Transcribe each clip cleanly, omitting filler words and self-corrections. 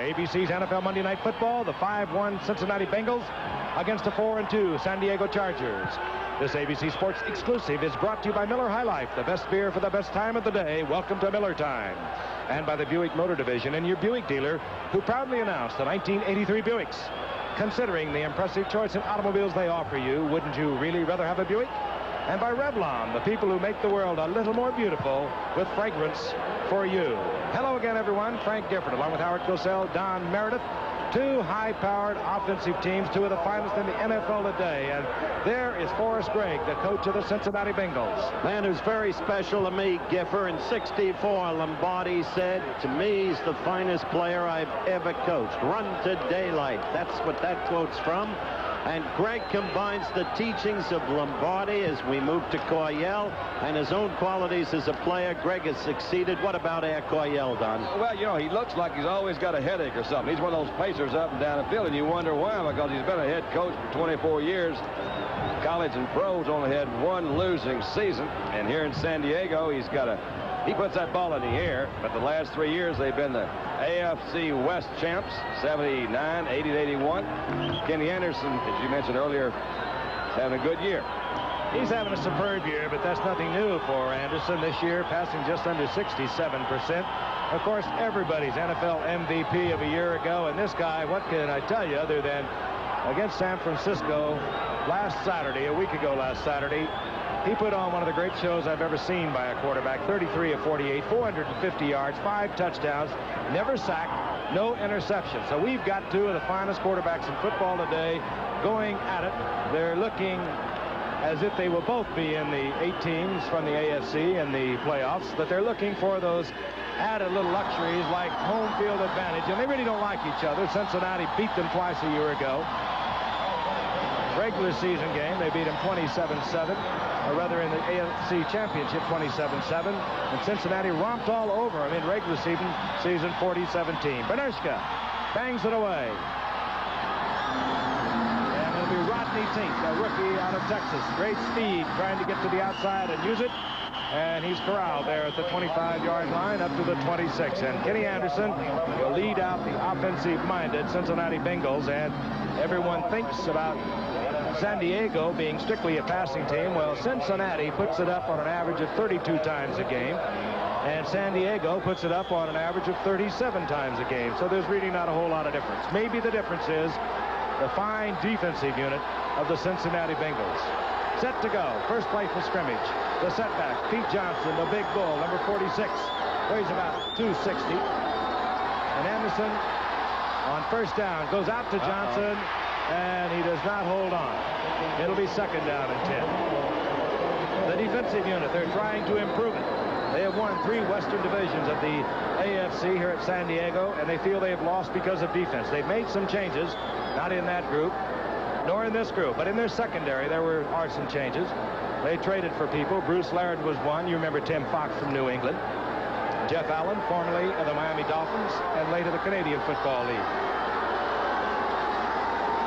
ABC's NFL Monday Night Football, the 5-1 Cincinnati Bengals against the 4-2 San Diego Chargers. This ABC Sports exclusive is brought to you by Miller High Life, the best beer for the best time of the day. Welcome to Miller Time. And by the Buick Motor Division and your Buick dealer, who proudly announced the 1983 Buicks. Considering the impressive choice in automobiles they offer you, wouldn't you really rather have a Buick? And by Revlon, the people who make the world a little more beautiful with fragrance for you. Hello again, everyone. Frank Gifford, along with Howard Cosell, Don Meredith. Two high-powered offensive teams, two of the finest in the NFL today. And there is Forrest Gregg, the coach of the Cincinnati Bengals. Man who's very special to me, Gifford. In '64, Lombardi said, to me, he's the finest player I've ever coached. Run to daylight. That's what that quote's from. And Gregg combines the teachings of Lombardi as we move to Coryell and his own qualities as a player. Gregg has succeeded. What about Air Coryell, Don? Well, you know, he looks like he's always got a headache or something. He's one of those pacers up and down the field, and you wonder why, because he's been a head coach for 24 years. College and pros only had one losing season, and here in San Diego, he puts that ball in the air, but the last 3 years they've been the AFC West champs, 79, 80, 81. Kenny Anderson, as you mentioned earlier, is having a good year. He's having a superb year, but that's nothing new for Anderson this year, passing just under 67%. Of course, everybody's NFL MVP of a year ago, and this guy, what can I tell you other than against San Francisco last Saturday, a week ago last Saturday, he put on one of the great shows I've ever seen by a quarterback. 33 of 48, 450 yards, 5 touchdowns, never sacked, no interceptions. So we've got two of the finest quarterbacks in football today going at it. They're looking as if they will both be in the 8 teams from the AFC in the playoffs, but they're looking for those added little luxuries like home field advantage, and they really don't like each other. Cincinnati beat them twice a year ago. Regular season game, they beat him 27-7, or rather in the AFC Championship 27-7, and Cincinnati romped all over him in regular season 40-17. Benershka bangs it away. And it'll be Rodney Tink, a rookie out of Texas. Great speed, trying to get to the outside and use it. And he's corralled there at the 25-yard line up to the 26. And Kenny Anderson will lead out the offensive-minded Cincinnati Bengals. And everyone thinks about San Diego being strictly a passing team. Well, Cincinnati puts it up on an average of 32 times a game. And San Diego puts it up on an average of 37 times a game. So there's really not a whole lot of difference. Maybe the difference is the fine defensive unit of the Cincinnati Bengals. Set to go. First play for scrimmage. The setback. Pete Johnson, the big bull, number 46. Weighs about 260. And Anderson on first down goes out to Johnson, and he does not hold on. It'll be second down and 10. The defensive unit, they're trying to improve it. They have won 3 Western divisions of the AFC here at San Diego, and they feel they have lost because of defense. They've made some changes, not in that group, nor in this group, but in their secondary there are some changes. They traded for people. Bruce Laird was one. You remember Tim Fox from New England. Jeff Allen, formerly of the Miami Dolphins and later the Canadian Football League.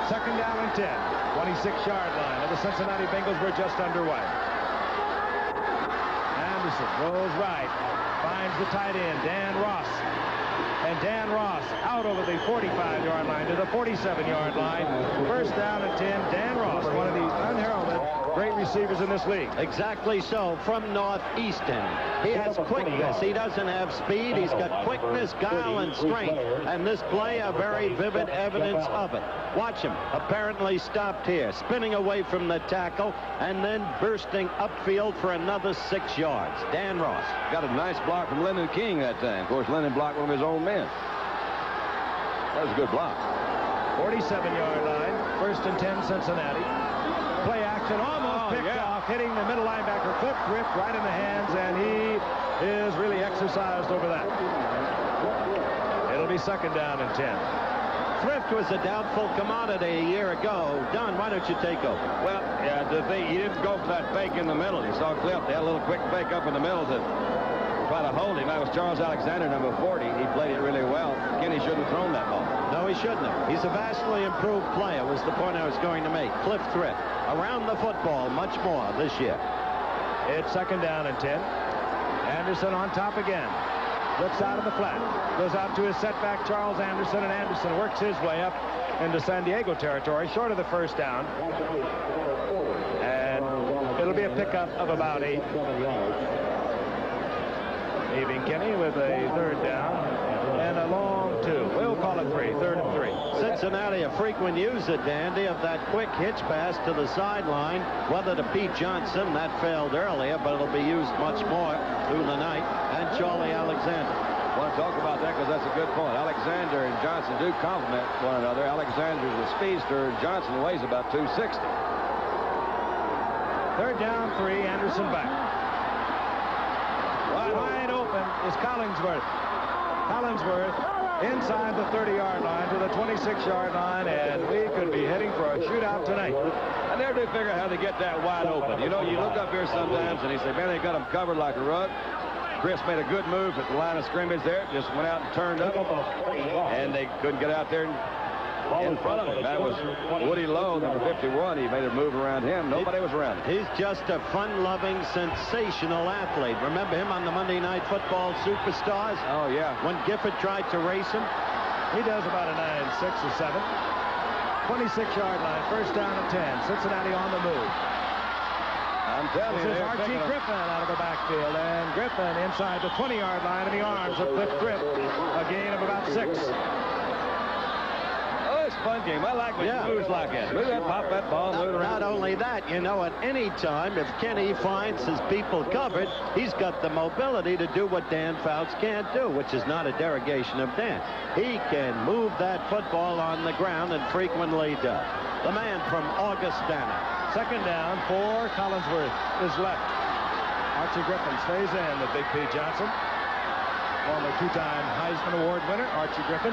Second down and 10. 26-yard line of the Cincinnati Bengals. We're just underway. Anderson goes right. Finds the tight end, Dan Ross. And Dan Ross out over the 45-yard line to the 47-yard line. First down and 10. Dan Ross, one of the unheralded great receivers in this league. Exactly so, from Northeastern. He has quickness. He doesn't have speed. He's got quickness, guile, and strength. And this play, a very vivid evidence of it. Watch him. Apparently stopped here, spinning away from the tackle, and then bursting upfield for another 6 yards. Dan Ross. Got a nice block from Lyndon King that time. Of course, Lyndon blocked one of his own men. That was a good block. 47-yard line. First and 10, Cincinnati. Play action, almost picked off, hitting the middle linebacker, Cliff Thrift, right in the hands, and he is really exercised over that. It'll be second down and 10. Thrift was a doubtful commodity a year ago. Don, why don't you take over? Well, yeah, the thing, he didn't go for that fake in the middle. You saw Cliff, they had a little quick fake up in the middle to try to hold him. That was Charles Alexander, number 40. He played it really well. Kenny shouldn't have thrown that ball. No, he shouldn't have. He's a vastly improved player, was the point I was going to make. Cliff Thrift. Around the football, much more this year. It's second down and 10. Anderson on top again. Looks out of the flat. Goes out to his setback, Charles Anderson, and Anderson works his way up into San Diego territory, short of the first down. And it'll be a pickup of about 8. Leaving Kenny with a 3rd down and a long 2. We'll call it 3. 3rd and 3. Cincinnati a frequent user, Dandy, of that quick hitch pass to the sideline, whether to Pete Johnson, that failed earlier, but it'll be used much more through the night, and Charlie Alexander. I want to talk about that because that's a good point. Alexander and Johnson do complement one another. Alexander's a speedster, and Johnson weighs about 260. 3rd down, 3. Anderson back. Wide open is Collinsworth. Collinsworth inside the 30-yard line to the 26-yard line, and we could be heading for a shootout tonight. I never did figure out how to get that wide open. You know, you look up here sometimes and you say, man, they got him covered like a rug. Chris made a good move at the line of scrimmage there. Just went out and turned up, and they couldn't get out there in front of him. That was Woody Lowe, number 51. He made a move around him. Nobody was around him. He's just a fun-loving, sensational athlete. Remember him on the Monday Night Football Superstars? Oh, yeah. When Gifford tried to race him? He does about a 9.6 or 7. 26-yard line, 1st down and 10. Cincinnati on the move. I'm telling you, this is Archie Griffin out of the backfield, and Griffin inside the 20-yard line in the arms of Cliff Grip. A gain of about 6. Fun game. I like when he moves like that. Move that, pop that ball, move around. Not only that, you know, at any time, if Kenny finds his people covered, he's got the mobility to do what Dan Fouts can't do, which is not a derogation of Dan. He can move that football on the ground and frequently does. The man from Augustana. 2nd down for Collinsworth is left. Archie Griffin stays in with Big P. Johnson. Former 2-time Heisman Award winner, Archie Griffin.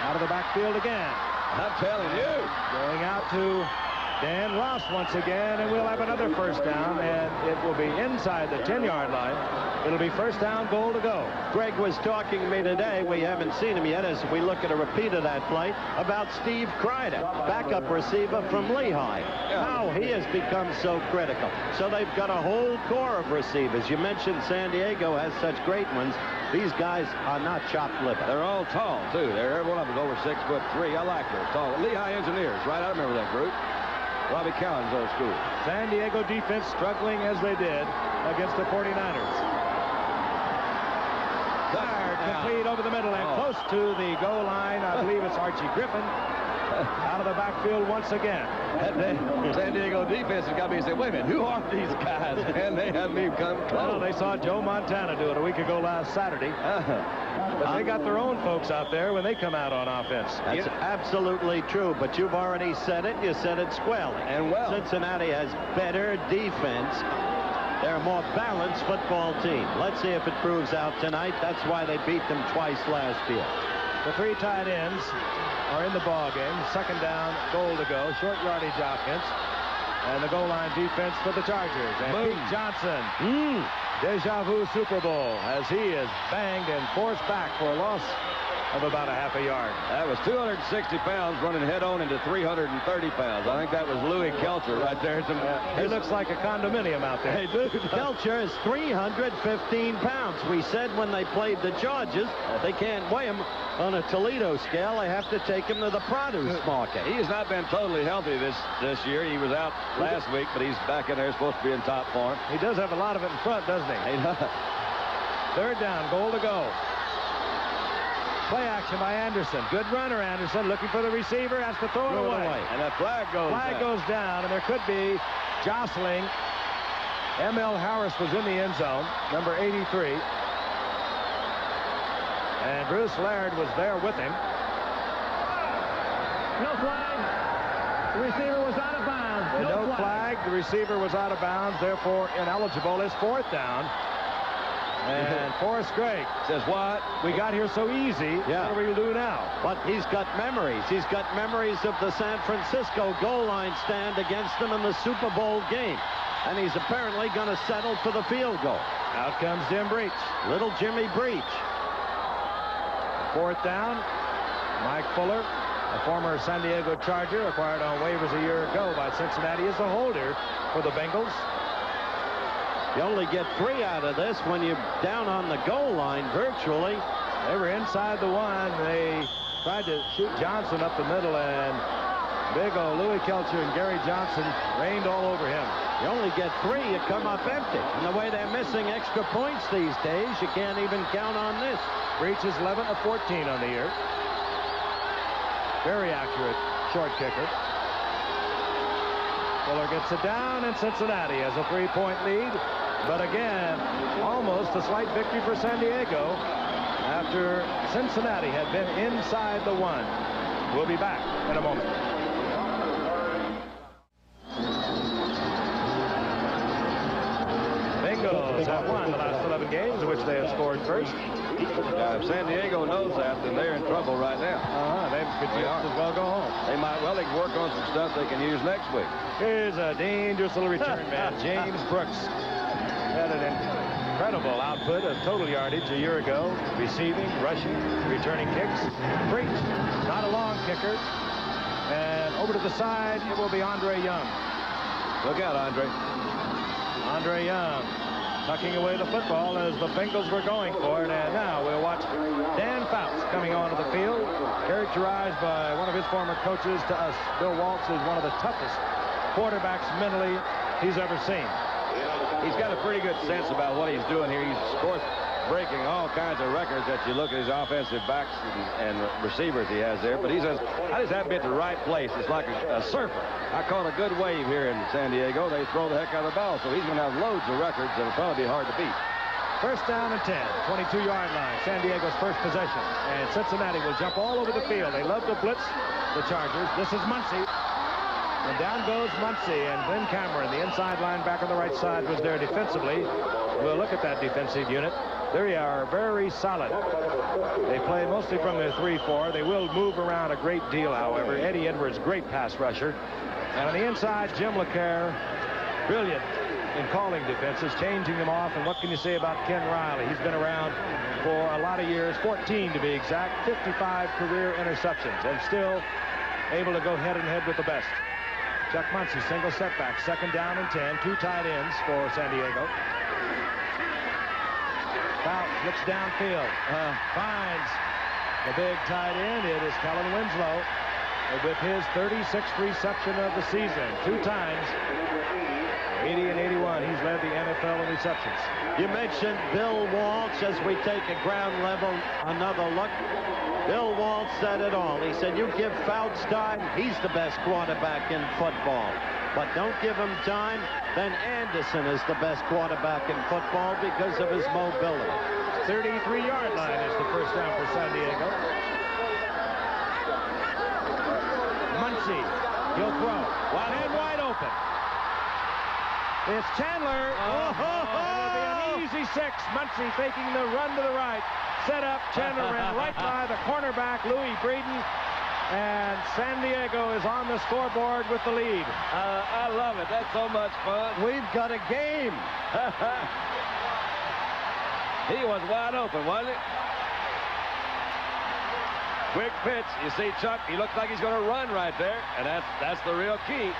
Out of the backfield again. I'm telling you. Going out to Dan Ross once again, and we'll have another 1st down, and it will be inside the 10-yard line. It'll be 1st down, goal to go. Greg was talking to me today, we haven't seen him yet as we look at a repeat of that play, about Steve Kreider, backup receiver from Lehigh. How he has become so critical. So they've got a whole core of receivers. You mentioned San Diego has such great ones. These guys are not chopped liver. They're all tall, too. Every one of them is over 6'3". I like those tall. Lehigh Engineers, right? I remember that group. Robbie Cowan's old school. San Diego defense struggling as they did against the 49ers. Fired, complete over the middle and close to the goal line. I believe it's Archie Griffin. Out of the backfield once again. San Diego defense has got me saying, wait a minute, who are these guys? And they haven't even come close. Well, they saw Joe Montana do it a week ago last Saturday. But they got their own folks out there when they come out on offense. That's absolutely true, but you've already said it. You said it squarely. And well. Cincinnati has better defense. They're a more balanced football team. Let's see if it proves out tonight. That's why they beat them twice last year. The 3 tight ends are in the ball game. 2nd down, goal to go. Short yardage offense. And the goal line defense for the Chargers. And Pete Johnson. Deja vu Super Bowl as he is banged and forced back for a loss of about a half a yard. That was 260 pounds running head on into 330 pounds. I think that was Louis Kelcher right there. He looks like a condominium out there. Hey, Kelcher is 315 pounds. We said when they played the Chargers, they can't weigh him on a Toledo scale. They have to take him to the produce market. He has not been totally healthy this year. He was out last week, but he's back in there, supposed to be in top form. He does have a lot of it in front, doesn't he? He does. 3rd down, goal to go. Play action by Anderson. Good runner, Anderson, looking for the receiver, has to throw it away. And that flag goes down, and there could be jostling. M.L. Harris was in the end zone, number 83. And Bruce Laird was there with him. No flag. The receiver was out of bounds. No flag. The receiver was out of bounds, therefore ineligible. It's 4th down. And Forrest Gregg says, what? We got here so easy. Yeah. What do we do now? But he's got memories. He's got memories of the San Francisco goal line stand against them in the Super Bowl game. And he's apparently going to settle for the field goal. Out comes Jim Breach. Little Jimmy Breach. 4th down. Mike Fuller, a former San Diego Charger, acquired on waivers a year ago by Cincinnati, is a holder for the Bengals. You only get 3 out of this when you're down on the goal line virtually. They were inside the 1. They tried to shoot Johnson up the middle, and big old Louis Kelcher and Gary Johnson rained all over him. You only get 3, you come up empty. And the way they're missing extra points these days, you can't even count on this. Breach is 11 of 14 on the year. Very accurate short kicker. Fuller gets it down, and Cincinnati has a 3-point lead. But again, almost a slight victory for San Diego after Cincinnati had been inside the 1. We'll be back in a moment. Bengals have won the last 11 games in which they have scored first. If San Diego knows that, then they're in trouble right now. They could just as well go home. They can work on some stuff they can use next week. Here's a dangerous little return man. James Brooks had an incredible output of total yardage a year ago. Receiving, rushing, returning kicks. Breach, not a long kicker. And over to the side, it will be Andre Young. Look out, Andre. Andre Young tucking away the football as the Bengals were going for it. And now we'll watch Dan Fouts coming onto the field, characterized by one of his former coaches to us, Bill Waltz, as one of the toughest quarterbacks mentally he's ever seen. He's got a pretty good sense about what he's doing here. He's, of course, breaking all kinds of records that you look at his offensive backs and receivers he has there. But he says, I just have to be at the right place. It's like a surfer. I caught a good wave here in San Diego. They throw the heck out of the ball. So he's going to have loads of records that will probably be hard to beat. First down and 10, 22-yard line. San Diego's first possession. And Cincinnati will jump all over the field. They love to blitz the Chargers. This is Muncy. And down goes Muncy, and Glenn Cameron, the inside linebacker on the right side, was there defensively. We'll look at that defensive unit. They are very solid. They play mostly from their 3-4. They will move around a great deal, however. Eddie Edwards, great pass rusher. And on the inside, Jim LeClaire, brilliant in calling defenses, changing them off. And what can you say about Ken Riley? He's been around for a lot of years, 14 to be exact, 55 career interceptions, and still able to go head-and-head with the best. Chuck Muncy, single setback, second down and 10, 2 tight ends for San Diego. Fouts looks downfield, finds the big tight end. It is Kellen Winslow with his 36th reception of the season. 2 times, 80 and 81. He's led the NFL in receptions. You mentioned Bill Waltz as we take a ground level, another look. Bill Waltz said it all. He said, you give Fouts time, he's the best quarterback in football. But don't give him time, then Anderson is the best quarterback in football because of his mobility. 33-yard line is the first down for San Diego. Muncy, he'll throw. One hand wide open. It's Chandler. It'll be an easy 6. Muncy faking the run to the right. Set up, Chandler ran right by the cornerback, Louis Breeden, and San Diego is on the scoreboard with the lead. I love it. That's so much fun. We've got a game. He was wide open, wasn't it? Quick pitch. You see Chuck, he looks like he's going to run right there, and that's the real key.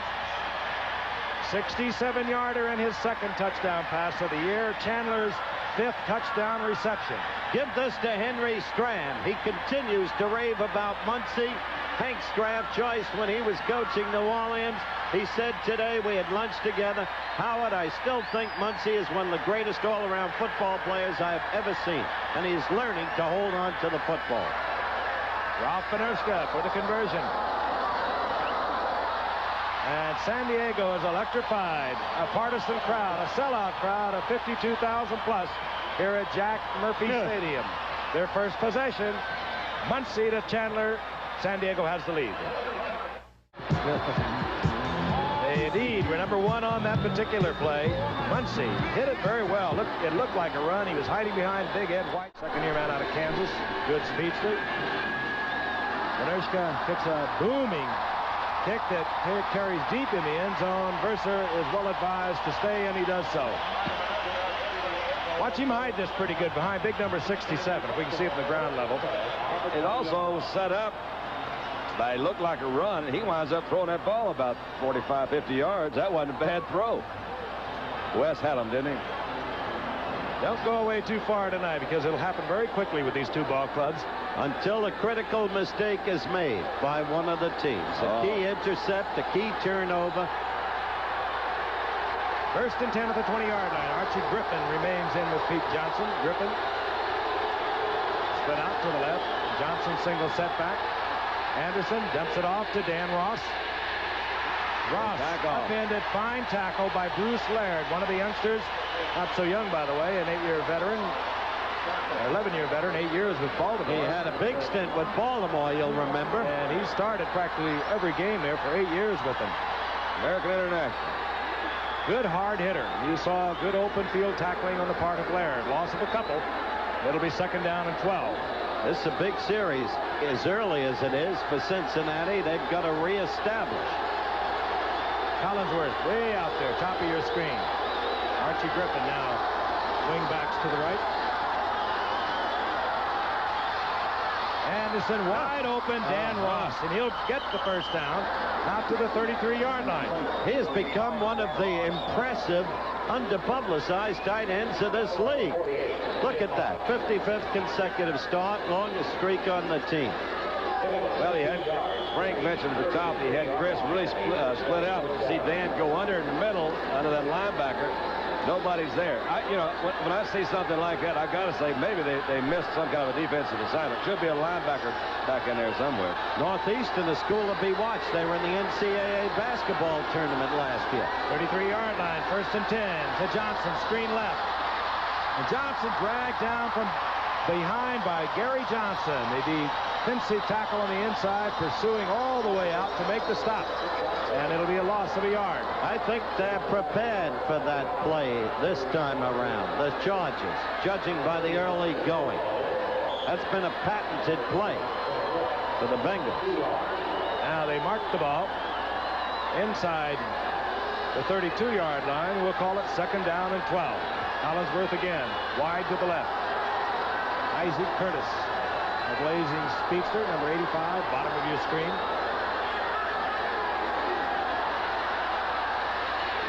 67-yarder in his second touchdown pass of the year. Chandler's 5th touchdown reception. Give this to Henry Strand. He continues to rave about Muncy. Hank's draft choice when he was coaching New Orleans. He said today, we had lunch together, Howard, I still think Muncy is one of the greatest all-around football players I have ever seen. And he's learning to hold on to the football. Ralph Benerska for the conversion. And San Diego is electrified. A partisan crowd, a sellout crowd of 52,000 plus here at Jack Murphy Stadium. Their first possession, Muncy to Chandler. San Diego has the lead. They indeed were number 1 on that particular play. Muncy hit it very well. It looked like a run. He was hiding behind Big Ed White, second-year man out of Kansas. Good speedster. Benerska kicks a booming kick that carries deep in the end zone. Verser is well advised to stay, and he does so. Watch him hide this pretty good behind big number 67, if we can see it from the ground level. It also was set up by looked like a run, and he winds up throwing that ball about 45, 50 yards. That wasn't a bad throw. Wes had him, didn't he? Don't go away too far tonight, because it'll happen very quickly with these two ball clubs. Until a critical mistake is made by one of the teams. A key intercept, a key turnover. First and 10 at the 20-yard line. Archie Griffin remains in with Pete Johnson. Griffin split out to the left. Johnson single setback. Anderson dumps it off to Dan Ross. Ross upended, fine tackle by Bruce Laird, one of the youngsters, not so young by the way, an 8-year veteran, 11-year veteran, 8 years with Baltimore. He had a big stint with Baltimore, you'll remember. And he started practically every game there for 8 years with them. American International. Good hard hitter. You saw good open field tackling on the part of Laird. Loss of a couple. It'll be second down and 12. This is a big series. As early as it is for Cincinnati, they've got to reestablish. Collinsworth way out there, top of your screen. Archie Griffin now wing backs to the right. Anderson wide open, Dan Ross, and he'll get the first down out to the 33-yard line. He has become one of the impressive, underpublicized tight ends of this league. Look at that, 55th consecutive start, longest streak on the team. Well, he had, Frank mentioned at the top, he had Chris really split out. But you see Dan go under in the middle, under that linebacker. Nobody's there. When I see something like that, I've got to say maybe they missed some kind of a defensive assignment. Should be a linebacker back in there somewhere. Northeastern, the school to be watched. They were in the NCAA basketball tournament last year. 33-yard line, first and 10 to Johnson, screen left. And Johnson dragged down from behind by Gary Johnson. The defensive tackle on the inside, pursuing all the way out to make the stop. And it'll be a loss of a yard. I think they're prepared for that play this time around. The Chargers, judging by the early going. That's been a patented play for the Bengals. Now they mark the ball inside the 32-yard line. We'll call it second down and 12. Collinsworth again, wide to the left. Isaac Curtis, a blazing speedster, number 85, bottom of your screen.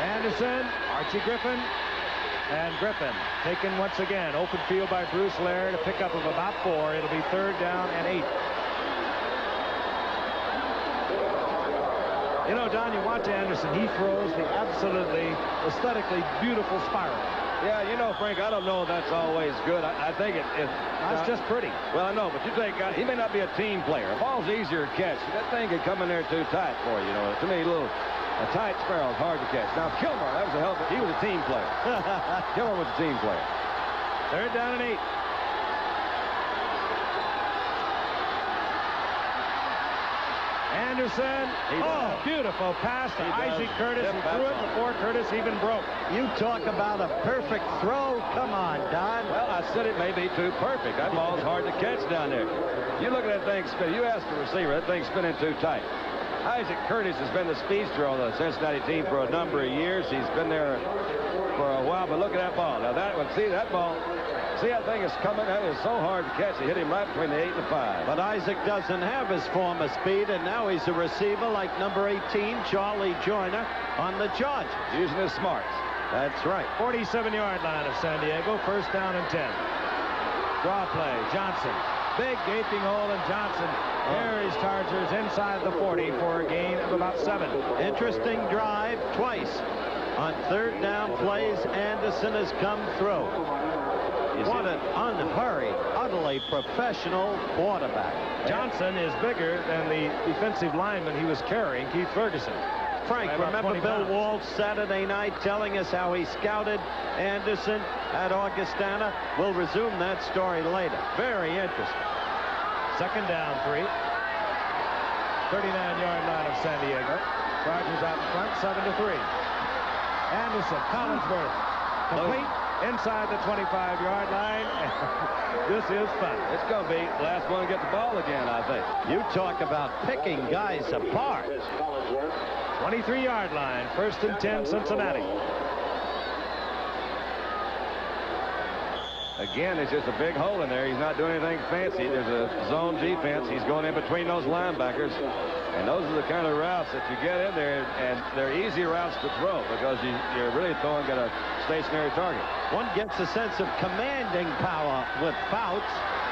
Anderson, Archie Griffin, and Griffin taken once again. Open field by Bruce Laird, a pickup of about 4. It'll be third down and 8. You know, Don, you watch Anderson, he throws the absolutely aesthetically beautiful spiral. Yeah, you know, Frank, I don't know if that's always good. I think it's just pretty. Well, I know, but you think he may not be a team player. The ball's easier to catch. That thing could come in there too tight for you. You know, to me, a tight sparrow is hard to catch. Now, Kilmer, that was a hell of he was a team player. Kilmer was a team player. Third down and 8. Anderson. Beautiful pass to Isaac Curtis. He threw it before Curtis even broke. You talk about a perfect throw. Come on, Don. Well, I said it may be too perfect. That ball's hard to catch down there. You look at that thing spin. You ask the receiver, that thing's spinning too tight. Isaac Curtis has been the speedster on the Cincinnati team for a number of years. He's been there for a while, but look at that ball. Now that one, see that ball. See that thing is coming. That is so hard to catch. It hit him right between the 8 and the 5. But Isaac doesn't have his former speed, and now he's a receiver like number 18, Charlie Joyner, on the Chargers. Using his smarts. That's right. 47-yard line of San Diego. First down and 10. Draw play. Johnson. Big gaping hole, and Johnson carries Chargers inside the 40 for a gain of about 7. Interesting drive twice. On third down plays, Anderson has come through. What an unhurried, utterly professional quarterback. Johnson is bigger than the defensive lineman he was carrying, Keith Ferguson. Frank, remember Bill Walsh Saturday night telling us how he scouted Anderson at Augustana? We'll resume that story later. Very interesting. Second down, 3. 39-yard line of San Diego. Chargers out in front, 7-3. Anderson, Collinsworth, complete inside the 25-yard line. This is fun. It's going to be the last one to get the ball again, I think. You talk about picking guys apart. 23-yard line, first and 10, Cincinnati. Again, it's just a big hole in there. He's not doing anything fancy. There's a zone defense. He's going in between those linebackers. And those are the kind of routes that you get in there, and they're easy routes to throw because you're really throwing at a stationary target. One gets a sense of commanding power with Fouts.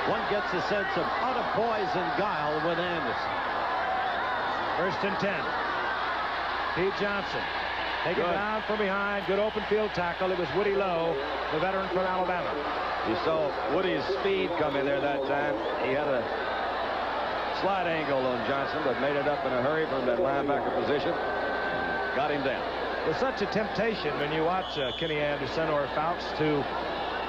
One gets a sense of utter poise and guile with Anderson. 1st and 10. Pete Johnson taken down from behind. Good open field tackle. It was Woody Lowe, the veteran from Alabama. You saw Woody's speed come in there that time. He had a slight angle on Johnson, but made it up in a hurry from that linebacker position. Got him down. It's such a temptation when you watch Kenny Anderson or Fouts to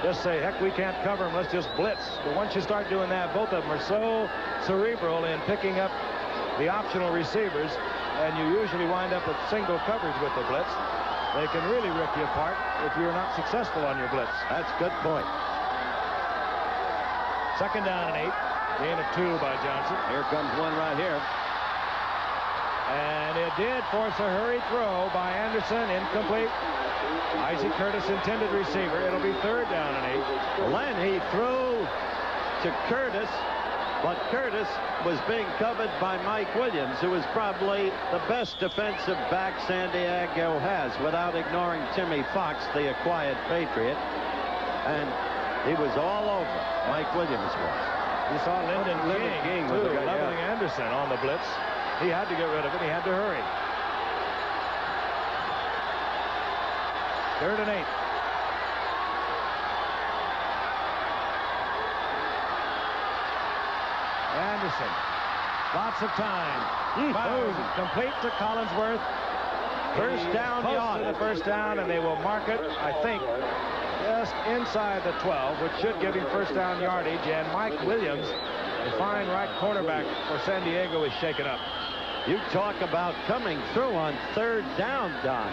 just say, heck, we can't cover him, let's just blitz. But once you start doing that, both of them are so cerebral in picking up the optional receivers, and you usually wind up with single coverage with the blitz. They can really rip you apart if you're not successful on your blitz. That's a good point. 2nd down and 8. Gain of 2 by Johnson. Here comes one right here. And it did force a hurried throw by Anderson. Incomplete. Isaac Curtis, intended receiver. It'll be 3rd down and 8. Len, he threw to Curtis, but Curtis was being covered by Mike Williams, who is probably the best defensive back San Diego has, without ignoring Timmy Fox, the acquired Patriot. And he was all over. Mike Williams was. You saw Lyndon King too, leveling Anderson on the blitz. He had to get rid of it. He had to hurry. 3rd and 8. Anderson. Lots of time. Fires it complete to Collinsworth. First down yard. The first down, and they will mark it, I think, just inside the 12, which should give him first down yardage. And Mike Williams, the fine right cornerback for San Diego, is shaken up. You talk about coming through on 3rd down, Don.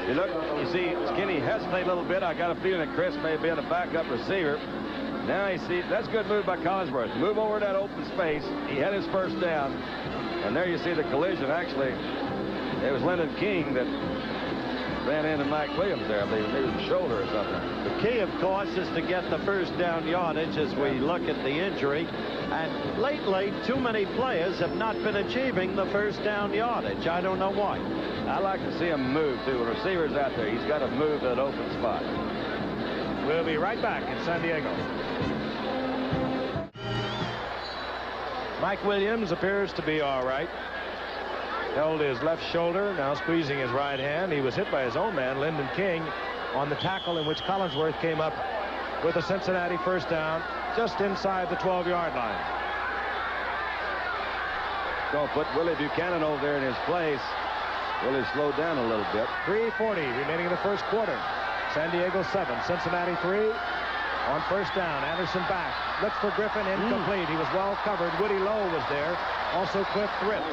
You see Skinny hesitate a little bit. I got a feeling that Chris may be in a backup receiver. Now you see, that's good move by Collinsworth. Move over that open space. He had his first down. And there you see the collision. Actually, it was Lyndon King that ran into Mike Williams there. I believe maybe the shoulder or something. The key, of course, is to get the first down yardage as we look at the injury. And lately, too many players have not been achieving the first down yardage. I don't know why. I like to see him move, too. When receiver's out there, he's got to move to that open spot. We'll be right back in San Diego. Mike Williams appears to be all right. Held his left shoulder, now squeezing his right hand. He was hit by his own man, Lyndon King, on the tackle in which Collinsworth came up with a Cincinnati first down just inside the 12-yard line. Don't put Willie Buchanan over there in his place. Willie slowed down a little bit. 3:40 remaining in the first quarter. San Diego 7, Cincinnati 3. On first down, Anderson back. Looks for Griffin, incomplete. He was well covered. Woody Lowe was there. Also Cliff Thrift.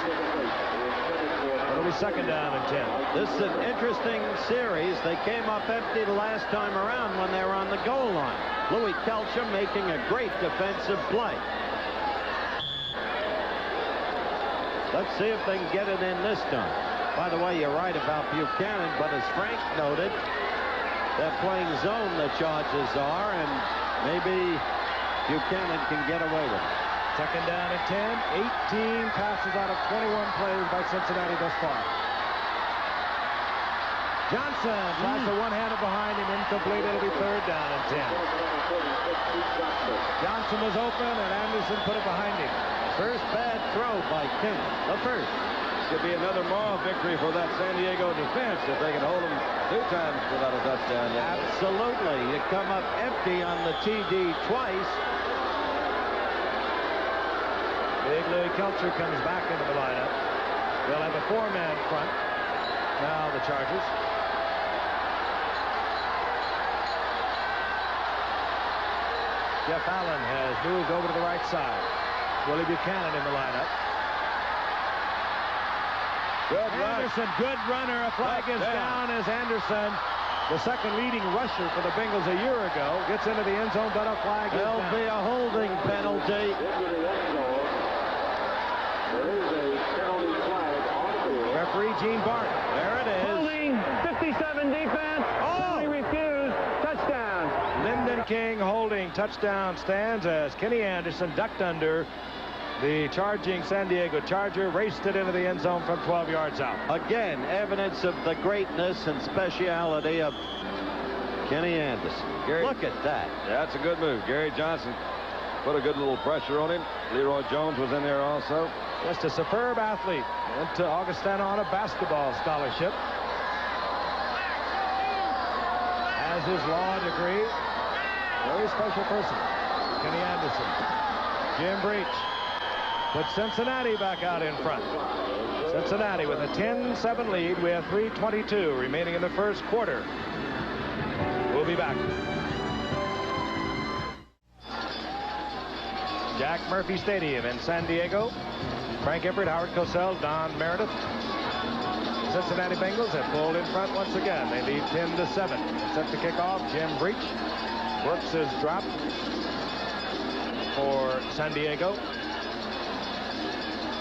It'll be 2nd down and 10. This is an interesting series. They came up empty the last time around when they were on the goal line. Louis Kelcher making a great defensive play. Let's see if they can get it in this time. By the way, you're right about Buchanan, but as Frank noted, they're playing zone, the Chargers are, and maybe Buchanan can get away with it. 2nd down and 10. 18 passes out of 21 plays by Cincinnati thus far. Johnson tries to one-handed behind him, incomplete. It'll be 3rd down and 10. Johnson was open, and Anderson put it behind him. First bad throw by King. The first. Could be another moral victory for that San Diego defense if they can hold them 2 times without a touchdown. Absolutely. You come up empty on the TD twice. Big Louis Kelcher comes back into the lineup. They'll have a 4-man front. Now the Chargers. Jeff Allen has moved over to the right side. Willie Buchanan in the lineup. Good Anderson, good runner. A flag is down as Anderson, the second leading rusher for the Bengals a year ago, gets into the end zone, but a flag is down. There'll be a holding penalty. Referee Gene Barton. There it is. Holding 57 defense. Oh! He refused. Touchdown. Lyndon King holding. Touchdown stands as Kenny Anderson ducked under the charging San Diego Charger, raced it into the end zone from 12 yards out. Again, evidence of the greatness and speciality of Kenny Anderson. Look at that. Yeah, that's a good move. Gary Johnson put a good little pressure on him. Leroy Jones was in there also. Just a superb athlete. Went to Augustana on a basketball scholarship. Has his law degree. Very special person. Kenny Anderson. Jim Breach puts Cincinnati back out in front. Cincinnati with a 10-7 lead. We have 3:22 remaining in the first quarter. We'll be back. Jack Murphy Stadium in San Diego. Frank Everett, Howard Cosell, Don Meredith. Cincinnati Bengals have pulled in front once again. They lead 10-7. Set to kick off. Jim Breach. Brooks is dropped for San Diego.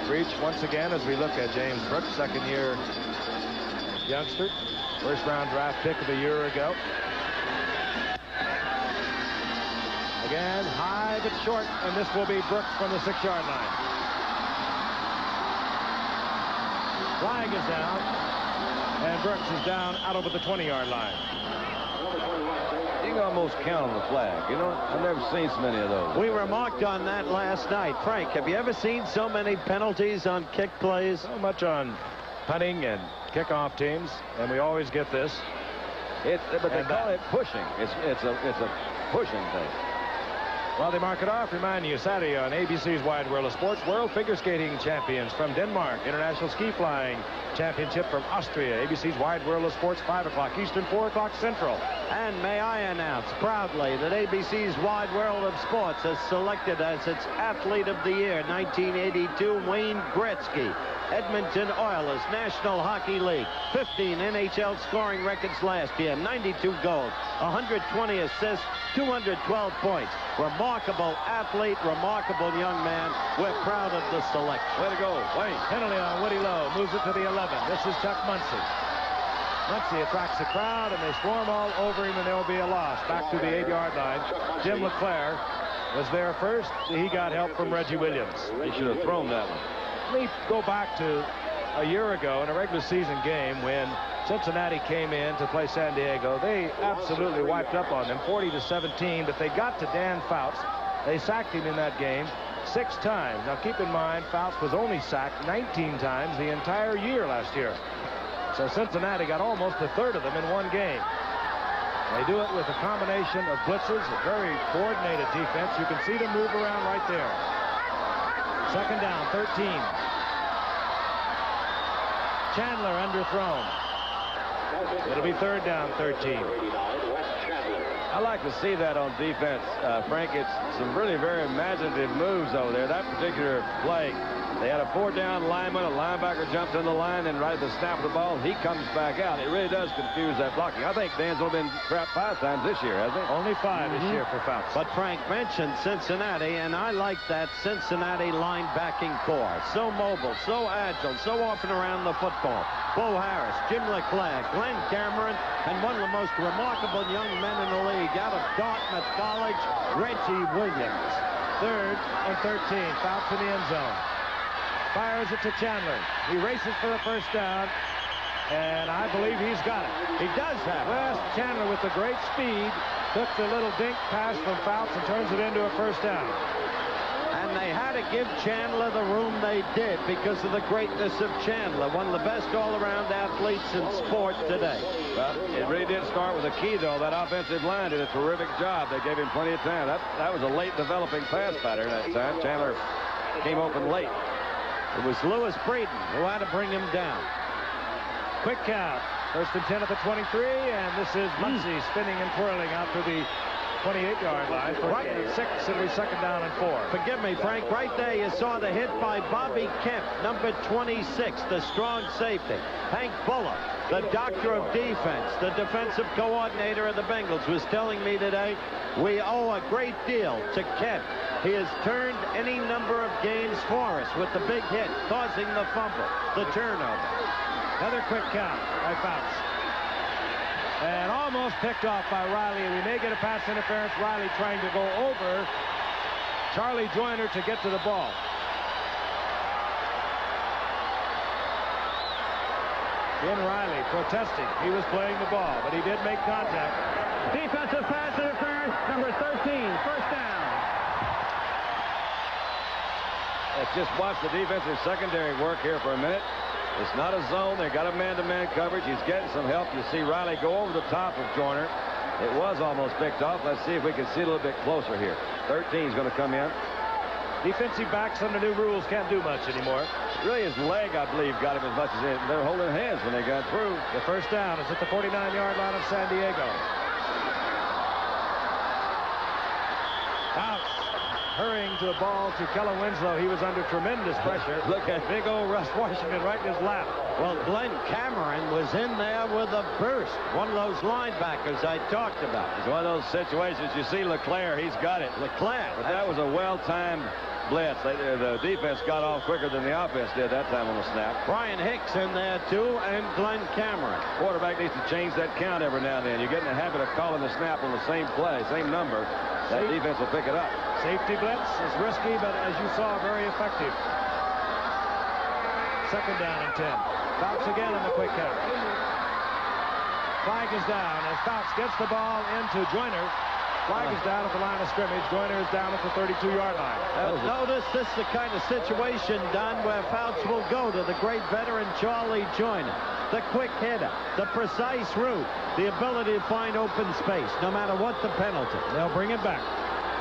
Breach once again as we look at James Brooks, second-year youngster. First-round draft pick of a year ago. Again, high but short, and this will be Brooks from the 6-yard line. Flag is down, and Brooks is down out over the 20-yard line. You can almost count on the flag. You know, I've never seen so many of those. We remarked on that last night. Frank, have you ever seen so many penalties on kick plays? So much on punting and kickoff teams, and we always get this. But they call it pushing. It's a pushing thing. While they mark it off, remind you, Saturday on ABC's Wide World of Sports, World Figure Skating Champions from Denmark, International Ski Flying Championship from Austria, ABC's Wide World of Sports, 5 o'clock Eastern, 4 o'clock Central. And may I announce proudly that ABC's Wide World of Sports has selected as its Athlete of the Year 1982 Wayne Gretzky, Edmonton Oilers, National Hockey League, 15 NHL scoring records last year, 92 goals, 120 assists, 212 points. Remarkable athlete, remarkable young man. We're proud of the selection. Way to go, Wayne. Penalty on Woody Lowe, moves it to the 11. This is Chuck Muncy. Muncy attracts the crowd, and they swarm all over him, and there will be a loss. Back to the 8-yard line. Jim LeClaire was there first. He got help from Reggie Williams. He should have thrown that one. Let me go back to a year ago in a regular season game when Cincinnati came in to play San Diego. They absolutely wiped up on them, 40-17, but they got to Dan Fouts. They sacked him in that game 6 times. Now keep in mind, Fouts was only sacked 19 times the entire year last year. So Cincinnati got almost a third of them in one game. They do it with a combination of blitzes, a very coordinated defense. You can see them move around right there. Second down, 13. Chandler underthrown. It'll be third down, 13. I like to see that on defense, Frank. It's some really very imaginative moves over there. That particular play, they had a 4-down lineman, a linebacker jumps in the line, and right at the snap of the ball, he comes back out. It really does confuse that blocking. I think Dan's only been trapped 5 times this year, hasn't he? Only 5 this year for Fouts. But Frank mentioned Cincinnati, and I like that Cincinnati linebacking core. So mobile, so agile, so often around the football. Bo Harris, Jim LeClaire, Glenn Cameron, and one of the most remarkable young men in the league out of Dartmouth College, Reggie Williams. Third and 13. Fouts in the end zone. Fires it to Chandler. He races for the first down, and I believe he's got it. He does have it. Well, Chandler with the great speed took the little dink pass from Fouts and turns it into a first down. And they had to give Chandler the room they did because of the greatness of Chandler, one of the best all-around athletes in sport today. Well, it really did start with a key, though. That offensive line did a terrific job. They gave him plenty of time. That was a late developing pass pattern that time. Chandler came open late. It was Lewis Breeden who had to bring him down. Quick count. First and 10 at the 23, and this is Muncy spinning and twirling out to the 28-yard line. Right at 6, it'll be second down and 4. Forgive me, Frank. Right there, you saw the hit by Bobby Kemp, number 26, the strong safety. Hank Bullock, the doctor of defense, the defensive coordinator of the Bengals, was telling me today we owe a great deal to Kemp. He has turned any number of games for us with the big hit, causing the fumble, the turnover. Another quick count by Fouts. And almost picked off by Riley. We may get a pass interference. Riley trying to go over Charlie Joyner to get to the ball. Ben Riley protesting. He was playing the ball, but he did make contact. Defensive pass interference, number 13, first down. Let's just watch the defensive secondary work here for a minute. It's not a zone. They got a man-to-man coverage. He's getting some help. You see Riley go over the top of Joyner. It was almost picked off. Let's see if we can see a little bit closer here. 13 is going to come in. Defensive backs under new rules can't do much anymore. Really, his leg, I believe, got him as much as they're holding hands when they got through. The first down is at the 49-yard line of San Diego. Out. Hurrying to the ball to Kellen Winslow. He was under tremendous pressure. Look at big old Russ Washington right in his lap. Well, Glenn Cameron was in there with a burst. One of those linebackers I talked about. It's one of those situations. You see Leclerc, he's got it. Leclerc. But that was a well-timed blitz. The defense got off quicker than the offense did that time on the snap. Brian Hicks in there, too, and Glenn Cameron. Quarterback needs to change that count every now and then. You get in the habit of calling the snap on the same play, same number. That defense will pick it up. Safety blitz is risky, but as you saw, very effective. Second down and 10. Fouts again on the quick count. Flag is down as Fouts gets the ball into Joyner. Flag is down at the line of scrimmage. Joyner is down at the 32-yard line. Notice this is the kind of situation, Don, where Fouts will go to the great veteran Charlie Joyner. The quick hitter, the precise route, the ability to find open space, no matter what the penalty. They'll bring it back.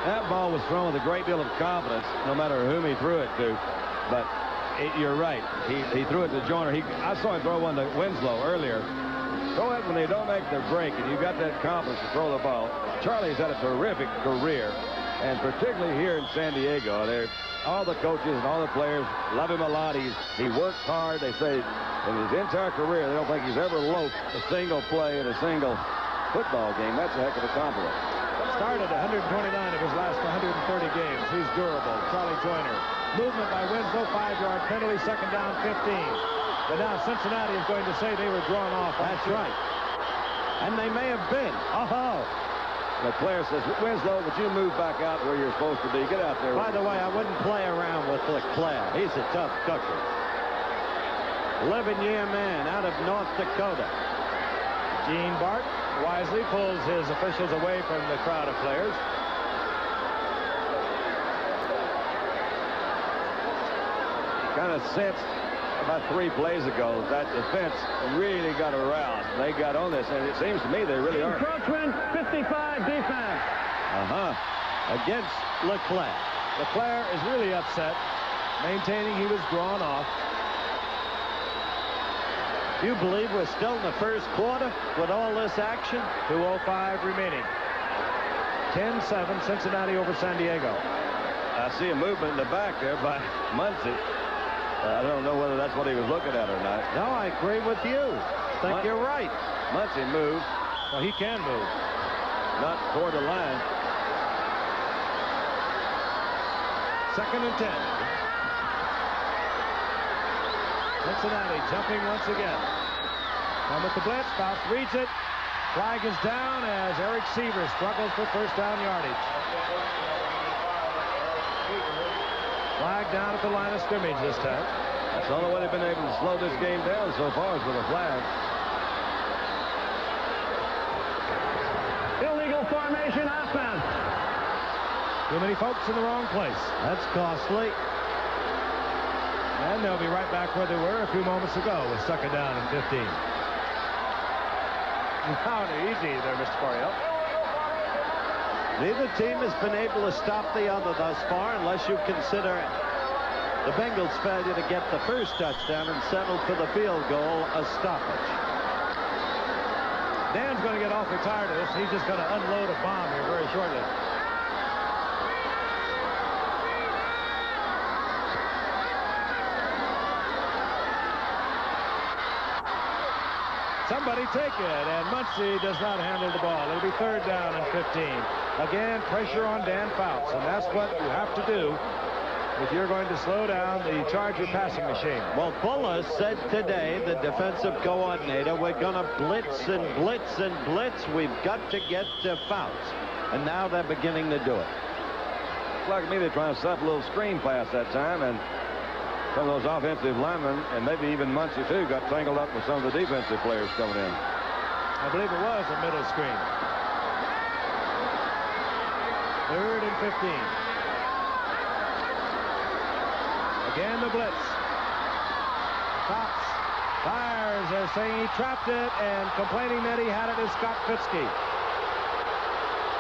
That ball was thrown with a great deal of confidence, no matter whom he threw it to. But you're right. He threw it to Joyner. I saw him throw one to Winslow earlier. Throw it when they don't make their break, and you've got that confidence to throw the ball. Charlie's had a terrific career, and particularly here in San Diego. All the coaches and all the players love him a lot. He works hard. They say in his entire career, they don't think he's ever loafed a single play in a single football game. That's a heck of a compliment. Started 129 of his last 130 games. He's durable. Charlie Joyner. Movement by Winslow, 5-yard penalty, second down, 15. But now Cincinnati is going to say they were drawn off. That's right. And they may have been. Oh. The player says, Winslow, would you move back out where you're supposed to be? Get out there. By the way, I wouldn't play around with Leclerc. He's a tough cooker. 11-year man out of North Dakota. Gene Bart wisely pulls his officials away from the crowd of players. Kind of sensed about 3 plays ago that defense really got aroused. They got on this, and it seems to me they really are. Encroachment, 55 defense. Against Leclerc. Leclerc is really upset, maintaining he was drawn off. You believe we're still in the first quarter with all this action? 2:05 remaining. 10-7 Cincinnati over San Diego. I see a movement in the back there by Muncie. I don't know whether that's what he was looking at or not. No, I agree with you. I think you're right. Muncie moved. Well, he can move. Not toward the line. Second and 10. Cincinnati jumping once again. And with the blitz, Fouts reads it. Flag is down as Eric Seaver struggles for first down yardage. Flag down at the line of scrimmage this time. That's the only way they've been able to slow this game down so far is with a flag. Illegal formation offense. Too many folks in the wrong place. That's costly. And they'll be right back where they were a few moments ago with second down and 15. How easy there, Mr. Coryell. Neither team has been able to stop the other thus far, unless you consider the Bengals' failure to get the first touchdown and settle for the field goal a stoppage. Dan's going to get awfully tired of this. He's just going to unload a bomb here very shortly. Somebody take it, and Muncie does not handle the ball. It'll be third down and 15. Again, pressure on Dan Fouts, and that's what you have to do if you're going to slow down the Charger passing machine. Well, Fuller said today, the defensive coordinator, we're going to blitz and blitz and blitz. We've got to get fouls. And now they're beginning to do it. Looks like to me they're trying to set up a little screen pass that time, and some of those offensive linemen, and maybe even Muncie too, got tangled up with some of the defensive players coming in. I believe it was a middle screen. 3rd and 15. Again the blitz. Cox fires. They're saying he trapped it, and complaining that he had it is Scott Fitzke.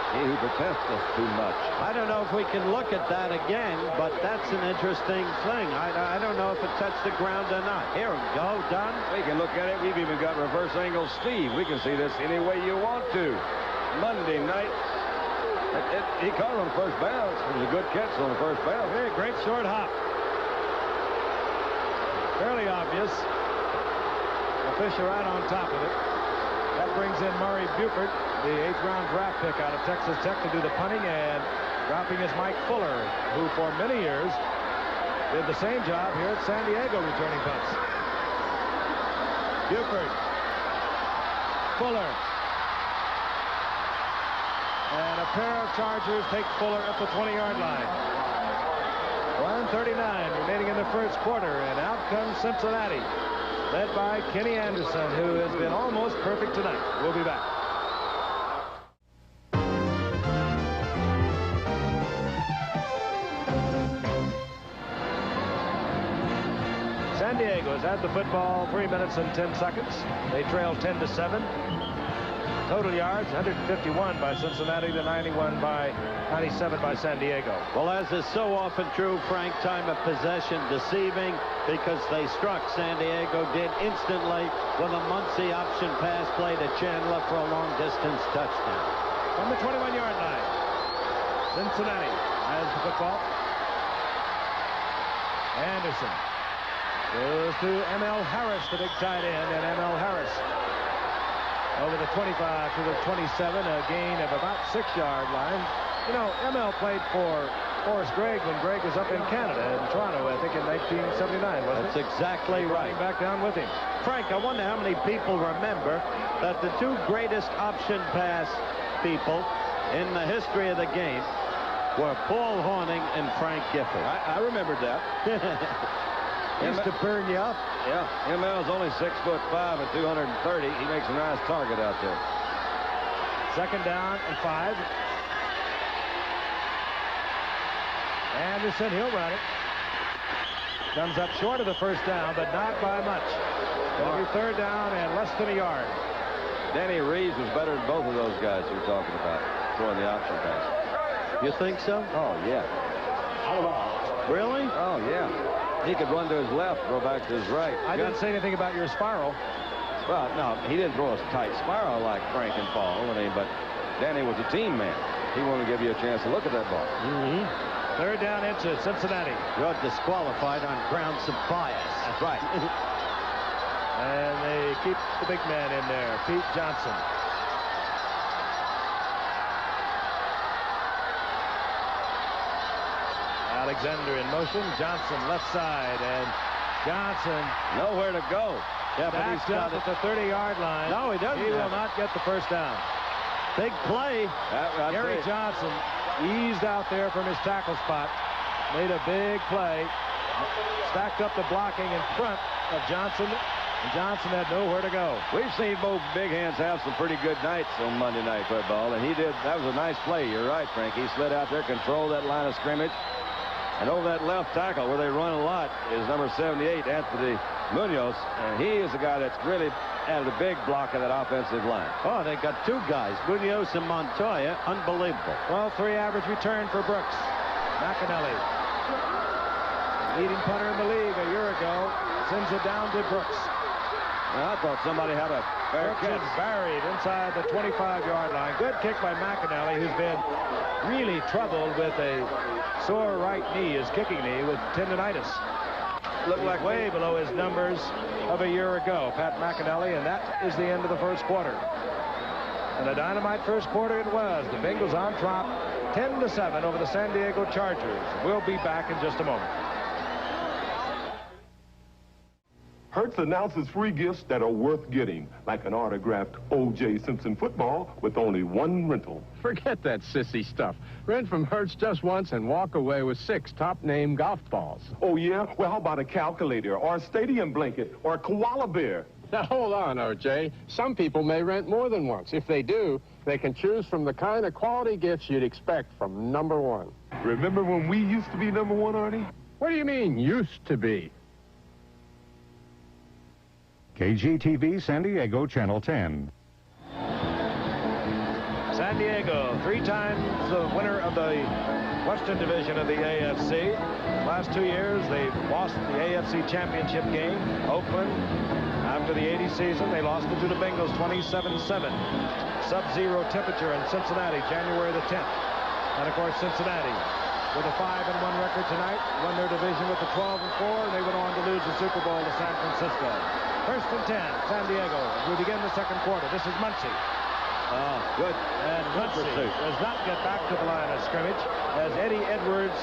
He who protests too much. I don't know if we can look at that again, but that's an interesting thing. I don't know if it touched the ground or not. Here we go, done. We can look at it. We've even got reverse angle Steve. We can see this any way you want to. Monday night. He caught it on the first bounce. It was a good catch on the first bounce. Very great short hop. Fairly obvious. The Fisher right on top of it. That brings in Murray Buford, the 8th-round draft pick out of Texas Tech, to do the punting, and dropping is Mike Fuller, who for many years did the same job here at San Diego, returning punts. Buford. Fuller. And a pair of Chargers take Fuller up the 20-yard line. 1:39 remaining in the first quarter, and out comes Cincinnati, led by Kenny Anderson, who has been almost perfect tonight. We'll be back. San Diego has had the football 3 minutes and 10 seconds. They trail 10-7. Total yards, 151 by Cincinnati to 97 by San Diego. Well, as is so often true, Frank, time of possession deceiving, because they struck. San Diego did instantly with a Muncie option pass play to Chandler for a long-distance touchdown. From the 21-yard line, Cincinnati has the football. Anderson goes to M.L. Harris, the big tight end, and M.L. Harris over the 25 to the 27, a gain of about 6-yard line. You know, M.L. played for Forrest Gregg when Gregg was up in Canada, in Toronto, I think in 1979, wasn't it? That's exactly right. Back down with him. Frank, I wonder how many people remember that the 2 greatest option pass people in the history of the game were Paul Hornung and Frank Gifford. I remembered that. Used to burn you up. Yeah, ML's only 6'5" and 230. He makes a nice target out there. 2nd down and 5. Anderson, he'll run it. Comes up short of the first down, but not by much. It'll be 3rd down and less than a yard. Danny Reeves was better than both of those guys you're talking about, throwing the option pass. You think so? Oh, yeah. Really? Oh, yeah. He could run to his left, throw back to his right. I didn't say anything about your spiral. Well, no, he didn't throw a tight spiral like Frank and Paul. But Danny was a team man. He wanted to give you a chance to look at that ball. 3rd down inches, Cincinnati. You're disqualified on grounds of bias. That's right. And they keep the big man in there, Pete Johnson. Alexander in motion. Johnson left side, and Johnson nowhere to go. Yeah, but he's up at the 30-yard line. No, he doesn't. He will not get the first down. Big play. Gary Johnson eased out there from his tackle spot, made a big play, stacked up the blocking in front of Johnson, and Johnson had nowhere to go. We've seen both big hands have some pretty good nights on Monday Night Football, and he did. That was a nice play. You're right, Frank. He slid out there, controlled that line of scrimmage. And over that left tackle, where they run a lot, is number 78, Anthony Munoz. And he is the guy that's really added a big block of that offensive line. Oh, they got 2 guys, Munoz and Montoya. Unbelievable. Well, 3 average return for Brooks. McAnally, leading punter in the league a year ago, sends it down to Brooks. Now, I thought somebody had a fair catch. Buried inside the 25-yard line. Good kick by McAnally, who's been really troubled with a sore right knee, his kicking knee, with tendonitis. Looked like way below his numbers of a year ago, Pat McAnally, and that is the end of the first quarter. And a dynamite first quarter it was. The Bengals on top, 10-7 over the San Diego Chargers. We'll be back in just a moment. Hertz announces free gifts that are worth getting, like an autographed O.J. Simpson football with only one rental. Forget that sissy stuff. Rent from Hertz just once and walk away with 6 top-name golf balls. Oh, yeah? Well, how about a calculator or a stadium blanket or a koala bear? Now, hold on, O.J. Some people may rent more than once. If they do, they can choose from the kind of quality gifts you'd expect from number one. Remember when we used to be number one, Artie? What do you mean, used to be? KGTV San Diego, Channel 10. San Diego, 3 times the winner of the Western Division of the AFC. Last 2 years, they've lost the AFC Championship game. Oakland, after the '80 season, they lost it to the Bengals 27-7. Sub-zero temperature in Cincinnati, January the 10th. And, of course, Cincinnati, with a 5-1 record tonight, won their division with a 12-4, and they went on to lose the Super Bowl to San Francisco. 1st and 10, San Diego. We begin the second quarter. This is Muncie. Oh, good. And Muncie does not get back to the line of scrimmage, as Eddie Edwards,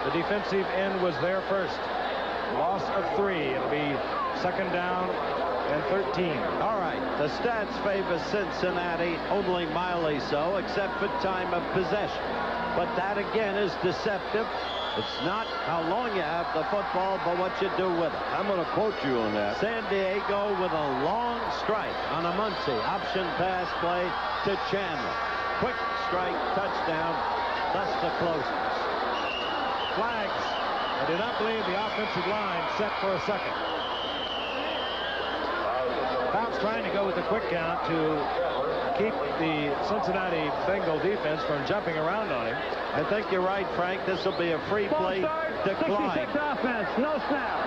the defensive end, was there first. Loss of 3. It'll be 2nd down and 13. All right, the stats favor Cincinnati, only mildly so, except for time of possession. But that, again, is deceptive. It's not how long you have the football, but what you do with it. I'm going to quote you on that. San Diego with a long strike on a Muncie. Option pass play to Chandler. Quick strike, touchdown, thus the closeness. Flags. I do not believe the offensive line set for a second. Fouts trying to go with the quick count to keep the Cincinnati Bengal defense from jumping around on him. I think you're right, Frank. This will be a free play decline. 66 offense, no snap.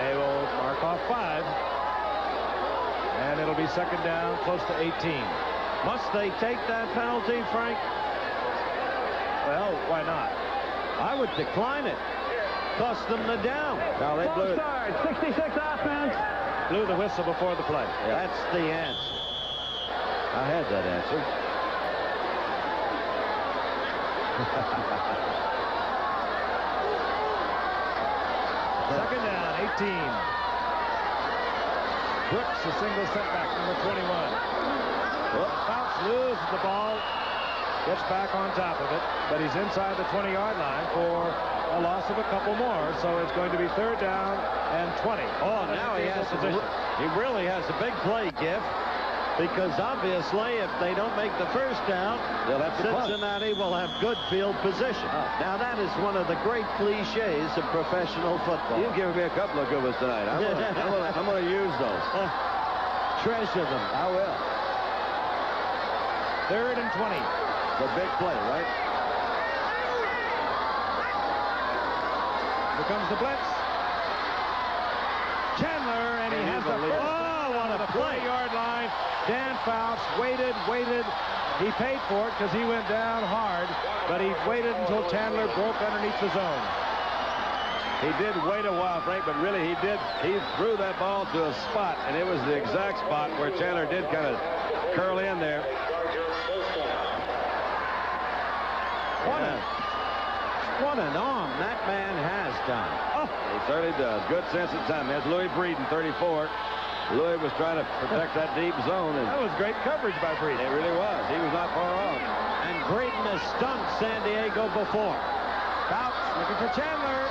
They will mark off 5. And it'll be 2nd down, close to 18. Must they take that penalty, Frank? Well, why not? I would decline it. Cost them the down. Now they blew it. 66 offense. Blew the whistle before the play. Yeah. That's the answer. I had that answer. 2nd down, 18. Brooks, a single setback, number 21. Fouts loses the ball, gets back on top of it, but he's inside the 20-yard line for a loss of a couple more, so it's going to be 3rd down and 20. Oh, now he really has a big play, Giff, because obviously if they don't make the 1st down, Cincinnati will have good field position. Now that is one of the great cliches of professional football. You've given me a couple of good ones tonight. I'm going to use those. Treasure them. I will. 3rd and 20. The big play, right? Here comes the blitz. Chandler, and he has the first. Oh, what a play! 40-yard line. Dan Fouts waited. He paid for it because he went down hard, but he waited until Chandler broke underneath the zone. He did wait a while, Frank, but really he threw that ball to a spot, and it was the exact spot where Chandler did kind of curl in there. What an arm that man has, Don. Oh, he certainly does. Good sense of time. There's Louis Breeden, 34. Louis was trying to protect that deep zone. And that was great coverage by Breeden. It really was. He was not far off. And Breeden has stunned San Diego before. Fouts looking for Chandler.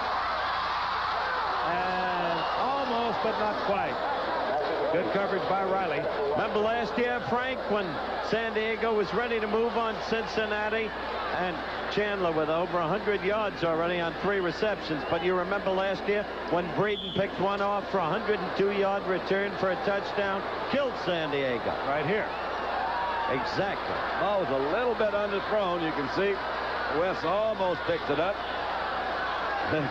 And almost, but not quite. Good coverage by Riley. Remember last year, Frank, when San Diego was ready to move on Cincinnati, and Chandler with over 100 yards already on 3 receptions. But you remember last year when Breeden picked one off for a 102-yard return for a touchdown, killed San Diego. Right here. Exactly. Ball was a little bit underthrown. You can see Wes almost picked it up.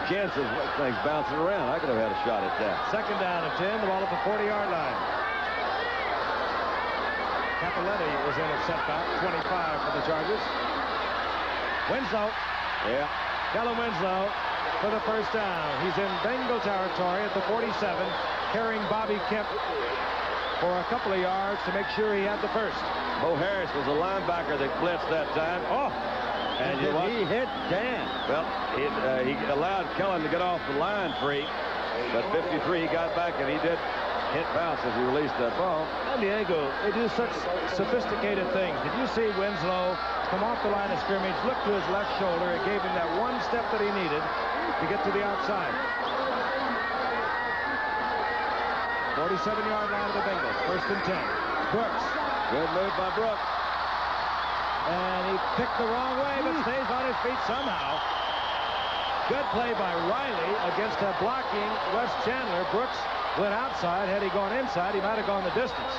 Kansas things bouncing around. I could have had a shot at that. 2nd down and 10. The ball at the 40-yard line. Capoletti is in at setback. 25 for the Chargers. Winslow. Yeah. Kellen Winslow for the 1st down. He's in Bengal territory at the 47, carrying Bobby Kemp for a couple of yards to make sure he had the 1st. Bo Harris was a linebacker that blitzed that time. Oh! And he hit Dan. Well, he allowed Kellen to get off the line free. But 53, he got back, and he did hit bounce as he released that ball. San Diego, they do such sophisticated things. Did you see Winslow come off the line of scrimmage, look to his left shoulder? It gave him that one step that he needed to get to the outside. 47-yard line of the Bengals. First and 10. Brooks. Good move by Brooks. And he picked the wrong way, but stays on his feet somehow. Good play by Riley against a blocking Wes Chandler. Brooks went outside. Had he gone inside, he might have gone the distance.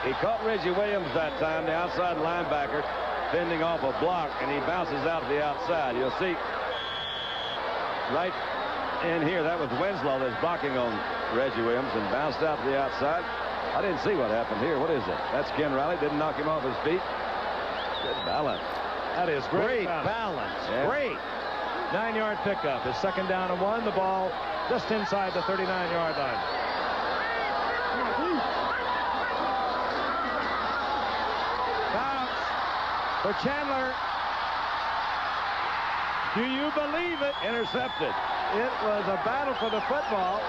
He caught Reggie Williams that time, the outside linebacker, fending off a block, and he bounces out to the outside. You'll see right in here, that was Winslow that's blocking on Reggie Williams and bounced out to the outside. I didn't see what happened here. What is it? That's Ken Riley. Didn't knock him off his feet. Good balance. That is great balance. Yeah. Great. 9-yard pickup. His second down and 1. The ball just inside the 39-yard line. Bounce for Chandler. Do you believe it? Intercepted. It was a battle for the football.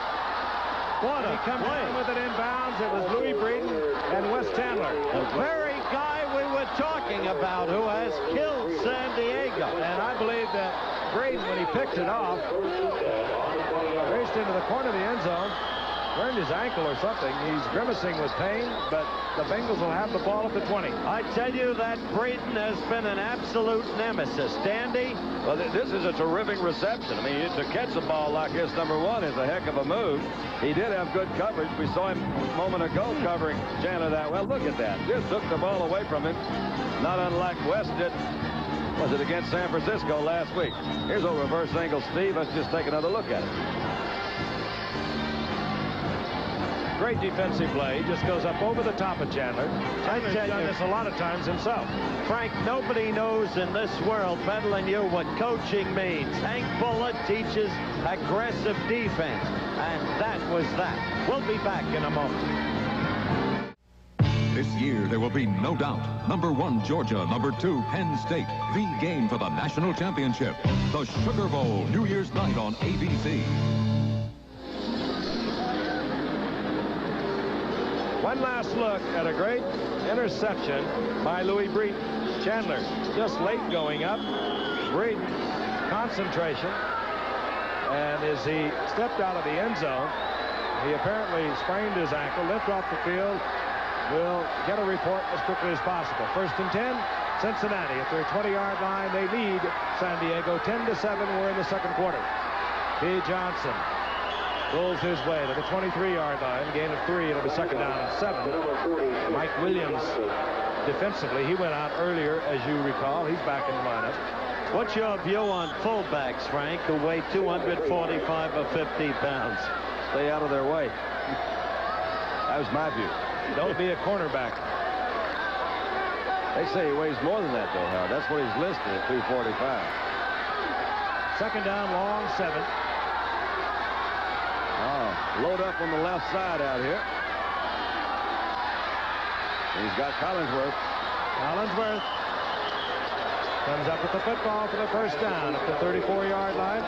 What a He comes play. in with it inbounds. It was Louis Breeden and Wes Chandler. The very guy we were talking about who has killed San Diego. And I believe that Breeden, when he picked it off, raced into the corner of the end zone, burned his ankle or something. He's grimacing with pain, but the Bengals will have the ball at the 20. I tell you that Breeden has been an absolute nemesis. Dandy? Well, this is a terrific reception. I mean, to catch a ball like this, number one, is a heck of a move. He did have good coverage. We saw him a moment ago covering Chandler that well. Look at that. Just took the ball away from him. Not unlike West did. Was it against San Francisco last week? Here's a reverse angle, Steve. Let's just take another look at it. Great defensive play. He just goes up over the top of Chandler. Chandler's done this a lot of times himself. Frank, nobody knows in this world better than you what coaching means. Hank Bullitt teaches aggressive defense, and that was that. We'll be back in a moment. This year, there will be no doubt. Number 1, Georgia. Number 2, Penn State. The game for the national championship. The Sugar Bowl, New Year's night on ABC. One last look at a great interception by Louis Breeden. Chandler just late going up. Breeden, concentration. And as he stepped out of the end zone, he apparently sprained his ankle, limped off the field. We'll get a report as quickly as possible. First and 10, Cincinnati at their 20-yard line. They lead San Diego 10-7. We're in the second quarter. P. Johnson pulls his way to the 23-yard line. Gain of 3. It'll be second down and 7. Mike Williams defensively. He went out earlier, as you recall. He's back in the lineup. What's your view on fullbacks, Frank, who weigh 245 or 50 pounds? Stay out of their way. That was my view. Don't be a cornerback. They say he weighs more than that, though, Howard. That's what he's listed at 245. Second down, long 7. Load up on the left side out here. He's got Collinsworth. Collinsworth comes up with the football for the first down at the 34-yard line.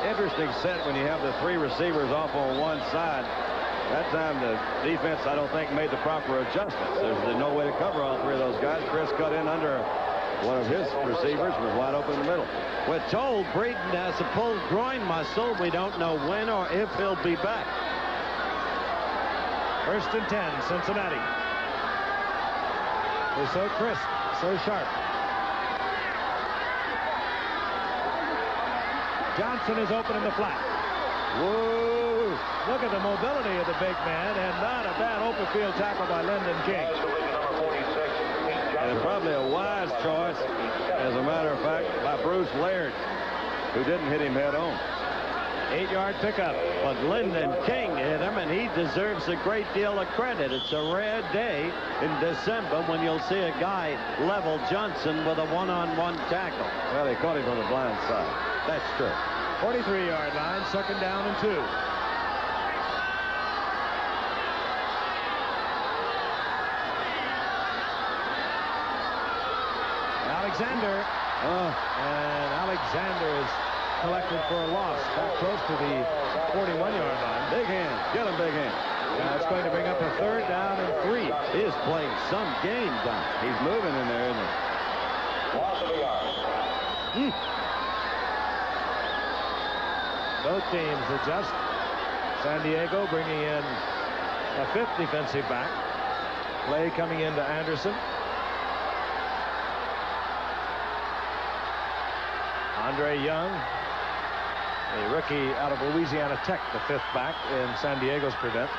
Interesting set when you have the 3 receivers off on one side. That time the defense, I don't think, made the proper adjustments. There's no way to cover all 3 of those guys. Chris cut in under one of his receivers, was wide open in the middle. We're told Breeden has a pulled groin muscle. We don't know when or if he'll be back. First and 10, Cincinnati. They're so crisp, so sharp. Johnson is open in the flat. Whoa! Look at the mobility of the big man, and not a bad open field tackle by Lyndon King. And probably a wise choice, as a matter of fact, by Bruce Laird, who didn't hit him head on. 8-yard pickup. But Lyndon King hit him, and he deserves a great deal of credit. It's a rare day in December when you'll see a guy level Johnson with a one-on-one tackle. Well, they caught him on the blind side. That's true. 43-yard line, second down and 2. Alexander. And Alexander is collected for a loss back close to the 41-yard line. Big hand. Get him, big hand. That's going to bring up a 3rd down and 3. He is playing some game, Don. He's moving in there, isn't he? Both teams adjust. San Diego bringing in a 5th defensive back. Play coming into Anderson. Andre Young, a rookie out of Louisiana Tech, the 5th back in San Diego's prevent.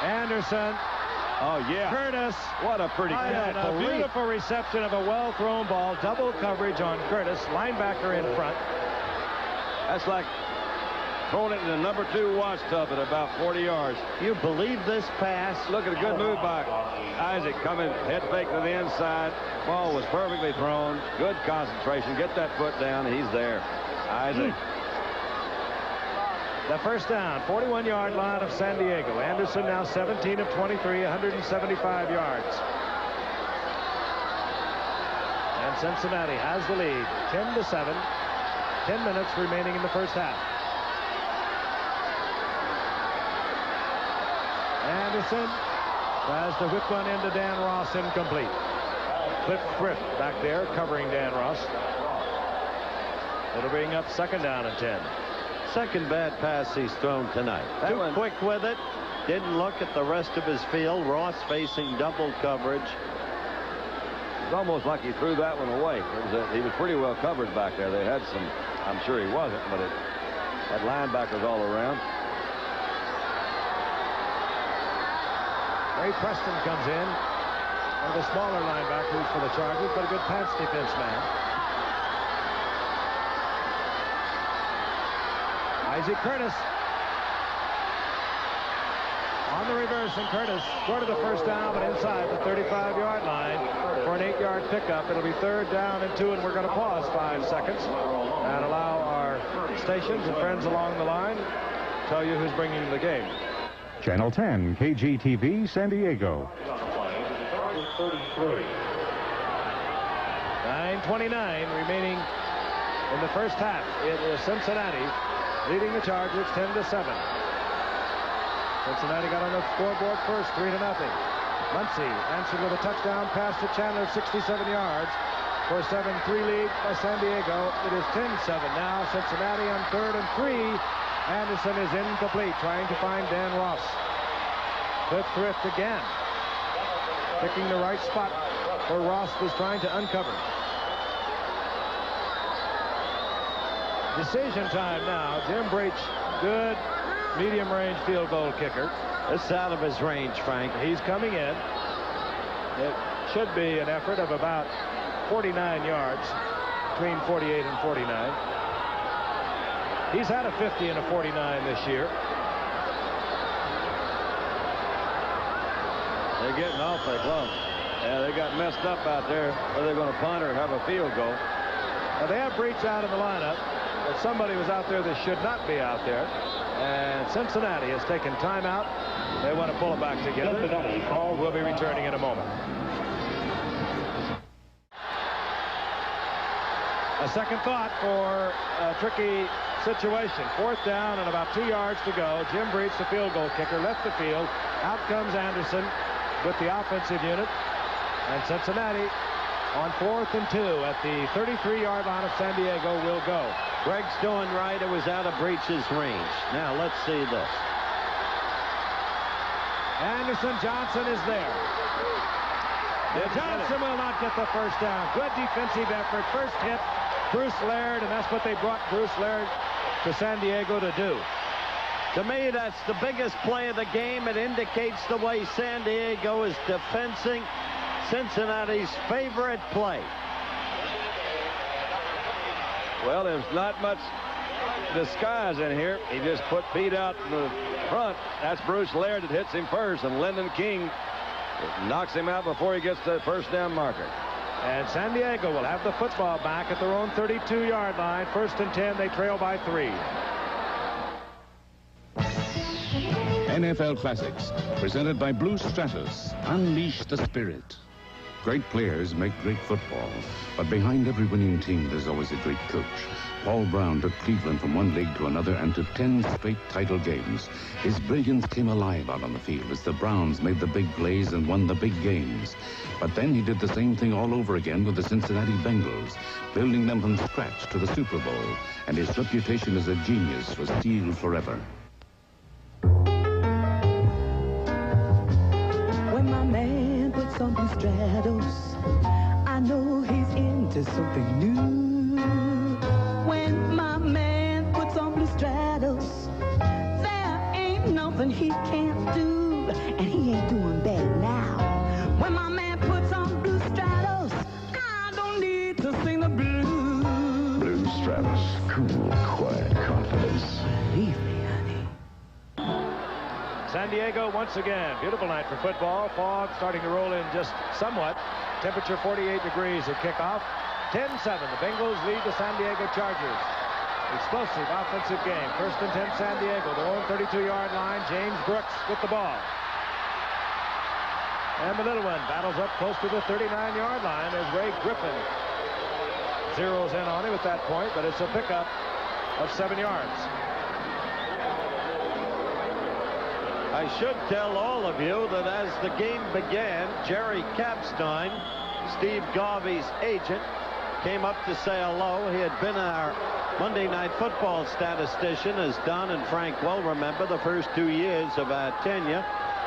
Anderson. Oh, yeah. Curtis. What a pretty catch. A beautiful reception of a well-thrown ball. Double coverage on Curtis. Linebacker in front. That's like throwing it in the number 2 wash tub at about 40 yards. You believe this pass? Look at a good move by Isaac, coming head fake to the inside. Ball was perfectly thrown. Good concentration. Get that foot down. He's there. Isaac. The first down, 41-yard line of San Diego. Anderson now 17 of 23, 175 yards. And Cincinnati has the lead, 10-7. 10 minutes remaining in the first half. Anderson tries to whip one into Dan Ross, incomplete. Cliff Thrift back there covering Dan Ross. It'll bring up 2nd down and 10. Second bad pass he's thrown tonight. Too quick with it. Didn't look at the rest of his field. Ross facing double coverage. It's almost like he threw that one away. He was pretty well covered back there. They had some, I'm sure he wasn't, but had linebackers all around. Ray Preston comes in. One of the smaller linebackers for the Chargers, but a good pass defense man. Isaac Curtis on the reverse, and Curtis short of the first down, but inside the 35-yard line for an 8-yard pickup. It'll be 3rd down and 2, and we're going to pause 5 seconds and allow our stations and friends along the line tell you who's bringing the game. Channel 10, KGTV, San Diego. 9:29 remaining in the first half. It is Cincinnati leading the Chargers 10-7. Cincinnati got on the scoreboard first, 3-0. Muncie answered with a touchdown pass to Chandler, 67 yards for a 7-3 lead by San Diego. It is 10-7 now. Cincinnati on 3rd and 3. Anderson is incomplete, trying to find Dan Ross. Cliff Thrift again, picking the right spot where Ross was trying to uncover. Decision time now. Jim Breach, good medium-range field goal kicker. It's out of his range, Frank. He's coming in. It should be an effort of about 49 yards, between 48 and 49. He's had a 50 and a 49 this year. They're getting awfully close. Yeah, they got messed up out there. Whether they're going to punt or have a field goal. Now they have Breach out in the lineup, but somebody was out there that should not be out there. And Cincinnati has taken timeout. They want to pull it back together. We'll be returning in a moment. A second thought for a tricky situation. 4th down and about 2 yards to go. Jim Breach, the field goal kicker, left the field. Out comes Anderson with the offensive unit. And Cincinnati on 4th and 2 at the 33-yard line of San Diego will go. Greg's doing right. It was out of Breach's range. Now let's see this. Anderson Johnson is there. And Johnson will not get the first down. Good defensive effort. First hit, Bruce Laird, and that's what they brought Bruce Laird to San Diego to do. To me, that's the biggest play of the game. It indicates the way San Diego is defending Cincinnati's favorite play. Well, there's not much disguise in here. He just put Pete out in the front. That's Bruce Laird that hits him first, and Lyndon King knocks him out before he gets to the first down marker. And San Diego will have the football back at their own 32-yard line. 1st and 10, they trail by 3. NFL Classics, presented by Blue Stratus. Unleash the spirit. Great players make great football, but behind every winning team, there's always a great coach. Paul Brown took Cleveland from one league to another and to 10 straight title games. His brilliance came alive out on the field as the Browns made the big plays and won the big games. But then he did the same thing all over again with the Cincinnati Bengals, building them from scratch to the Super Bowl, and his reputation as a genius was sealed forever. When my man puts on blue straddles, I know he's into something new. When my man puts on blue straddles, there ain't nothing he can't do, and he ain't doing bad now. When my man puts on blue straddles, I don't need to sing the blues. Blue straddles, cool, quiet confidence. Believe me, honey. San Diego once again. Beautiful night for football. Fog starting to roll in just somewhat. Temperature 48 degrees at kickoff. 10-7. The Bengals lead the San Diego Chargers. Explosive offensive game. First and 10 San Diego. Their own 32-yard line. James Brooks with the ball. And the little one battles up close to the 39-yard line as Ray Griffin zeroes in on him at that point, but it's a pickup of 7 yards. I should tell all of you that as the game began, Jerry Kapstein, Steve Garvey's agent, came up to say hello. He had been our Monday Night Football statistician, as Don and Frank well remember, the first 2 years of our tenure.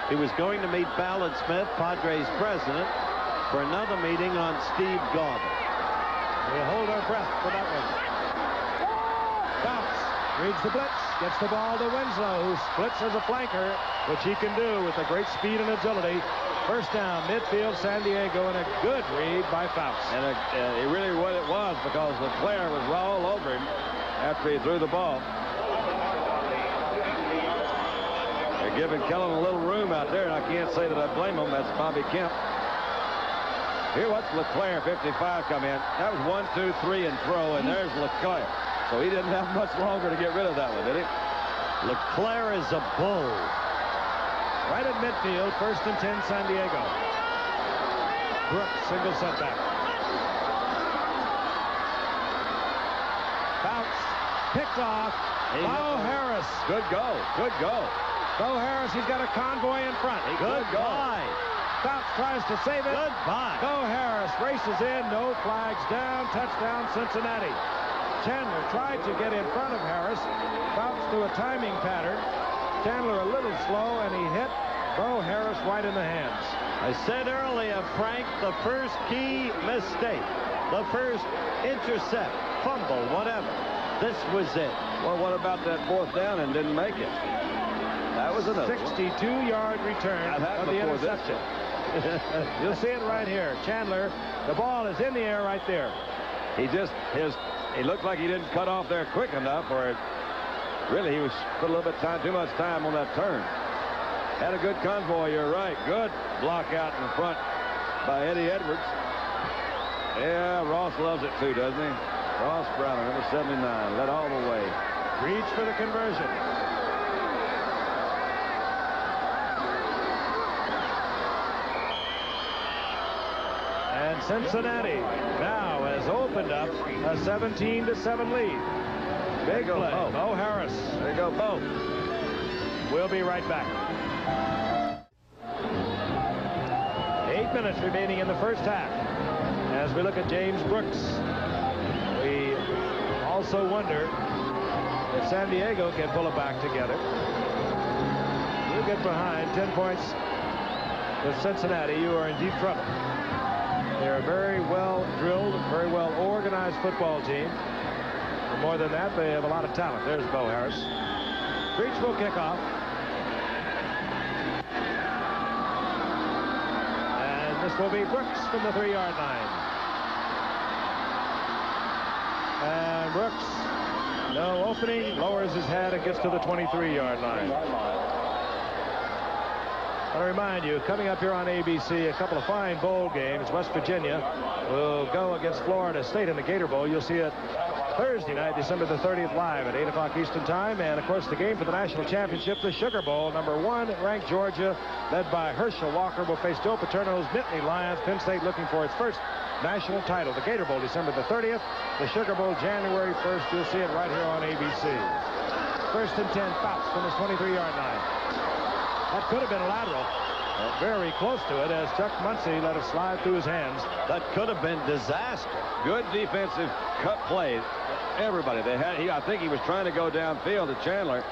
He was going to meet Ballard Smith, Padres president, for another meeting on Steve Garvey. We hold our breath for that one. Bounce. Reads the blitz. Gets the ball to Winslow, who splits as a flanker, which he can do with a great speed and agility. First down, midfield, San Diego, and a good read by Fouts. And it really what it was, because LeClaire was all over him after he threw the ball. They're giving Kellen a little room out there, and I can't say that I blame him. That's Bobby Kemp. Here, watch LeClaire, 55, come in. That was 1, 2, 3, and throw, and there's LeClaire. So he didn't have much longer to get rid of that one, did he? LeClaire is a bull. Right at midfield, first and 10 San Diego. Brooks, single setback. Fouts, picked off. Bo Harris. Good go, good go. Bo Harris, he's got a convoy in front. Goodbye. Fouts tries to save it. Goodbye. Bo Harris races in, no flags down, touchdown Cincinnati. Chandler tried to get in front of Harris. Fouts through a timing pattern. Chandler a little slow, and he hit Bo Harris right in the hands. I said earlier, Frank, the first key mistake, the first intercept, fumble, whatever. This was it. Well, what about that fourth down and didn't make it? That was another 62-yard return of the interception. You'll see it right here. Chandler, the ball is in the air right there. He looked like he didn't cut off there quick enough, or really he was put a little bit too much time on that turn. Had a good convoy, you're right. Good block out in front by Eddie Edwards. Yeah, Ross loves it too, doesn't he? Ross Browner, number 79, led all the way. Reach for the conversion. And Cincinnati now has opened up a 17-7 lead. Big play. Bo Harris. There you go, Bo. We'll be right back. 8 minutes remaining in the first half. As we look at James Brooks, we also wonder if San Diego can pull it back together. You get behind 10 points with Cincinnati, you are in deep trouble. They're a very well drilled, very well organized football team. And more than that, they have a lot of talent. There's Bo Harris. Breachville kickoff. And this will be Brooks from the 3-yard line. And Brooks, no opening, lowers his head and gets to the 23-yard line. I want to remind you, coming up here on ABC, a couple of fine bowl games. West Virginia will go against Florida State in the Gator Bowl. You'll see it Thursday night, December the 30th, live at 8 o'clock Eastern Time. And, of course, the game for the national championship, the Sugar Bowl. Number 1 ranked Georgia, led by Herschel Walker, will face Joe Paterno's Nittany Lions. Penn State looking for its first national title. The Gator Bowl, December the 30th. The Sugar Bowl, January 1st. You'll see it right here on ABC. First and 10, Fouts from his 23-yard line. That could have been a lateral. Very close to it as Chuck Muncie let it slide through his hands. That could have been disaster. Good defensive cut play. Everybody. I think he was trying to go downfield to Chandler.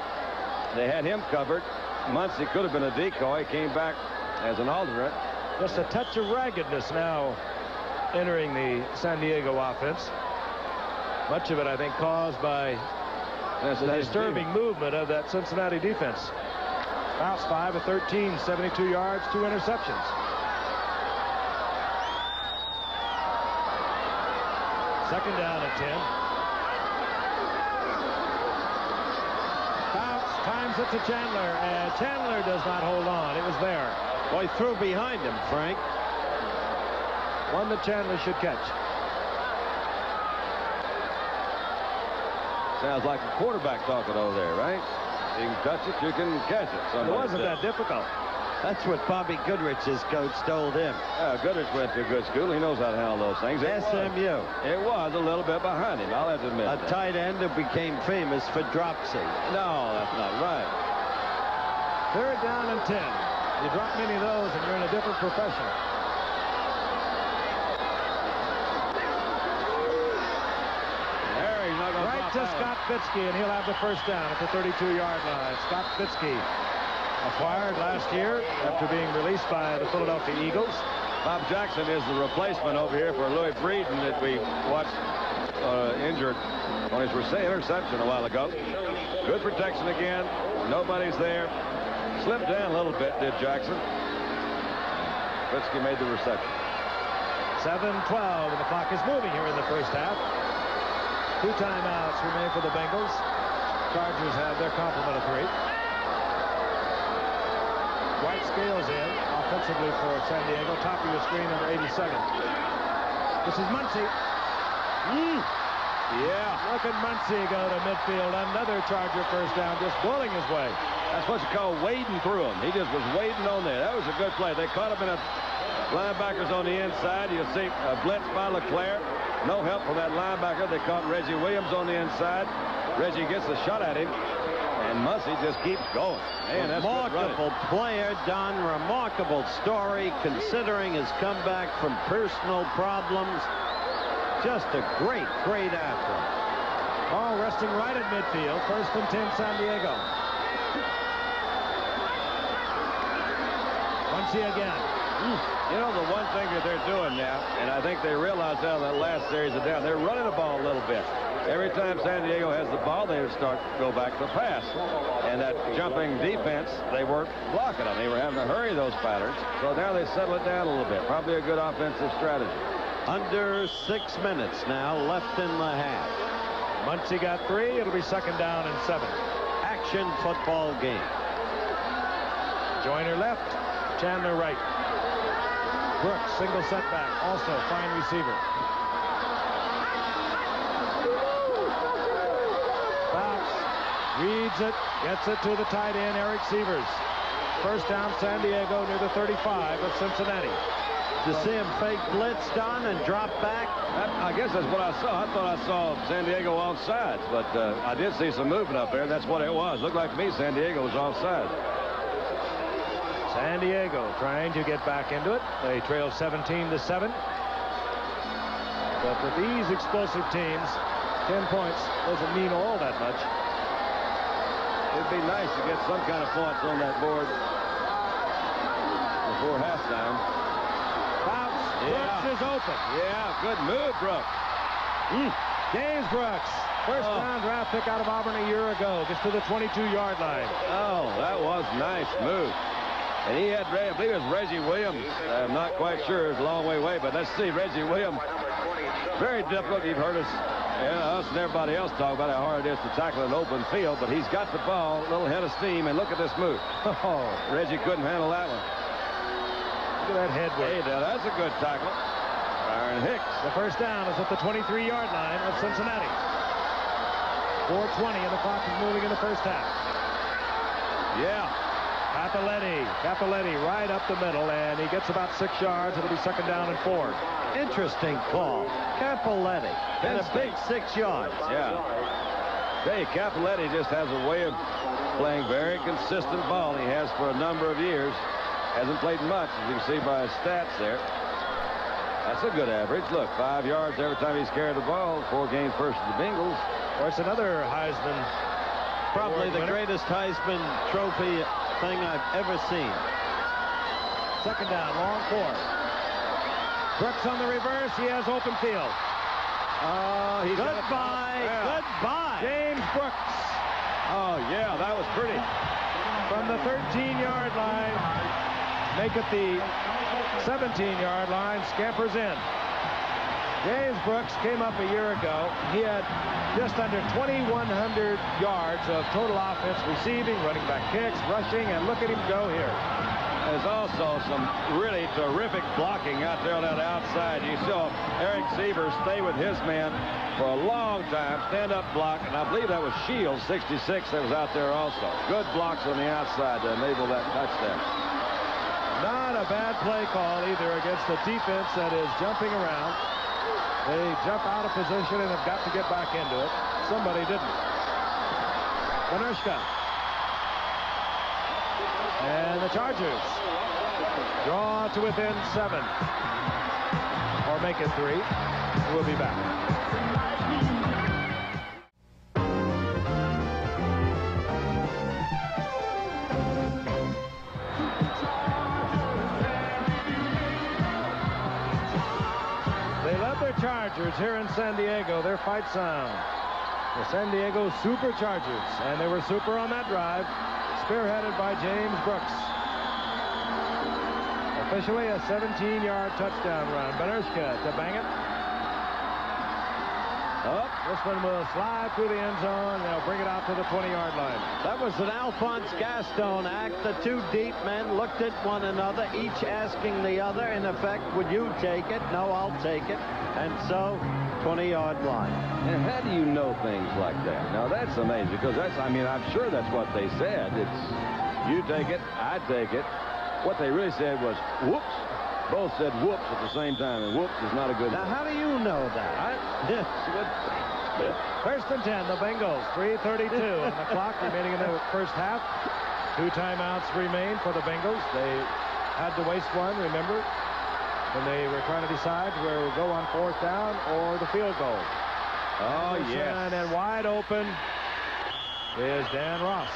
They had him covered. Muncie could have been a decoy. Came back as an alternate. Just a touch of raggedness now entering the San Diego offense. Much of it, I think, caused by the disturbing movement of that Cincinnati defense. Fouts 5 of 13, 72 yards, 2 interceptions. Second down and 10. Fouts times it to Chandler, and Chandler does not hold on. It was there. Well, he threw behind him, Frank. One that Chandler should catch. Sounds like a quarterback talking over there, right? You can touch it, you can catch it. It wasn't that difficult. That's what Bobby Goodrich's coach told him. Goodrich went to a good school. He knows how to handle those things. SMU. It was a little bit behind him. I'll have to admit. A tight end who became famous for dropsy. No, that's not right. Third down and 10. You drop many of those and you're in a different profession. Right to Scott Fitzke, and he'll have the first down at the 32-yard line. Scott Fitzke, acquired last year after being released by the Philadelphia Eagles. Bob Jackson is the replacement over here for Louis Breeden that we watched injured on his interception a while ago. Good protection again. Nobody's there. Slipped down a little bit, did Jackson. Fitzke made the reception. 7:12, and the clock is moving here in the first half. 2 timeouts remain for the Bengals. Chargers have their complement of 3. White Scales in offensively for San Diego. Top of your screen, number 87. This is Muncie. Yeah. Look at Muncie go to midfield. Another Charger first down, just bulling his way. That's what you call wading through him. He just was wading on there. That was a good play. They caught him in a linebackers on the inside. You see a blitz by LeClaire. No help from that linebacker. They caught Reggie Williams on the inside. Reggie gets a shot at him, and Muncie just keeps going. Man, that's remarkable player, Don. Remarkable story, considering his comeback from personal problems. Just a great, great athlete. Ball resting right at midfield. First and 10, San Diego. Muncie again. You know, the one thing that they're doing now, and I think they realized out of that last series of down, they're running the ball a little bit. Every time San Diego has the ball, they go back to pass. And that jumping defense, they weren't blocking them. They were having to hurry those patterns. So now they settle it down a little bit. Probably a good offensive strategy. Under 6 minutes now left in the half. Muncie got 3. It'll be second down and 7. Action football game. Joyner left. Chandler right. Brooks, single setback. Also, fine receiver. Fouts reads it, gets it to the tight end, Eric Sievers. First down, San Diego near the 35 of Cincinnati. To see him fake blitz, Don, and drop back? I guess that's what I saw. I thought I saw San Diego offsides, but I did see some movement up there. That's what it was. Looked like to me San Diego was offside. San Diego trying to get back into it. They trail 17-7. But for these explosive teams, 10 points doesn't mean all that much. It'd be nice to get some kind of points on that board before halftime. Brooks is open. Yeah, good move, Brooks. James Brooks, first round draft pick out of Auburn a year ago, gets to the 22-yard line. Oh, that was a nice move. And he had, I believe it was Reggie Williams. I'm not quite sure. It's a long way away, but let's see. Reggie Williams, very difficult. You've heard us and everybody else talk about how hard it is to tackle an open field, but he's got the ball, a little head of steam, and look at this move. Oh, Reggie couldn't handle that one. Look at that head work. Hey, now that's a good tackle. Aaron Hicks. The first down is at the 23-yard line of Cincinnati. 4:20 and the clock is moving in the first half. Yeah. Cappelletti right up the middle, and he gets about 6 yards. It'll be second down and 4. Interesting call. Cappelletti and a big 6 yards. Yeah. Hey, Cappelletti just has a way of playing very consistent ball. He has for a number of years. Hasn't played much, as you can see by his stats there. That's a good average. Look, 5 yards every time he's carried the ball. 4 games versus the Bengals. Of course, another Heisman. Probably the greatest Heisman Trophy thing I've ever seen. Second down, long 4. Brooks on the reverse. He has open field. Goodbye. Goodbye. James Brooks. Oh, yeah, that was pretty. From the 13-yard line, make it the 17-yard line, scampers in. James Brooks came up a year ago. He had just under 2,100 yards of total offense, receiving, running back kicks, rushing, and look at him go here. There's also some really terrific blocking out there on that outside. You saw Eric Sievers stay with his man for a long time, stand-up block, and I believe that was Shields, 66, that was out there also. Good blocks on the outside to enable that touchdown. Not a bad play call either against the defense that is jumping around. They jump out of position and have got to get back into it. Somebody didn't. Benershka. And the Chargers draw to within 7. Or make it 3. We'll be back. Chargers here in San Diego, their fight sound. The San Diego Superchargers, and they were super on that drive, spearheaded by James Brooks. Officially a 17-yard touchdown run. Benershka to bang it. Oh, this one will slide through the end zone. They'll bring it out to the 20-yard line. That was an Alphonse Gaston act. The 2 deep men looked at one another, each asking the other, in effect, would you take it? No, I'll take it. And so, 20-yard line. And how do you know things like that? Now, that's amazing, because that's, I mean, I'm sure that's what they said. It's, you take it, I take it. What they really said was, whoops. Both said whoops at the same time, and whoops is not a good Now, how do you know that? First and 10, the Bengals, 3:32 on the clock remaining in the first half. 2 timeouts remain for the Bengals. They had to waste one, remember, when they were trying to decide where we'll go on 4th down or the field goal. Oh, yes. And wide open is Dan Ross.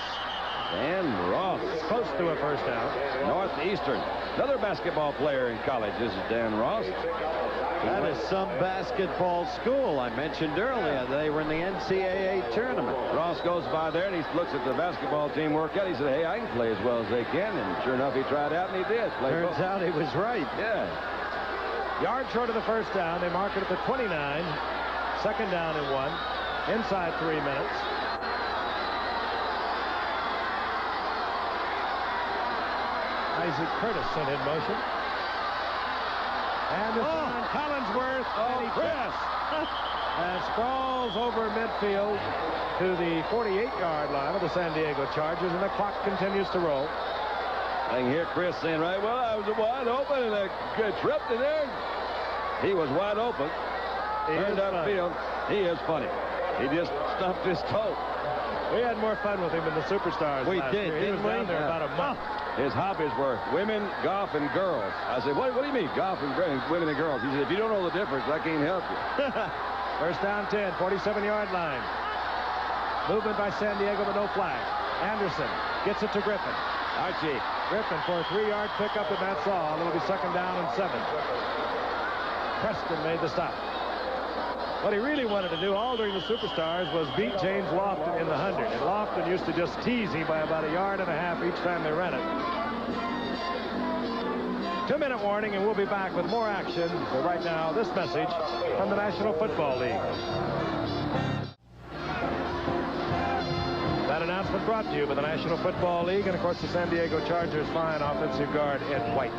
Dan Ross. Close to a first down. Northeastern. Another basketball player in college. This is Dan Ross. That is some basketball school I mentioned earlier. They were in the NCAA tournament. Ross goes by there and he looks at the basketball team workout. He said, hey, I can play as well as they can. And sure enough, he tried out and he did. Turns out he was right. Yeah. Yard short of the first down. They mark it at the 29. Second down and 1. Inside 3 minutes. Isaac Curtis sent in motion. And this time Collinsworth, and he pressed. And sprawls over midfield to the 48-yard line of the San Diego Chargers, and the clock continues to roll. I can hear Chris saying, right, well, I was wide open, and I tripped in there. He was wide open. Turned upfield. He is funny. He just stumped his toe. We had more fun with him in the Superstars. We did, He was down there about a month. His hobbies were women, golf, and girls. I said, what do you mean, golf and women and girls? He said, if you don't know the difference, I can't help you. First down 10, 47-yard line. Movement by San Diego, but no flag. Anderson gets it to Griffin. Archie. Griffin for a 3-yard pickup, and that's all. It'll be second down and 7. Preston made the stop. What he really wanted to do all during the Superstars was beat James Lofton in the 100. And Lofton used to just tease him by about 1.5 yards each time they ran it. 2-minute warning, and we'll be back with more action. But right now, this message from the National Football League. That announcement brought to you by the National Football League and, of course, the San Diego Chargers' fine offensive guard, Ed White.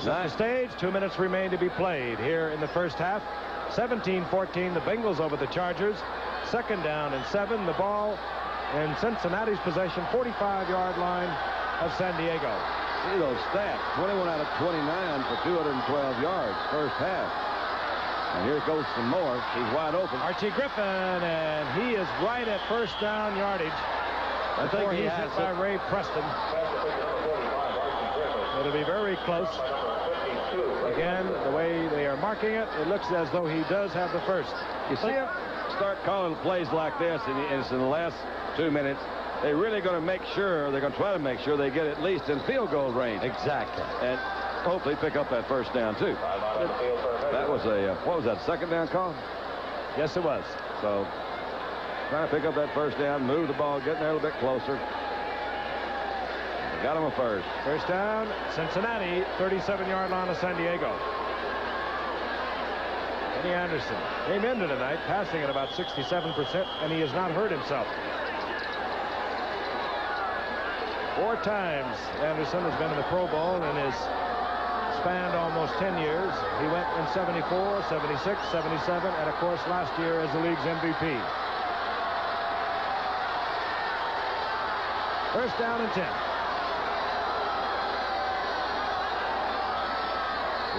Set the stage. 2 minutes remain to be played here in the first half. 17-14, the Bengals over the Chargers. second down and 7. The ball in Cincinnati's possession, 45-yard line of San Diego. See those stats. 21 out of 29 for 212 yards first half. And here goes some more. He's wide open. Archie Griffin, and he is right at first down yardage. I think he's hit by Ray Preston. It'll be very close. Again, the way they are marking it, it looks as though he does have the first. You see him start calling plays like this, and it's in the last 2 minutes. They're really going to make sure, they're going to try to make sure they get at least in field goal range. Exactly. And hopefully pick up that first down, too. That was a, what was that, second down call? Yes, it was. So, trying to pick up that first down, move the ball, getting there a little bit closer. Got him a first. First down, Cincinnati, 37-yard line of San Diego. Kenny Anderson came into tonight passing at about 67%, and he has not hurt himself. 4 times Anderson has been in the Pro Bowl in his spanned almost 10 years. He went in 74, 76, 77, and of course last year as the league's MVP. First down and 10.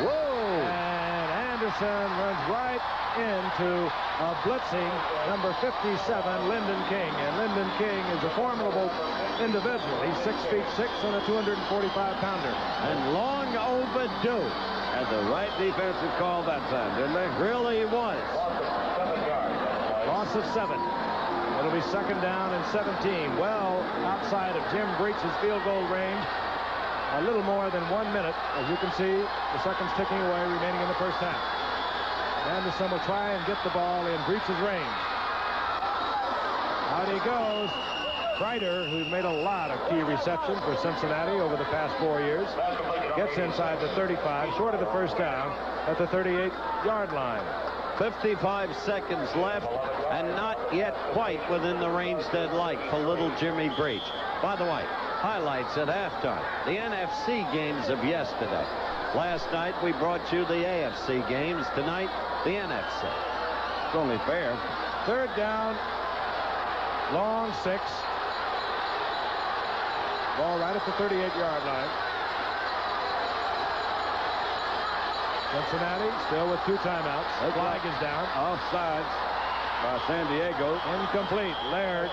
Whoa! And Anderson runs right into a blitzing number 57, Lyndon King. And Lyndon King is a formidable individual. He's 6'6" and a 245-pounder. And long overdue. Had the right defensive call that time, didn't they? Really was. Loss of 7. It'll be second down and 17. Well outside of Jim Breach's field goal range. A little more than 1 minute. As you can see, the seconds ticking away remaining in the first half. Anderson will try and get the ball in Breach's range. Out he goes. Kreider, who's made a lot of key receptions for Cincinnati over the past 4 years, gets inside the 35, short of the first down at the 38-yard line. 55 seconds left, and not yet quite within the range they'd like for little Jimmy Breach. By the way, highlights at halftime. The NFC games of yesterday. Last night we brought you the AFC games. Tonight, the NFC. It's only fair. Third down, long 6. Ball right at the 38-yard line. Cincinnati still with 2 timeouts. The flag is down. Offsides by San Diego. Incomplete. Laird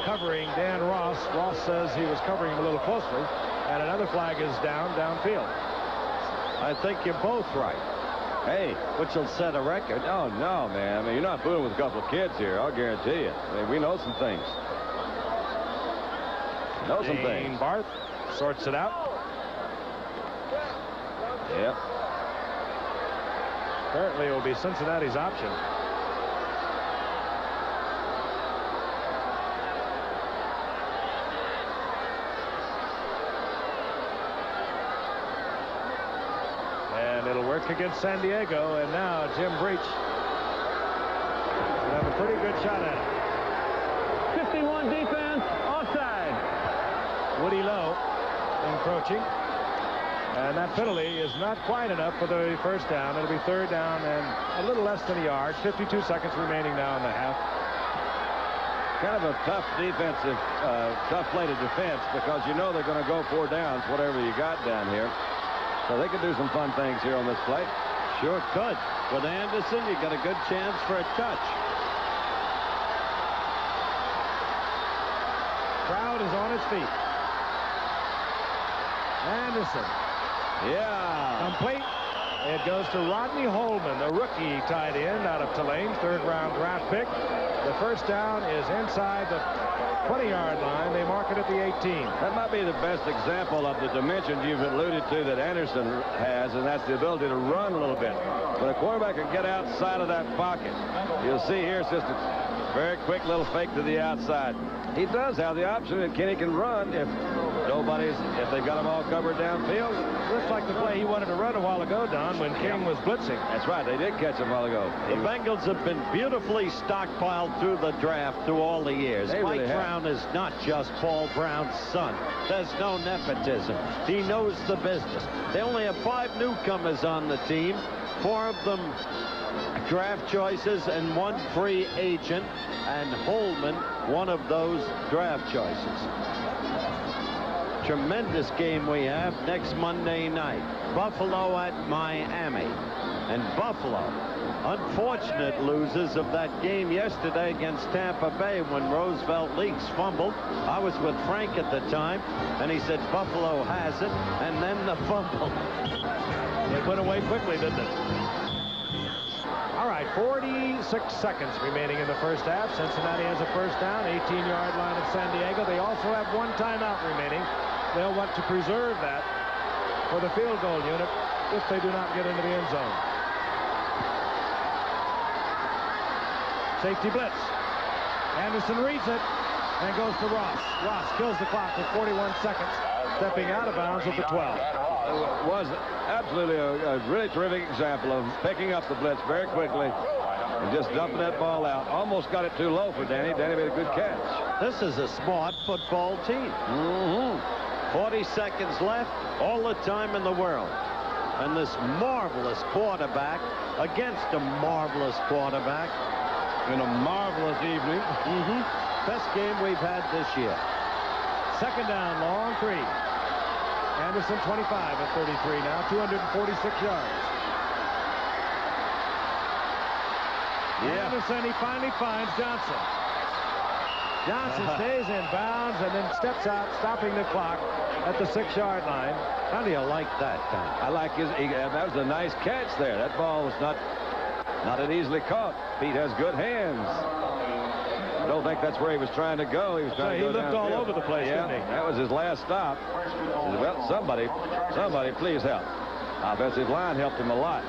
covering Dan Ross. Ross says he was covering him a little closely. And another flag is down, downfield. I think you're both right. Hey, which will set a record. Oh, no, man. I mean, you're not fooling with a couple of kids here. I'll guarantee you. I mean, we know some things. Know some things. Barth sorts it out. Yep. Apparently it will be Cincinnati's option. And it'll work against San Diego. And now Jim Breach will have a pretty good shot at it. 51 defense, offside. Woody Lowe encroaching. And that penalty is not quite enough for the first down. It'll be third down and a little less than a yard. 52 seconds remaining now in the half. Kind of a tough defensive, tough play to defense, because you know they're going to go 4 downs, whatever you got down here. So they could do some fun things here on this play. Sure could. With Anderson, you got a good chance for a touch. Crowd is on its feet. Anderson. Yeah. Complete. It goes to Rodney Holman, the rookie tight end out of Tulane, 3rd-round draft pick. The first down is inside the 20-yard line. They mark it at the 18. That might be the best example of the dimension you've alluded to that Anderson has, and that's the ability to run a little bit. When a quarterback can get outside of that pocket, you'll see here it's just a very quick little fake to the outside. He does have the option that Kenny can run if they've got him all covered downfield. Looks like the play he wanted to run a while ago, Don, when King was blitzing. That's right. They did catch him a while ago. The Bengals have been beautifully stockpiled through the draft through all the years. Mike Brown is not just Paul Brown's son. There's no nepotism. He knows the business. They only have 5 newcomers on the team. 4 of them draft choices and 1 free agent, and Holman one of those draft choices. Tremendous game we have next Monday night. Buffalo at Miami. And Buffalo, unfortunate losers of that game yesterday against Tampa Bay when Roosevelt Leaks fumbled. I was with Frank at the time, and he said Buffalo has it, and then the fumble. It went away quickly, didn't it? All right, 46 seconds remaining in the first half. Cincinnati has a first down, 18-yard line of San Diego. They also have 1 timeout remaining. They'll want to preserve that for the field goal unit if they do not get into the end zone. Safety blitz. Anderson reads it and goes to Ross. Ross kills the clock with 41 seconds, stepping out of bounds at the 12. It was absolutely a really terrific example of picking up the blitz very quickly and just dumping that ball out. Almost got it too low for Danny. Danny made a good catch. This is a smart football team. 40 seconds left, all the time in the world. And this marvelous quarterback against a marvelous quarterback. In a marvelous evening. Best game we've had this year. Second down, long 3. Anderson 25 at 33 now, 246 yards. Anderson, he finally finds Johnson. Johnson stays in bounds and then steps out, stopping the clock at the 6-yard line. How do you like that, Tom? I like his. That was a nice catch there. That ball was not an easily caught. Pete has good hands. I don't think that's where he was trying to go. He was trying to go looked all over the place, didn't he? That was his last stop. Well, somebody please help. Offensive line helped him a lot.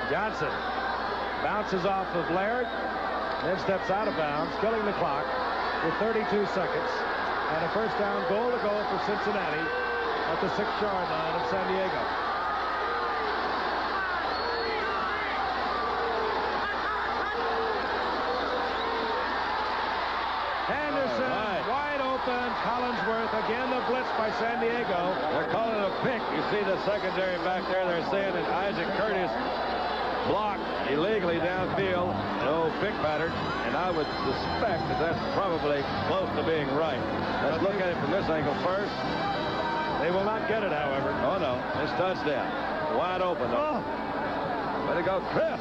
Johnson bounces off of Laird, then steps out of bounds, killing the clock with 32 seconds. And a first down goal to go for Cincinnati at the 6-yard line of San Diego. Anderson, wide open. Collinsworth, again the blitz by San Diego. They're calling it a pick. You see the secondary back there. They're saying that Isaac Curtis blocked illegally downfield. No pick pattern. And I would suspect that that's probably close to being right. Let's look at it from this angle first. They will not get it, however. Oh, no. It's touchdown. Wide open. Oh. Way to go, Chris.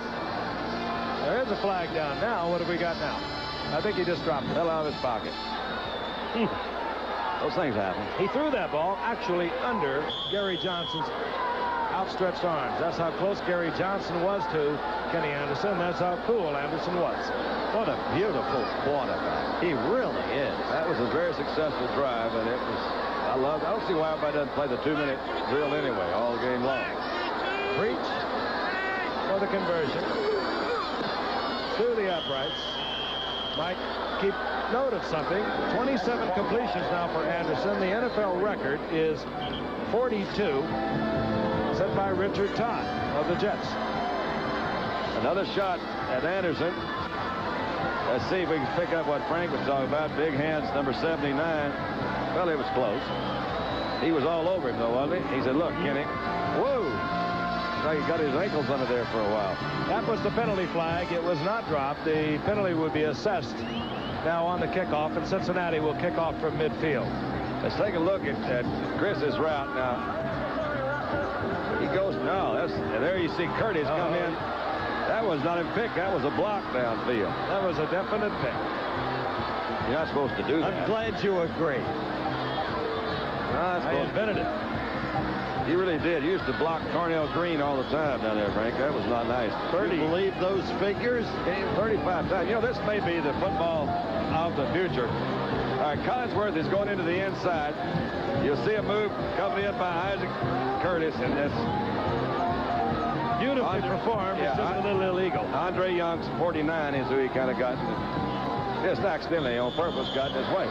There is a flag down now. What have we got now? I think he just dropped it. Fell out of his pocket. Those things happen. He threw that ball actually under Gary Johnson's outstretched arms. That's how close Gary Johnson was to Kenny Anderson. That's how cool Anderson was. What a beautiful quarterback. He really is. That was a very successful drive, and it was. I don't see why everybody doesn't play the 2-minute drill anyway, all game long. Breach for the conversion. Through the uprights. Mike, keep note of something. 27 completions now for Anderson. The NFL record is 42, set by Richard Todd of the Jets. Another shot at Anderson. Let's see if we can pick up what Frank was talking about. Big hands, number 79. Well, it was close. He was all over him, though, wasn't he? He said, look, Kenny. Whoa. Like he got his ankles under there for a while. That was the penalty flag. It was not dropped. The penalty would be assessed now on the kickoff, and Cincinnati will kick off from midfield. Let's take a look at Chris's route now. He goes, and there you see Curtis come in. That was not a pick. That was a block downfield. That was a definite pick. You're not supposed to do that. I'm glad you agree. I invented it. He really did. He used to block Cornell Green all the time down there, Frank. That was not nice. 30. You believe those figures? 35 times. You know, this may be the football of the future. All right, Collinsworth is going into the inside. You'll see a move accompanied by Isaac Curtis, and that's beautifully performed. It's just a little illegal. Andre Young's 49 is who he kind of got, just accidentally on purpose, got this way.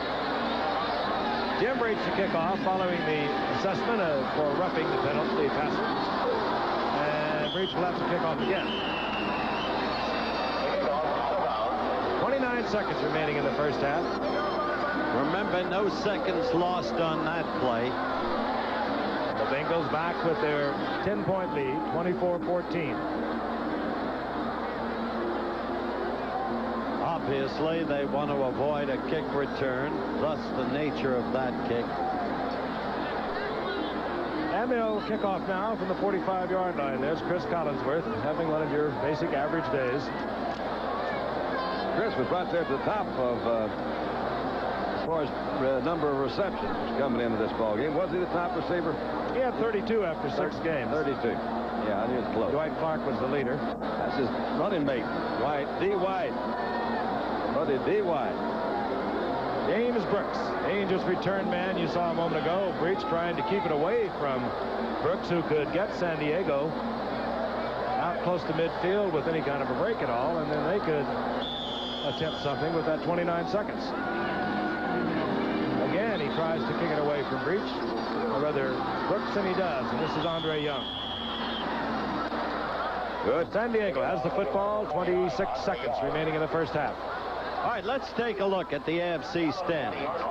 Jim reached the kickoff following the assessment for roughing the penalty passer. And Breach will have to kick off again. 29 seconds remaining in the first half. Remember, no seconds lost on that play. The Bengals back with their 10-point lead, 24-14. obviously. They want to avoid a kick return, thus the nature of that kick. And they'll kick off now from the 45-yard line. There's Chris Collinsworth, having one of your basic average days. Chris was right there at the top of as far as number of receptions coming into this ball game. Was he the top receiver? He had 32 after 6 games. 32. Yeah, I knew it was close. Dwight Clark was the leader. That's his running mate, Dwight D. White. Buddy D. White. James Brooks, Angels return man you saw a moment ago. Breach trying to keep it away from Brooks, who could get San Diego out close to midfield with any kind of a break at all, and then they could attempt something with that 29 seconds. Again, he tries to kick it away from Breach, or rather Brooks, and he does, and this is Andre Young. Good. San Diego has the football, 26 seconds remaining in the first half. All right, let's take a look at the AFC standings.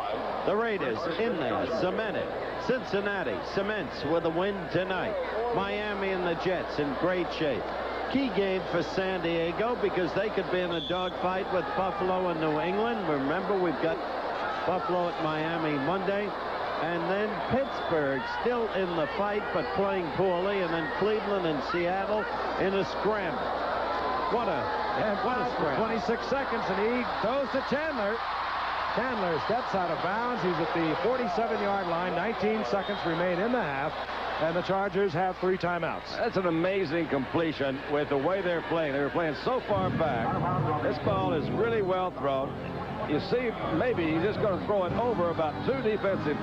The Raiders in there, cemented. Cincinnati cements with a win tonight. Miami and the Jets in great shape. Key game for San Diego because they could be in a dogfight with Buffalo and New England. Remember, we've got Buffalo at Miami Monday. And then Pittsburgh still in the fight but playing poorly. And then Cleveland and Seattle in a scramble. What a scramble. 26 seconds, and he goes to Chandler. Chandler steps out of bounds. He's at the 47-yard line. 19 seconds remain in the half, and the Chargers have 3 timeouts. That's an amazing completion with the way they're playing. They were playing so far back. This ball is really well thrown. You see, maybe he's just going to throw it over about 2 defensive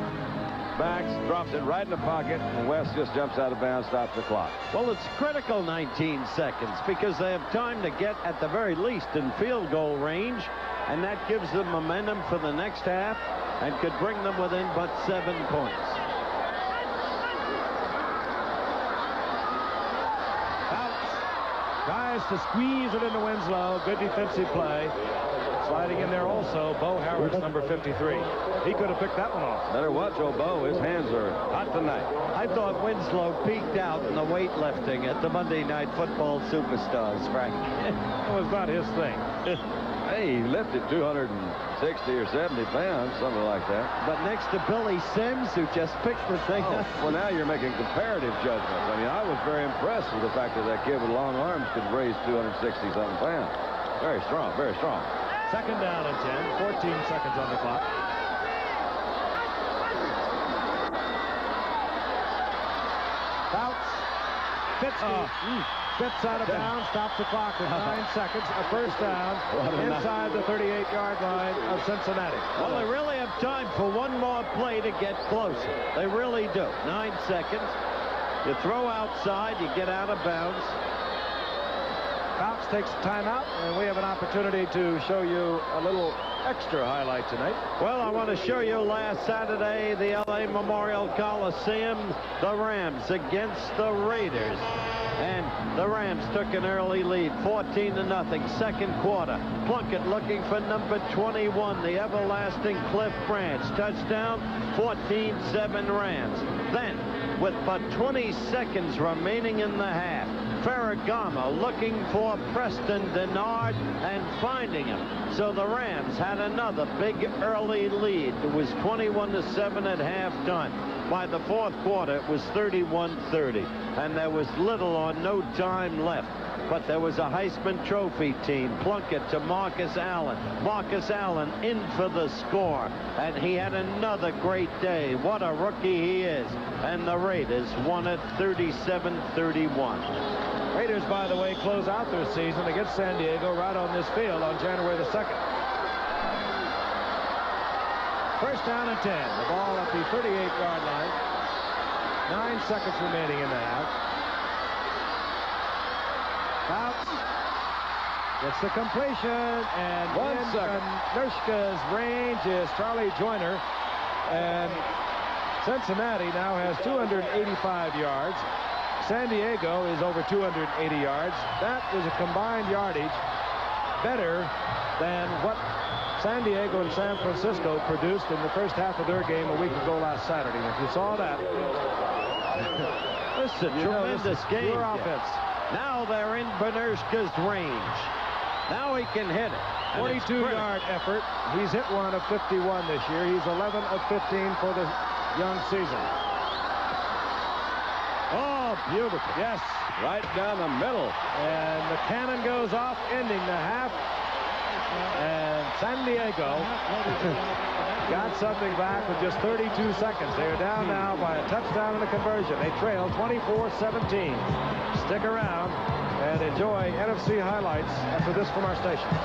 backs, drops it right in the pocket, and West just jumps out of bounds, stops the clock. Well, it's critical 19 seconds because they have time to get at the very least in field goal range, and that gives them momentum for the next half and could bring them within but 7 points. Out. Tries to squeeze it into Winslow. Good defensive play. Sliding in there also, Bo Harris, number 53. He could have picked that one off. Better watch old Bo. His hands are hot tonight. I thought Winslow peaked out in the weightlifting at the Monday Night Football Superstars, Frank. It was not his thing. Hey, he lifted 260 or 70 pounds, something like that. But next to Billy Sims, who just picked the thing up. Well, now you're making comparative judgments. I mean, I was very impressed with the fact that that kid with long arms could raise 260-something pounds. Very strong, very strong. Second down and 10, 14 seconds on the clock. Fouts. Fitz out of bounds, stops the clock with 9 seconds. A first down inside the 38-yard line of Cincinnati. Well, they really have time for one more play to get closer. They really do. 9 seconds. You throw outside, you get out of bounds. Fouts takes a timeout, and we have an opportunity to show you a little extra highlight tonight. Well, I want to show you last Saturday, the LA Memorial Coliseum, the Rams against the Raiders. And the Rams took an early lead, 14-0, second quarter. Plunkett looking for number 21, the everlasting Cliff Branch. Touchdown, 14-7 Rams. Then, with but 20 seconds remaining in the half, Ferragamo looking for Preston Denard and finding him. So the Rams had another big early lead. It was 21-7 at halftime. By the fourth quarter, it was 31-30, and there was little or no time left. But there was a Heisman Trophy team. Plunkett to Marcus Allen. Marcus Allen in for the score. And he had another great day. What a rookie he is. And the Raiders won it 37-31. Raiders, by the way, close out their season against San Diego right on this field on January the 2nd. First down and 10. The ball at the 38-yard line. 9 seconds remaining in the half. Fouts gets the completion, and 1 second. Nershka's range is Charlie Joyner, and Cincinnati now has 285 yards. San Diego is over 280 yards. That is a combined yardage better than what San Diego and San Francisco produced in the first half of their game a week ago last Saturday. If you saw that, this is a tremendous game. Pure offense. Now they're in Benershka's range. Now he can hit it. 42-yard effort. He's hit one of 51 this year. He's 11 of 15 for the young season. Oh, beautiful. Yes. Right down the middle. And the cannon goes off, ending the half. And San Diego got something back with just 32 seconds. They're down now by a touchdown and a conversion. They trail 24-17. Stick around and enjoy NFC highlights after this from our stations.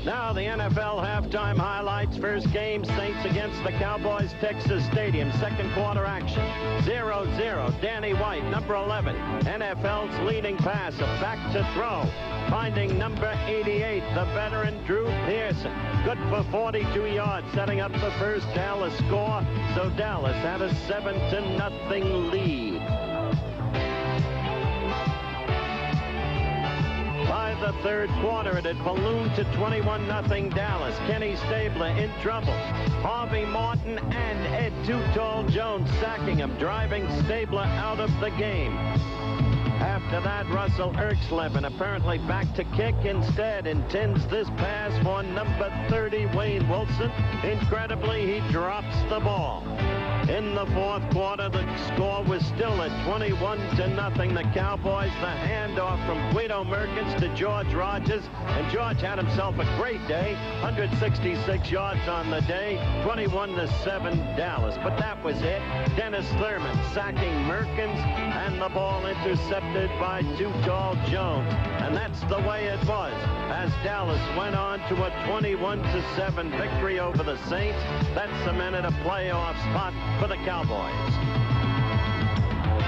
Now the NFL halftime highlights. First game, Saints against the Cowboys, Texas Stadium. Second quarter action. 0-0. Danny White, number 11. NFL's leading passer, back to throw. Finding number 88, the veteran Drew Pearson. Good for 42 yards, setting up the first Dallas score. So Dallas had a 7-0 lead. By the third quarter, it had ballooned to 21-0 Dallas. Kenny Stabler in trouble. Harvey Martin and Ed Too Tall Jones sacking him, driving Stabler out of the game. After that, Russell Erxleben apparently back to kick instead, intends this pass for number 30, Wayne Wilson. Incredibly, he drops the ball. In the fourth quarter, the score was still at 21-0. The Cowboys, the handoff from Guido Merkins to George Rogers. And George had himself a great day. 166 yards on the day. 21-7 Dallas. But that was it. Dennis Thurman sacking Merkins. And the ball intercepted by Too Tall Jones. And that's the way it was. As Dallas went on to a 21-7 victory over the Saints. That cemented a playoff spot for the Cowboys.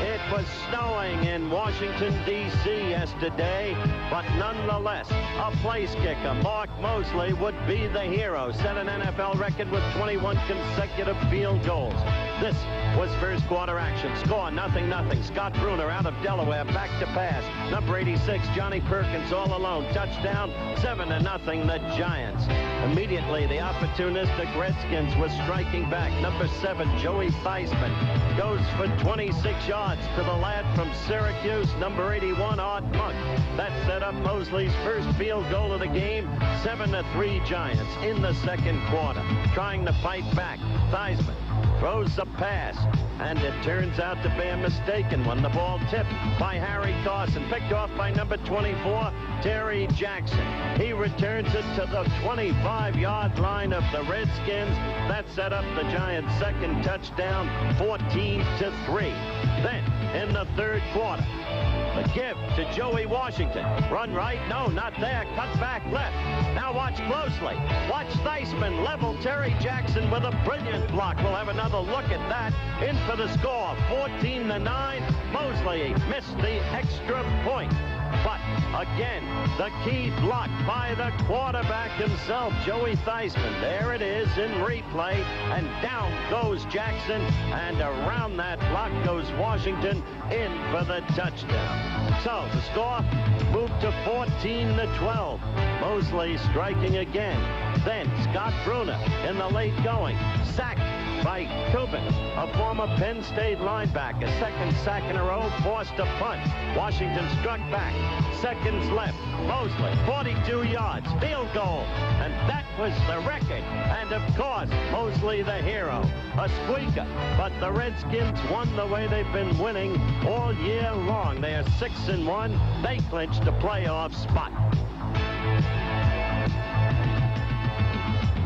It was snowing in Washington, D.C. yesterday, but nonetheless, a place kicker, Mark Mosley, would be the hero. Set an NFL record with 21 consecutive field goals. This was first quarter action. Score 0-0. Scott Bruner out of Delaware, back to pass. Number 86, Johnny Perkins all alone. Touchdown, 7-0 the Giants. Immediately, the opportunistic Redskins were striking back. Number 7, Joey Theismann, goes for 26 yards to the lad from Syracuse, number 81, Art Monk. That set up Mosley's first field goal of the game. 7-3 Giants in the second quarter. Trying to fight back. Theismann throws a pass, and it turns out to be a mistaken one. The ball tipped by Harry Carson, picked off by number 24, Terry Jackson. He returns it to the 25-yard line of the Redskins. That set up the Giants' second touchdown, 14-3. Then, in the third quarter, the give to Joey Washington. Run right, no, not there. Cut back left. Now watch closely. Watch Theismann level Terry Jackson with a brilliant block. We'll have another look at that. In for the score, 14-9. Mosley missed the extra point. But again, the key block by the quarterback himself, Joey Theismann. There it is in replay, and down goes Jackson, and around that block goes Washington in for the touchdown. So the score moved to 14-12. Mosley striking again. Then Scott Bruner in the late going, sacked by Cuban, a former Penn State linebacker. Second sack in a row, forced a punt. Washington struck back. Seconds left. Mosley, 42 yards, field goal. And that was the record. And of course, Mosley the hero. A squeaker. But the Redskins won the way they've been winning all year long. They are 6-1. They clinched a playoff spot.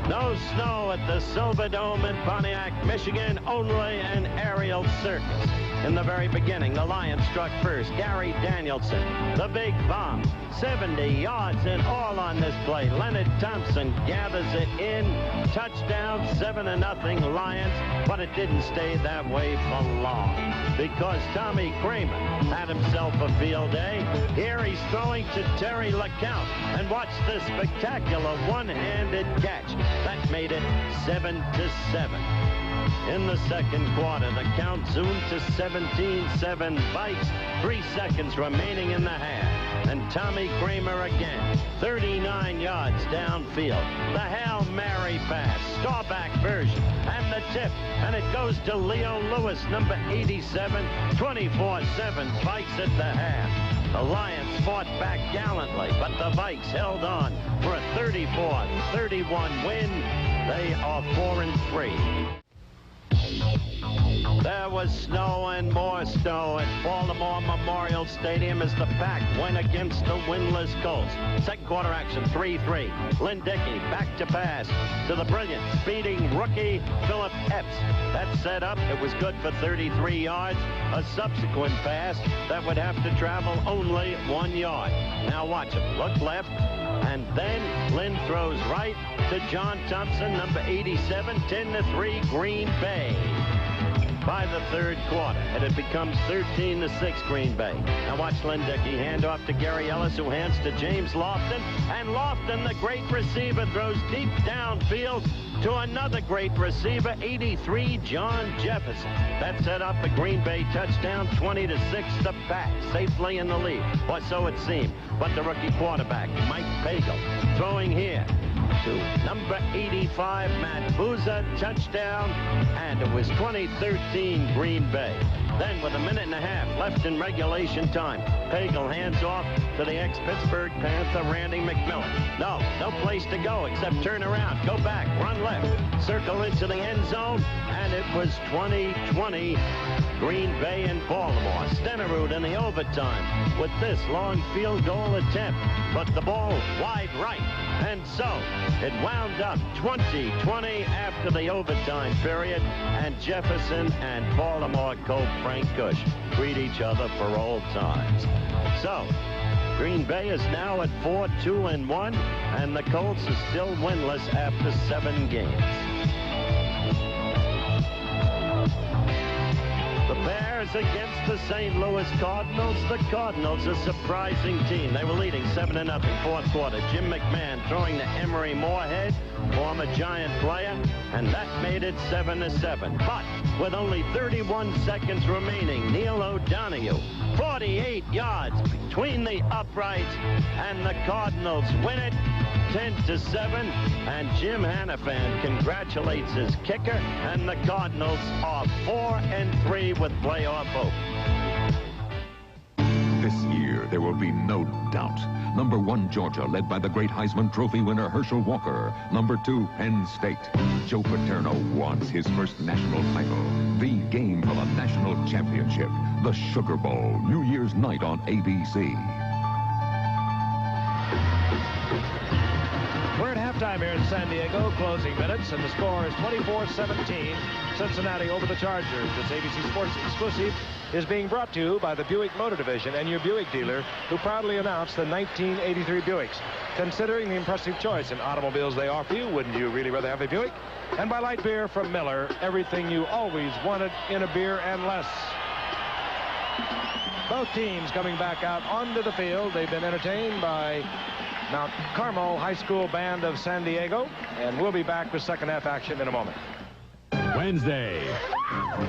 No snow at the Silverdome in Pontiac, Michigan, only an aerial circus. In the very beginning, the Lions struck first. Gary Danielson, the big bomb. 70 yards in all on this play. Leonard Thompson gathers it in. Touchdown, 7-0 Lions. But it didn't stay that way for long, because Tommy Kramer had himself a field day. Here he's throwing to Terry LeCount. And watch this spectacular one-handed catch. That made it 7-7. In the second quarter, the count zoomed to 17-7 Vikes. 3 seconds remaining in the half. And Tommy Kramer again. 39 yards downfield. The Hail Mary pass. Starback version. And the tip. And it goes to Leo Lewis, number 87. 24-7. Vikes at the half. The Lions fought back gallantly, but the Vikes held on for a 34-31 win. They are 4-3. There was snow and more snow at Baltimore Memorial Stadium as the Pack went against the winless Colts. Second quarter action, 3-3. Lynn Dickey back to pass to the brilliant, speeding rookie Philip Epps. That set up, it was good for 33 yards. A subsequent pass that would have to travel only 1 yard. Now watch him. Look left. And then Lynn throws right to John Thompson, number 87, 10-3 Green Bay. By the third quarter, and it becomes 13-6 Green Bay. Now watch Lynn Dickey hand off to Gary Ellis, who hands to James Lofton. And Lofton, the great receiver, throws deep downfield to another great receiver, 83 John Jefferson. That set up the Green Bay touchdown, 20-6. The Pack safely in the lead, or so it seemed. But the rookie quarterback, Mike Pagel, throwing here to number 85, Matt Boozer, touchdown, and it was 2013 Green Bay. Then with a minute and a half left in regulation time, Pagel hands off to the ex-Pittsburgh Panther, Randy McMillan. No place to go except turn around, go back, run left, circle into the end zone, and it was 2020 Green Bay and Baltimore. Stenerud in the overtime with this long field goal attempt, but the ball wide right. And so it wound up 20-20 after the overtime period, and Jefferson and Baltimore Colt Frank Kush greet each other for old times. So Green Bay is now at 4-2-1, and the Colts are still winless after 7 games. The Bears against the St. Louis Cardinals. The Cardinals, a surprising team. They were leading 7-0 fourth quarter. Jim McMahon throwing to Emery Moorhead, former Giant player, and that made it 7-7. But with only 31 seconds remaining, Neil O'Donoghue, 48 yards between the uprights, and the Cardinals win it 10-7, and Jim Hannafan congratulates his kicker, and the Cardinals are 4-3 with playoff hope. This year, there will be no doubt. Number 1, Georgia, led by the great Heisman Trophy winner Herschel Walker. Number 2, Penn State. Joe Paterno wants his first national title. The game for the national championship. The Sugar Bowl, New Year's night on ABC. We're at halftime here in San Diego, closing minutes, and the score is 24-17, Cincinnati over the Chargers. This ABC Sports exclusive is being brought to you by the Buick Motor Division and your Buick dealer, who proudly announced the 1983 Buicks. Considering the impressive choice in automobiles they offer you, wouldn't you really rather have a Buick? And by light beer from Miller, everything you always wanted in a beer and less. Both teams coming back out onto the field. They've been entertained by Mount Carmel High School Band of San Diego, and we'll be back with second half action in a moment. Wednesday.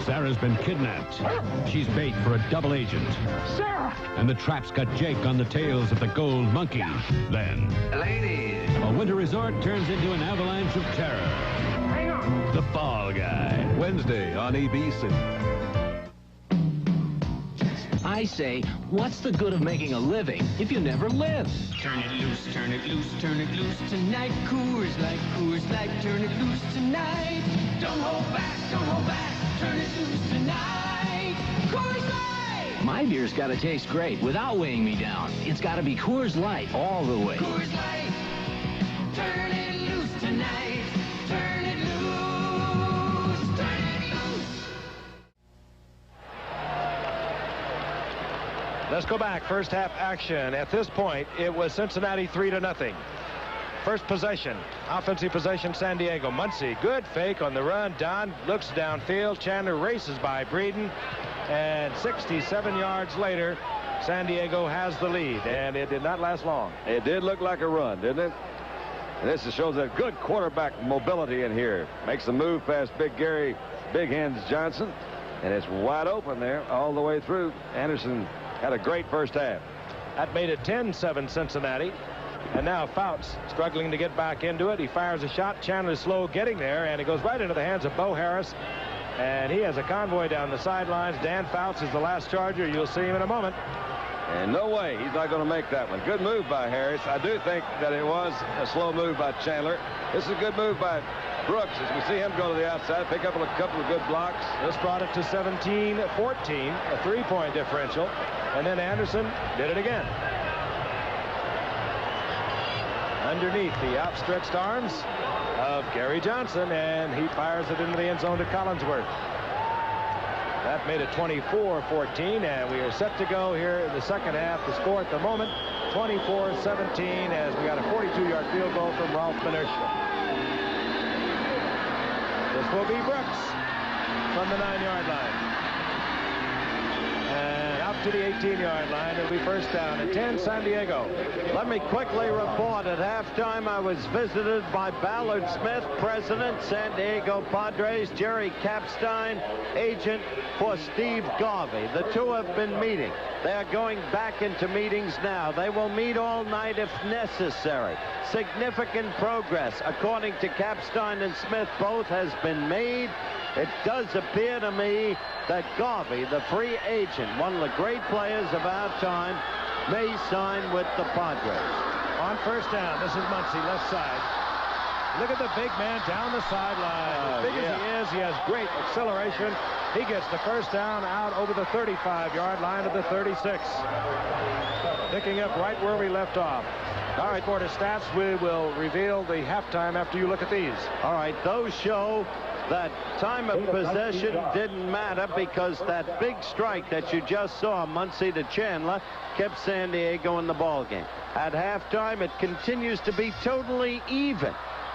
Sarah's been kidnapped. She's bait for a double agent. Sarah! And the trap's got Jake on the tails of the gold monkey. Then, Ladies! a winter resort turns into an avalanche of terror. Hang on! The Fall Guy. Wednesday on ABC. I say, what's the good of making a living if you never live? Turn it loose, turn it loose, turn it loose tonight. Coors Light, turn it loose tonight. Don't hold back, turn it loose tonight. Coors Light! My beer's got to taste great without weighing me down. It's got to be Coors Light all the way. Coors Light, turn it loose tonight. Turn it loose, turn it loose. Let's go back. First half action. At this point, it was Cincinnati 3-0. First possession, offensive possession, San Diego. Muncie, good fake on the run. Don looks downfield. Chandler races by Breeden. And 67 yards later, San Diego has the lead. And it did not last long. It did look like a run, didn't it? And this shows that good quarterback mobility in here. Makes the move past Big Gary, Big Hands Johnson. And it's wide open there all the way through. Anderson had a great first half. That made it 10-7 Cincinnati. And now Fouts struggling to get back into it. He fires a shot. Chandler's slow getting there, and it goes right into the hands of Bo Harris. And he has a convoy down the sidelines. Dan Fouts is the last charger. You'll see him in a moment. And no way he's not going to make that one. Good move by Harris. I do think that it was a slow move by Chandler. This is a good move by Brooks as we see him go to the outside, pick up a couple of good blocks. This brought it to 17-14, a 3-point differential. And then Anderson did it again. Underneath the outstretched arms of Gary Johnson, and he fires it into the end zone to Collinsworth. That made it 24-14, and we are set to go here in the second half. The score at the moment, 24-17, as we got a 42-yard field goal from Ralph Minersha. This will be Brooks from the 9-yard line. And out to the 18-yard line. It'll be first down at 10, San Diego. Let me quickly report at halftime I was visited by Ballard Smith, president, San Diego Padres, Jerry Kapstein, agent for Steve Garvey. The two have been meeting. They are going back into meetings now. They will meet all night if necessary. Significant progress, according to Kapstein and Smith, both has been made. It does appear to me that Garvey, the free agent, one of the great players of our time, may sign with the Padres. On first down, this is Muncy, left side. Look at the big man down the sideline. As big as he is, he has great acceleration. He gets the first down out over the 35-yard line of the 36. Picking up right where we left off. All right, for the stats, we will reveal the halftime after you look at these. All right, those show that time of possession didn't matter because that big strike that you just saw, Muncy to Chandler, kept San Diego in the ballgame. At halftime, it continues to be totally even.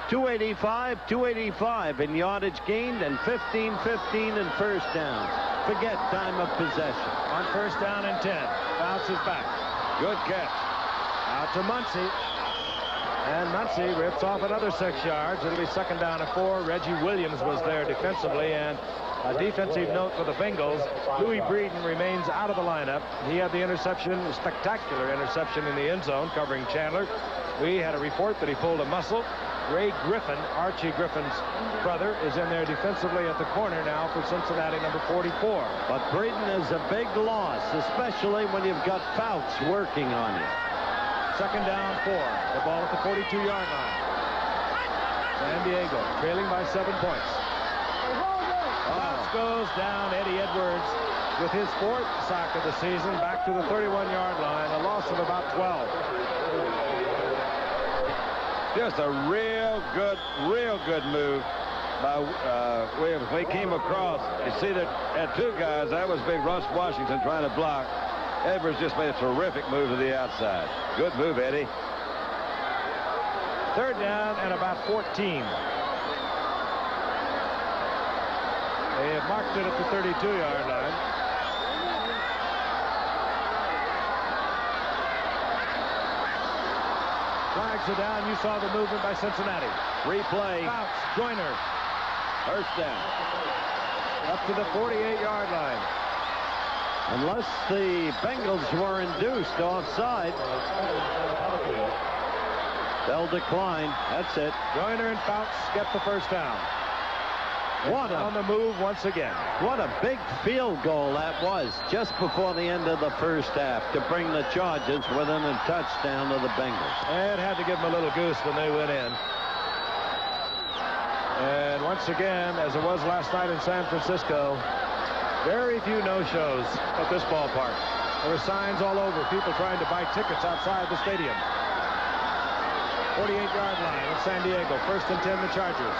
285 in yardage gained and 15-15 in first downs. Forget time of possession. On first down and 10. Bounces back. Good catch. Out to Muncy. And Muncy rips off another 6 yards. It'll be second down and 4. Reggie Williams was there defensively. And a defensive note for the Bengals. Louis Breeden remains out of the lineup. He had the interception, a spectacular interception in the end zone covering Chandler. We had a report that he pulled a muscle. Ray Griffin, Archie Griffin's brother, is in there defensively at the corner now for Cincinnati, number 44. But Breeden is a big loss, especially when you've got Fouts working on you. Second down, 4. The ball at the 42-yard line. San Diego trailing by 7 points. Fouts goes down. Eddie Edwards with his 4th sack of the season back to the 31-yard line. A loss of about 12. Just a real good move by Williams. When he came across, you see that had 2 guys. That was big Russ Washington trying to block. Edwards just made a terrific move to the outside. Good move, Eddie. Third down and about 14. They have marked it at the 32-yard line. Flags are down. You saw the movement by Cincinnati. Replay. Fouts, Joyner. First down. Up to the 48-yard line. Unless the Bengals were induced offside, they'll decline. That's it. Joyner and Fouts get the first down. What on the move once again. What a big field goal that was just before the end of the first half to bring the Chargers within a touchdown of the Bengals. It had to give them a little goose when they went in. And once again, as it was last night in San Francisco, very few no-shows at this ballpark. There were signs all over, people trying to buy tickets outside the stadium. 48-yard line of San Diego. First and 10, the Chargers.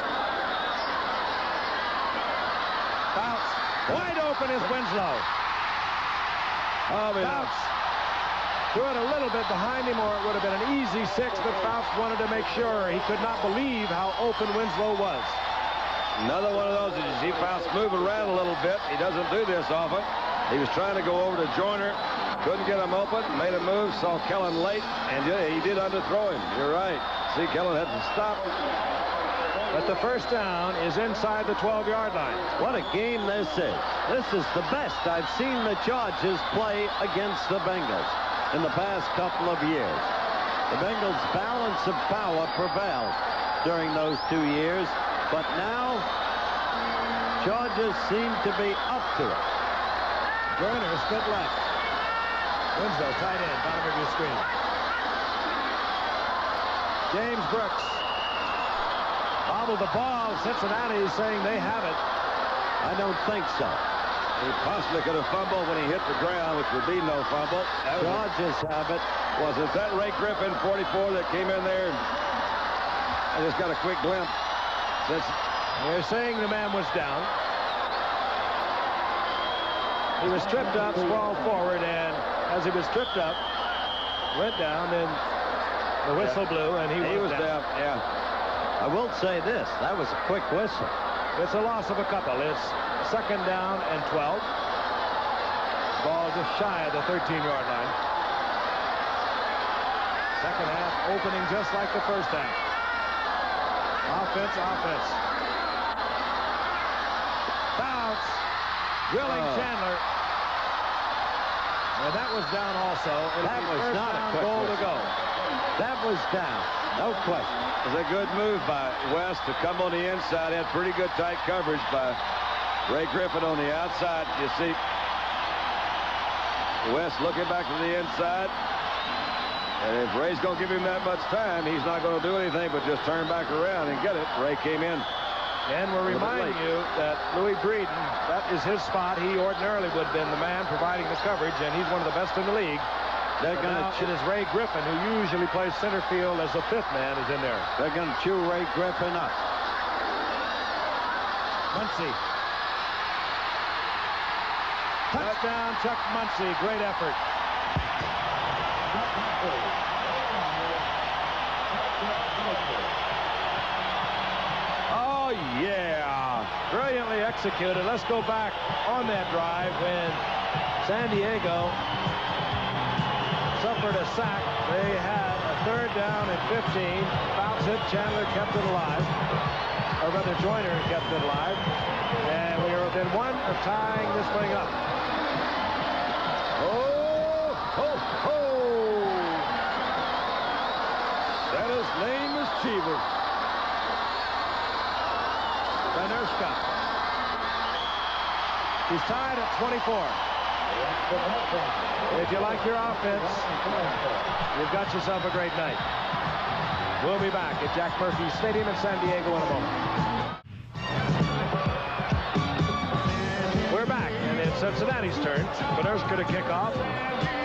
Fouts. Wide open is Winslow. Fouts threw it a little bit behind him, or it would have been an easy 6, but Fouts wanted to make sure. He could not believe how open Winslow was. Another one of those that you see Fouts move around a little bit. He doesn't do this often. He was trying to go over to Joyner. Couldn't get him open. Made a move. Saw Kellen late. And he did underthrow him. You're right. See, Kellen had to stop. But the first down is inside the 12-yard line. What a game this is. This is the best I've seen the Chargers play against the Bengals. in the past couple of years. The Bengals' balance of power prevailed during those 2 years, but now Chargers seem to be up to it. Joyner split left. Winslow tight end, bottom of your screen. James Brooks bobbled the ball. Cincinnati is saying they have it. I don't think so. He possibly could have fumbled when he hit the ground, which would be no fumble. Chargers have it. Was it that Ray Griffin, 44, that came in there? I just got a quick glimpse. They're saying the man was down. He was tripped up, sprawled forward, and as he was tripped up, went down, and the whistle blew, and he was down. Yeah. I will say this. That was a quick whistle. It's a loss of a couple. It's 2nd down and 12. Ball just shy of the 13-yard line. Second half opening just like the first half. Offense. Bounce. Willing Chandler. And that was down also. That was not a quick goal to go. That was down. No question. It was a good move by West to come on the inside. Had pretty good tight coverage by Ray Griffin on the outside. You see West looking back to the inside. And if Ray's going to give him that much time, he's not going to do anything but just turn back around and get it. Ray came in. And we're reminding you that Louis Breeden, that is his spot. He ordinarily would have been the man providing the coverage, and he's one of the best in the league. Now it is Ray Griffin, who usually plays center field as the 5th man, is in there. They're going to chew Ray Griffin up. Muncy. Touchdown, Chuck Muncy. Great effort. Oh, yeah. Brilliantly executed. Let's go back on that drive when San Diego suffered a sack. They had a 3rd down and 15. Bounce it. Chandler kept it alive. Or rather, Joyner kept it alive. And we are within 1 of tying this thing up. Oh, ho, ho. That is lame as Cheever. Benerska. He's tied at 24. If you like your offense, you've got yourself a great night. We'll be back at Jack Murphy Stadium in San Diego in a moment. We're back, and it's Cincinnati's turn. Benerska to kick off.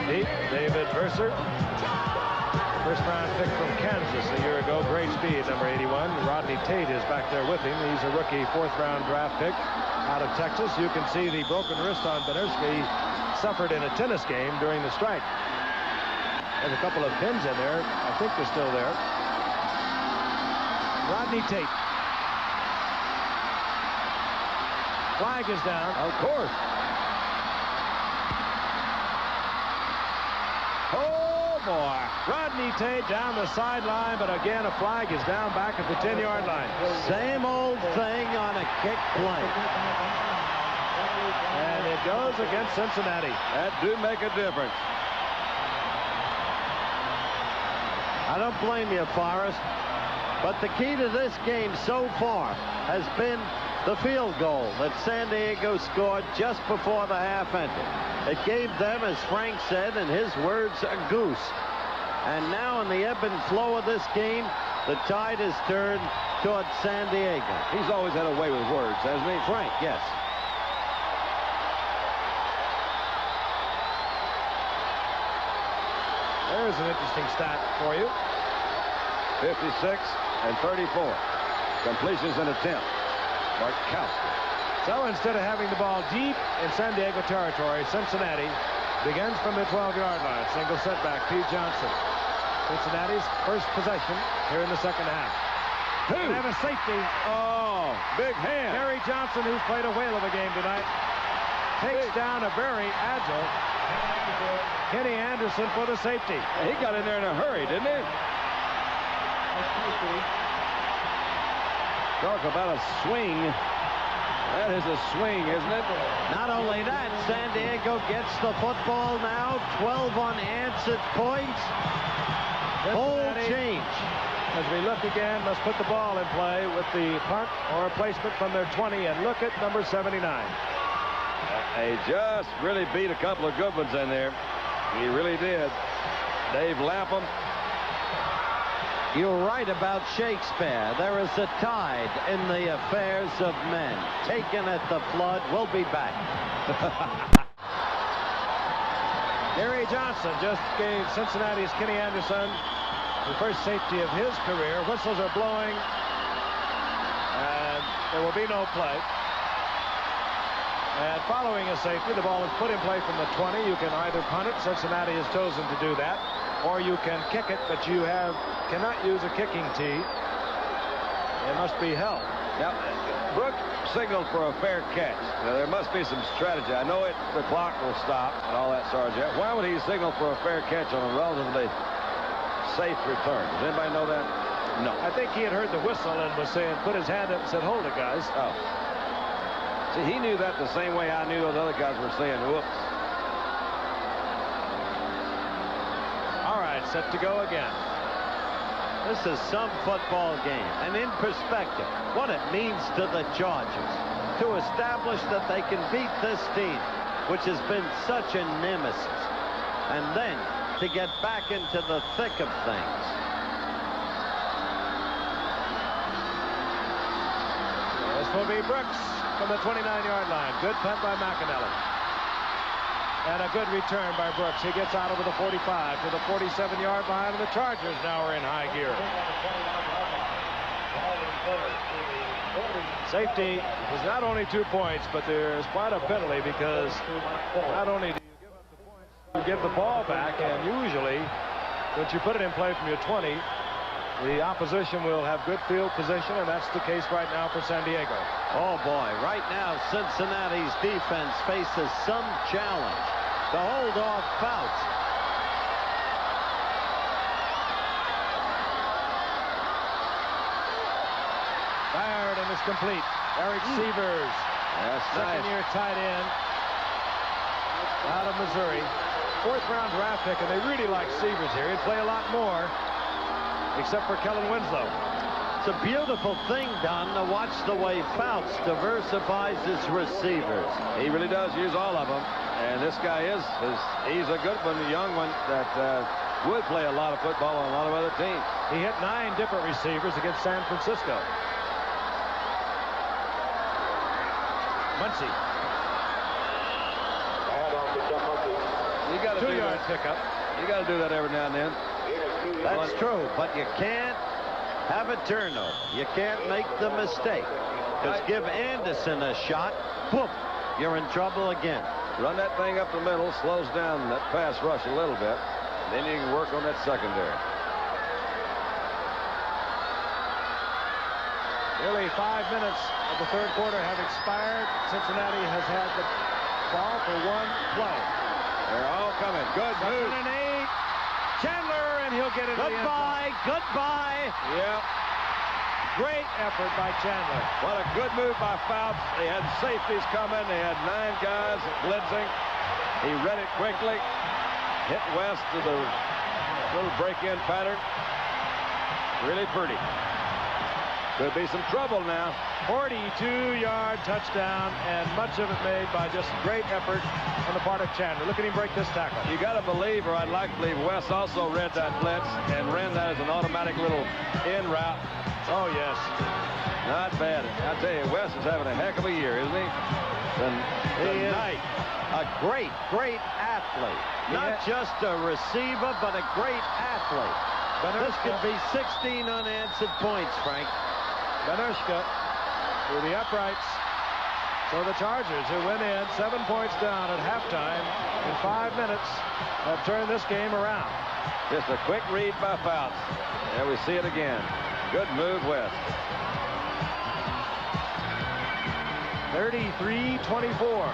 Deep, David Verser. First-round pick from Kansas a year ago. Great speed, number 81. Rodney Tate is back there with him. He's a rookie 4th-round draft pick out of Texas. You can see the broken wrist on Benerska. He suffered in a tennis game during the strike. There's a couple of pins in there. I think they're still there. Rodney Tate. Flag is down. Of course. Oh, boy. Rodney Tate down the sideline, but again, a flag is down back at the 10-yard line. Same old thing on a kick play. And it goes against Cincinnati. That do make a difference. I don't blame you, Forrest. But the key to this game so far has been the field goal that San Diego scored just before the half ended. It gave them, as Frank said in his words, a goose. And now in the ebb and flow of this game, the tide has turned towards San Diego. He's always had a way with words, hasn't he? Frank, yes. There's an interesting stat for you. 56 and 34. Completions and attempt. Markowski. So instead of having the ball deep in San Diego territory, Cincinnati begins from the 12-yard line. Single setback, Pete Johnson. Cincinnati's first possession here in the second half. Who? They have a safety. Oh, big hand. Gary Johnson, who's played a whale of a game tonight, takes down a very agile Kenny Anderson for the safety. He got in there in a hurry, didn't he? Talk about a swing. That is a swing, isn't it? Not only that, San Diego gets the football now. 12 unanswered points. Whole change. As we look again, must put the ball in play with the punt or placement from their 20, and look at number 79. They just really beat a couple of good ones in there. He really did. Dave Lapham. You're right about Shakespeare. There is a tide in the affairs of men. Taken at the flood. We'll be back. Gary Johnson just gave Cincinnati's Kenny Anderson the first safety of his career. Whistles are blowing, and there will be no play. And following a safety, the ball is put in play from the 20. You can either punt it. Cincinnati has chosen to do that. Or you can kick it, but you cannot use a kicking tee. It must be held. Now, Brooks signaled for a fair catch. Now, there must be some strategy. I know the clock will stop and all that, Sergeant. Why would he signal for a fair catch on a relatively safe return? Does anybody know that? No. I think he had heard the whistle and was saying, put his hand up and said, hold it, guys. Oh. See, he knew that the same way I knew those other guys were saying, whoops. All right, set to go again. This is some football game. And in perspective, what it means to the Chargers to establish that they can beat this team, which has been such a nemesis, and then to get back into the thick of things. This will be Brooks from the 29-yard line. Good punt by McAnally. And a good return by Brooks. He gets out over the 45 to the 47-yard line, and the Chargers now are in high gear. Safety is not only 2 points, but there's quite a penalty because not only do you give up the points, you give the ball back, and usually, once you put it in play from your 20, the opposition will have good field position, and that's the case right now for San Diego. Oh, boy. Right now, Cincinnati's defense faces some challenge to hold off Fouts. Fired and is complete. Eric Severs, second-year tight end out of Missouri. Fourth-round draft pick, and they really like Severs here. He'd play a lot more, except for Kellen Winslow. It's a beautiful thing, Don, to watch the way Fouts diversifies his receivers. He really does use all of them. And this guy he's a good one, a young one that would play a lot of football on a lot of other teams. He hit 9 different receivers against San Francisco. Muncie. You got a 2-yard pickup. You got to do that every now and then. That's true, but you can't have a turnover. You can't make the mistake. Because give Anderson a shot, boom, you're in trouble again. Run that thing up the middle, slows down that pass rush a little bit. Then you can work on that secondary. Nearly 5 minutes of the third quarter have expired. Cincinnati has had the ball for 1 play. They're all coming. Good move. 2nd and 8. Chandler, and he'll get it. Goodbye. Goodbye. Yep. Great effort by Chandler. What a good move by Fouts. They had safeties coming. They had 9 guys blitzing. He read it quickly. Hit West to the little break-in pattern. Really pretty. Could be some trouble now. 42-yard touchdown, and much of it made by just great effort on the part of Chandler. Look at him break this tackle. You got to believe, or I'd like to believe, West also read that blitz and ran that as an automatic little in route. Oh, yes. Not bad. I tell you, West is having a heck of a year, isn't he? Tonight. A great, great athlete. Not just a receiver, but a great athlete. This could be 16 unanswered points, Frank. Benushka through the uprights. So the Chargers, who went in 7 points down at halftime in 5 minutes, have turned this game around. Just a quick read by Fouts. There we see it again. Good move, West. 33-24.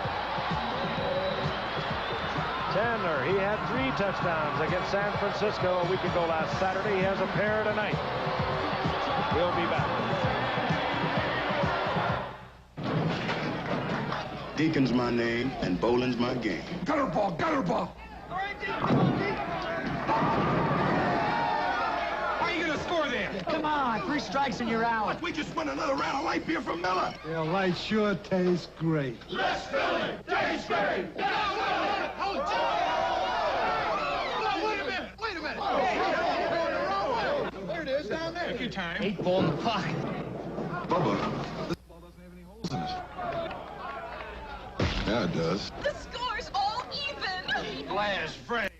Chandler, he had 3 touchdowns against San Francisco a week ago last Saturday. He has a pair tonight. We'll be back. Deacon's my name, and bowling's my game. Gutter ball, gutter ball. How are you going to score there? Come on, 3 strikes and you're out. We just won another round of light beer from Miller. Yeah, light sure tastes great. Let's fill it. Tastes great. Wait a minute. There it is, down there. Take your time. 8 ball in the pocket. Bubba, this ball doesn't have any holes in it. Yeah, it does. The score's all even. Glass frame.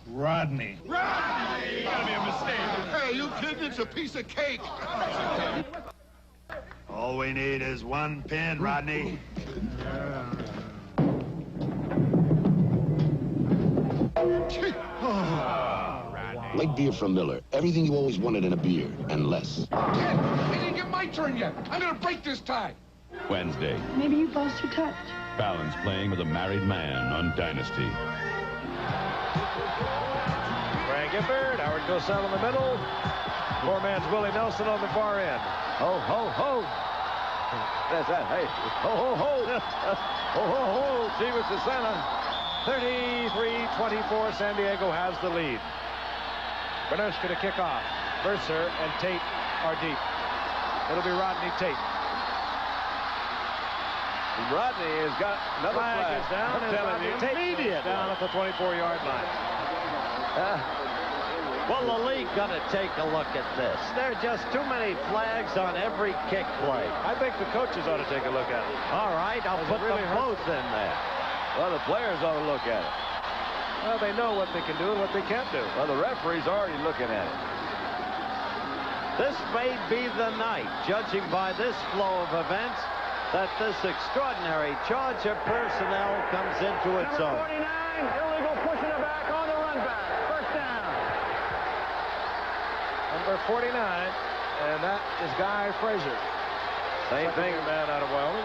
Rodney. Rodney! Gotta be a mistake. Hey, you kidding? It's a piece of cake. All we need is 1 pin, Rodney. Light beer from Miller. Everything you always wanted in a beer, and less. I didn't get my turn yet. I'm gonna break this tie. Wednesday. Maybe you've lost your touch. Fallon's playing with a married man on Dynasty. Frank Gifford, Howard Cosell in the middle. Poor man's Willie Nelson on the far end. Ho, ho, ho. That's that. Hey, ho, ho, ho. Ho, ho, ho. Chivas to Santa. 33-24, San Diego has the lead. Bernushka to kick off. Mercer and Tate are deep. It'll be Rodney Tate. Rodney has got another flag. Is down. I'm telling you. Immediate down at the 24-yard line. Well, the league gonna take a look at this. There are just too many flags on every kick play. I think the coaches ought to take a look at it. All right, I'll put them both in there. Well, the players ought to look at it. Well, they know what they can do and what they can't do. Well, the referee's already looking at it. This may be the night, judging by this flow of events, that this extraordinary charge of personnel comes into its own. Number 49, illegal pushing it back on the run back. First down. Number 49, and that is Guy Frazier. Same thing. Man out of Wyoming.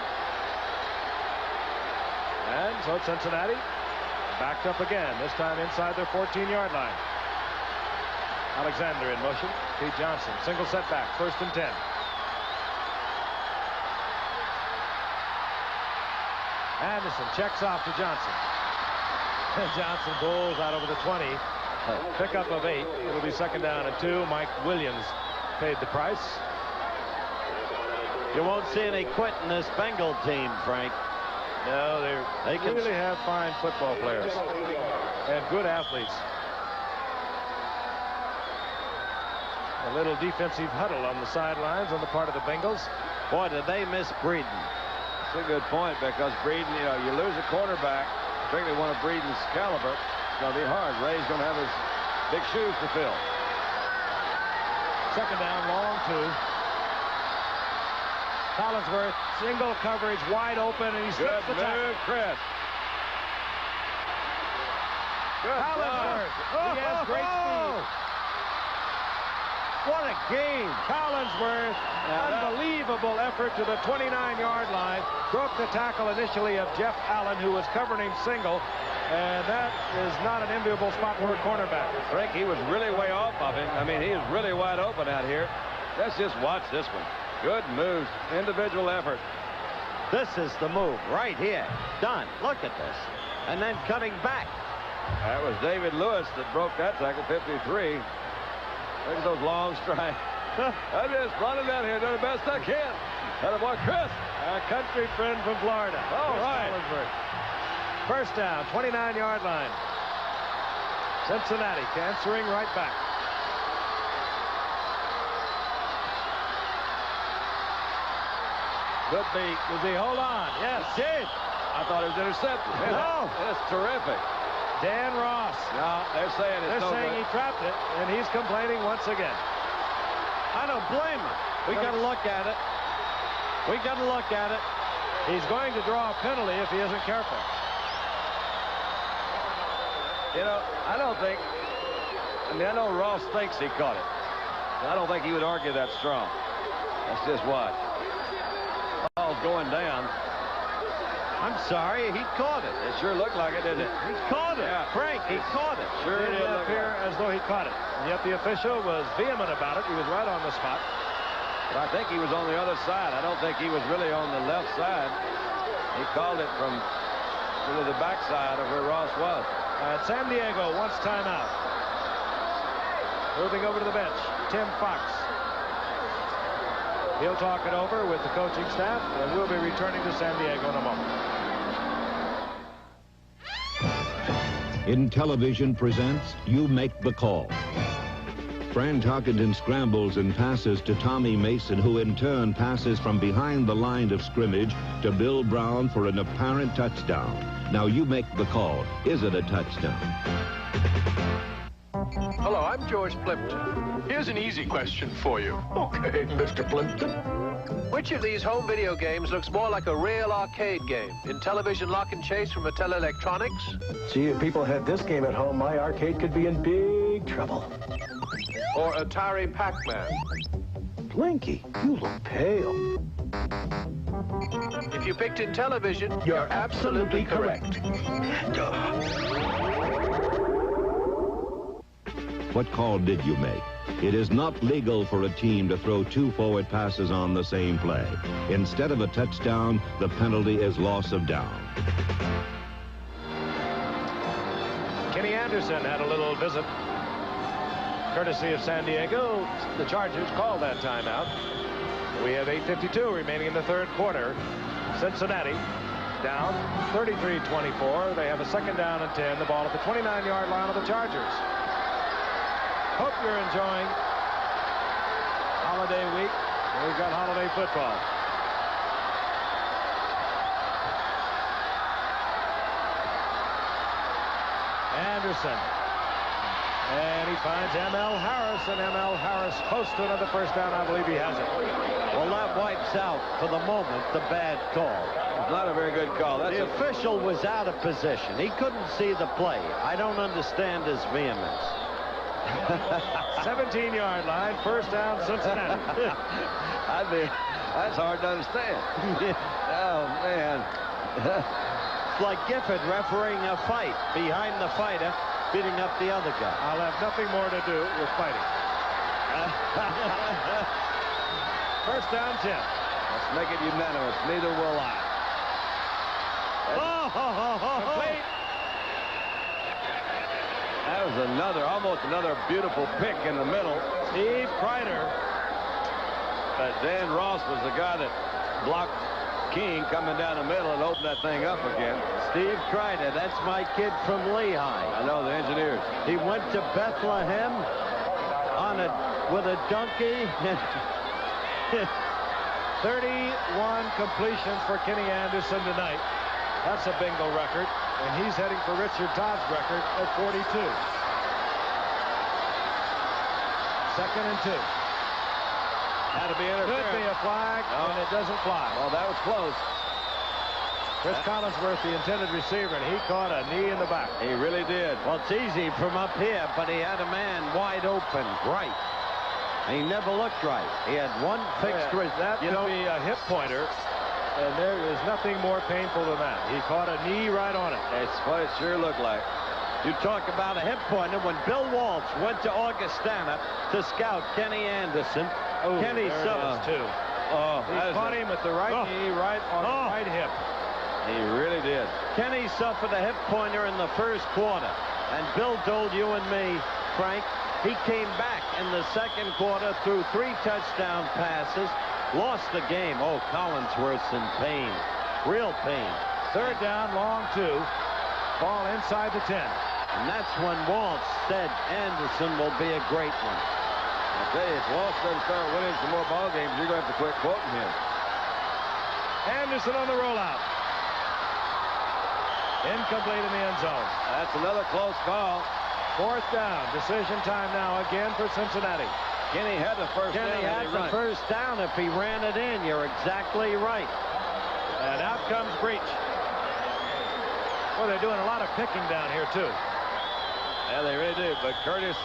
And so Cincinnati backed up again, this time inside their 14-yard line. Alexander in motion. Pete Johnson, single setback, 1st and 10. Anderson checks off to Johnson. Johnson bowls out over the 20. Pickup of 8. It'll be 2nd down and 2. Mike Williams paid the price. You won't see any quit in this Bengal team, Frank. No, they really have fine football players and good athletes. A little defensive huddle on the sidelines on the part of the Bengals. Boy, did they miss Breeden. That's a good point, because Breeden, you know, you lose a quarterback, particularly one of Breeden's caliber, it's going to be hard. Ray's going to have his big shoes to fill. 2nd down, long 2. Collinsworth, single coverage, wide open, and he slips the tackle. Chris. Good Collinsworth, he has great speed. What a game. Collinsworth, unbelievable effort to the 29-yard line. Broke the tackle initially of Jeff Allen, who was covering him single. And that is not an enviable spot for a cornerback. Frank, he was really way off of him. I mean, he is really wide open out here. Let's just watch this one. Good moves. Individual effort. This is the move right here. Done. Look at this. And then cutting back. That was David Lewis that broke that tackle, 53. Look at those long strides. I just running down here, doing the best I can. Attaboy, Chris. A country friend from Florida. All right. First down, 29-yard line. Cincinnati answering right back. Could be. Does he hold on? Yes. He did. I thought it was intercepted. No. That's terrific. Dan Ross. No, they're saying it's no saying good. he trapped it, and he's complaining once again. I don't blame him. We got to look at it. We got to look at it. He's going to draw a penalty if he isn't careful. You know, I don't think, I mean, I know Ross thinks he caught it. I don't think he would argue that strong. Let's just watch. Ball's going down. I'm sorry, he caught it. It sure looked like it, didn't it? He caught it. Yeah. Frank, he caught it. Sure It did did look appear like it. as though he caught it. And yet the official was vehement about it. He was right on the spot. But I think he was on the other side. I don't think he was really on the left side. He called it from the backside of where Ross was. San Diego wants timeout. Moving over to the bench, Tim Fox. He'll talk it over with the coaching staff, and we'll be returning to San Diego in a moment. In Television presents You Make the Call. Fran Tarkenton scrambles and passes to Tommy Mason, who in turn passes from behind the line of scrimmage to Bill Brown for an apparent touchdown. Now you make the call. Is it a touchdown? Hello, I'm George Plimpton. Here's an easy question for you. Okay, Mr. Plimpton. Which of these home video games looks more like a real arcade game? In Television Lock and Chase from Mattel Electronics? Gee, if people had this game at home, my arcade could be in big trouble. Or Atari Pac-Man? Blinky, you look pale. If you picked in Television, You're absolutely correct. What call did you make? It is not legal for a team to throw 2 forward passes on the same play. Instead of a touchdown, the penalty is loss of down. Kenny Anderson had a little visit, courtesy of San Diego. The Chargers called that timeout. We have 8:52 remaining in the third quarter. Cincinnati down 33-24. They have a second down and 10. The ball at the 29-yard line of the Chargers. Hope you're enjoying holiday week. We've got holiday football. Anderson. And he finds M.L. Harris, and M.L. Harris close to another first down. I believe he has it. Well, that wipes out, for the moment, the bad call. It's not a very good call. The official was out of position. He couldn't see the play. I don't understand his vehemence. 17-yard line, first down, Cincinnati. That's hard to understand. Oh, man. It's like Gifford refereeing a fight behind the fighter, beating up the other guy. I'll have nothing more to do with fighting. First down, 10. Let's make it unanimous. Neither will I. Complete. That was almost another beautiful pick in the middle. Steve Kreider. But Dan Ross was the guy that blocked King coming down the middle and opened that thing up again. Steve Kreider, that's my kid from Lehigh. I know, the Engineers. He went to Bethlehem with a donkey. 31 completions for Kenny Anderson tonight. That's a bingo record, and he's heading for Richard Todd's record at 42. Second and 2. Had to be interference. Could be a flag, and it doesn't fly. Well, that was close. Chris Collinsworth, the intended receiver, and he caught a knee in the back. He really did. Well, it's easy from up here, but he had a man wide open, right. He never looked right. He had one fixed wrist. That could be a hip pointer, and there is nothing more painful than that. He caught a knee right on it. It's what it sure looked like. You talk about a hip pointer. When Bill Walsh went to Augustana to scout Kenny Anderson, Kenny suffered too. He caught him at the right knee, right on the right hip. He really did. Kenny suffered a hip pointer in the first quarter, and Bill told you and me, Frank, he came back in the second quarter, threw 3 touchdown passes, lost the game. Oh, Collinsworth's in pain, real pain. Third down, long 2, ball inside the 10. And that's when Walsh said Anderson will be a great one. I tell you, if Walsh doesn't start winning some more ball games, you're going to have to quit quoting him. Anderson on the rollout. Incomplete in the end zone. That's another close call. Fourth down. Decision time now again for Cincinnati. Kenny had the first down. Kenny had the first down if he ran it in. You're exactly right. And out comes Breach. Well, they're doing a lot of picking down here, too. Yeah, they really do. But Curtis,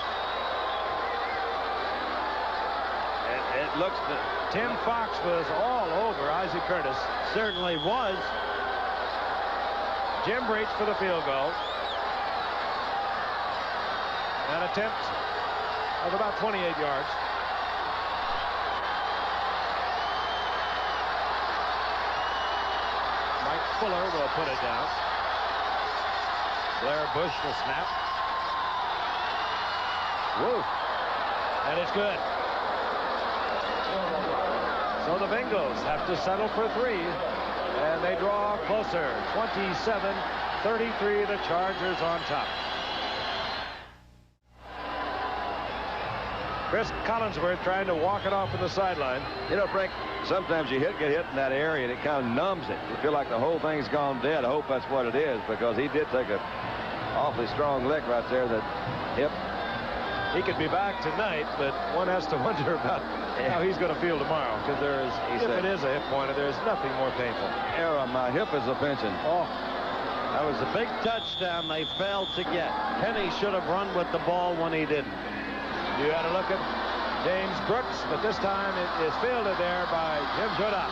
it looks that Tim Fox was all over Isaac Curtis. Certainly was. Jim Breach for the field goal. An attempt of about 28 yards. Fuller will put it down. Blair Bush will snap. Woo. And it's good. So the Bengals have to settle for 3. And they draw closer. 27-33, the Chargers on top. Chris Collinsworth trying to walk it off in the sideline. You know, Frank, sometimes you get hit in that area and it kind of numbs it. You feel like the whole thing's gone dead. I hope that's what it is, because he did take a awfully strong lick right there, that hip. He could be back tonight, but one has to wonder about how he's going to feel tomorrow, because there is, if it is a hip pointer, there's nothing more painful. Era, my hip is a pinching. Oh. That was a big touchdown they failed to get. Penny should have run with the ball when he didn't. You had a look at James Brooks, but this time it is fielded there by Jim Jordan.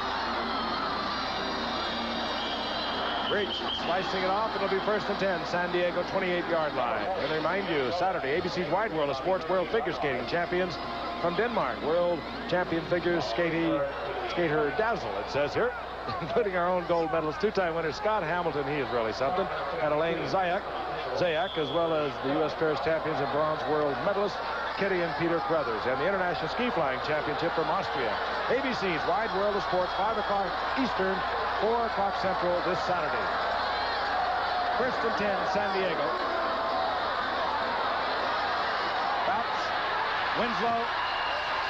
Breach slicing it off. It'll be 1st and 10. San Diego 28-yard line. And remind you, Saturday, ABC's Wide World of Sports World Figure Skating champions from Denmark. World champion figure skater Dazzle, it says here. Including our own gold medalist, 2-time winner Scott Hamilton. He is really something. And Elaine Zayak, as well as the U.S. Pairs champions and bronze world medalists Kitty and Peter Crothers, and the International Ski Flying Championship from Austria. ABC's Wide World of Sports, 5 o'clock Eastern, 4 o'clock Central this Saturday. 1st and 10, San Diego. Bounce. Winslow,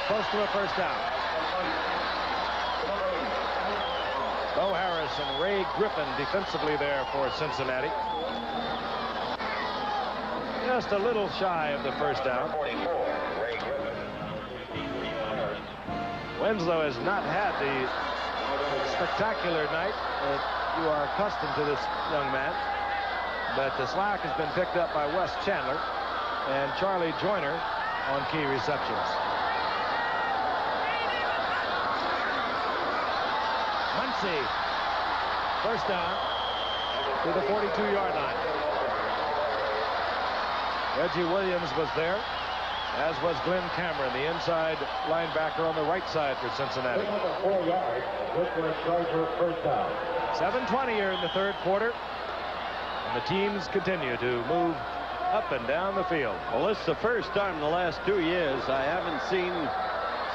close to a first down. Bo Harris and Ray Griffin defensively there for Cincinnati. Just a little shy of the first down. Winslow has not had the spectacular night that you are accustomed to this young man. But the slack has been picked up by Wes Chandler and Charlie Joyner on key receptions. Muncy, first down to the 42-yard line. Reggie Williams was there, as was Glenn Cameron, the inside linebacker on the right side for Cincinnati. 4 yards. This was Charger first down. 7:20 here in the third quarter. And the teams continue to move up and down the field. Well, this is the first time in the last 2 years I haven't seen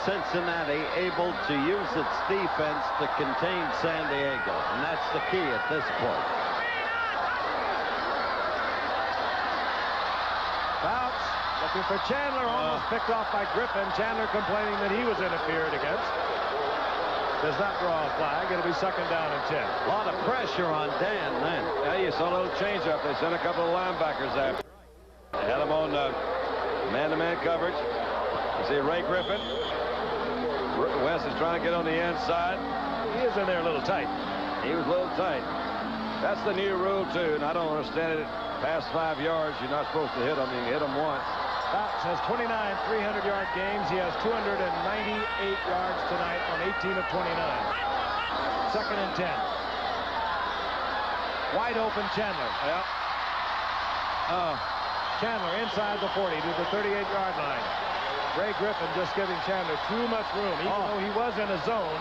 Cincinnati able to use its defense to contain San Diego. And that's the key at this point. Bounce, looking for Chandler, almost picked off by Griffin. Chandler complaining that he was interfered against. Does not draw a flag. It'll be 2nd down and 10. A lot of pressure on Dan then. Yeah, you saw a little change up. They sent a couple of linebackers after. They had him on man-to-man coverage. You see Ray Griffin. Wes is trying to get on the inside. He is in there a little tight. He was a little tight. That's the new rule, too, and I don't understand it. Past 5 yards, you're not supposed to hit them. You can hit them once. Bounce has 29 300-yard games. He has 298 yards tonight on 18 of 29. 2nd and 10. Wide open Chandler. Yeah. Chandler inside the 40 to the 38-yard line. Ray Griffin just giving Chandler too much room. Even though he was in a zone,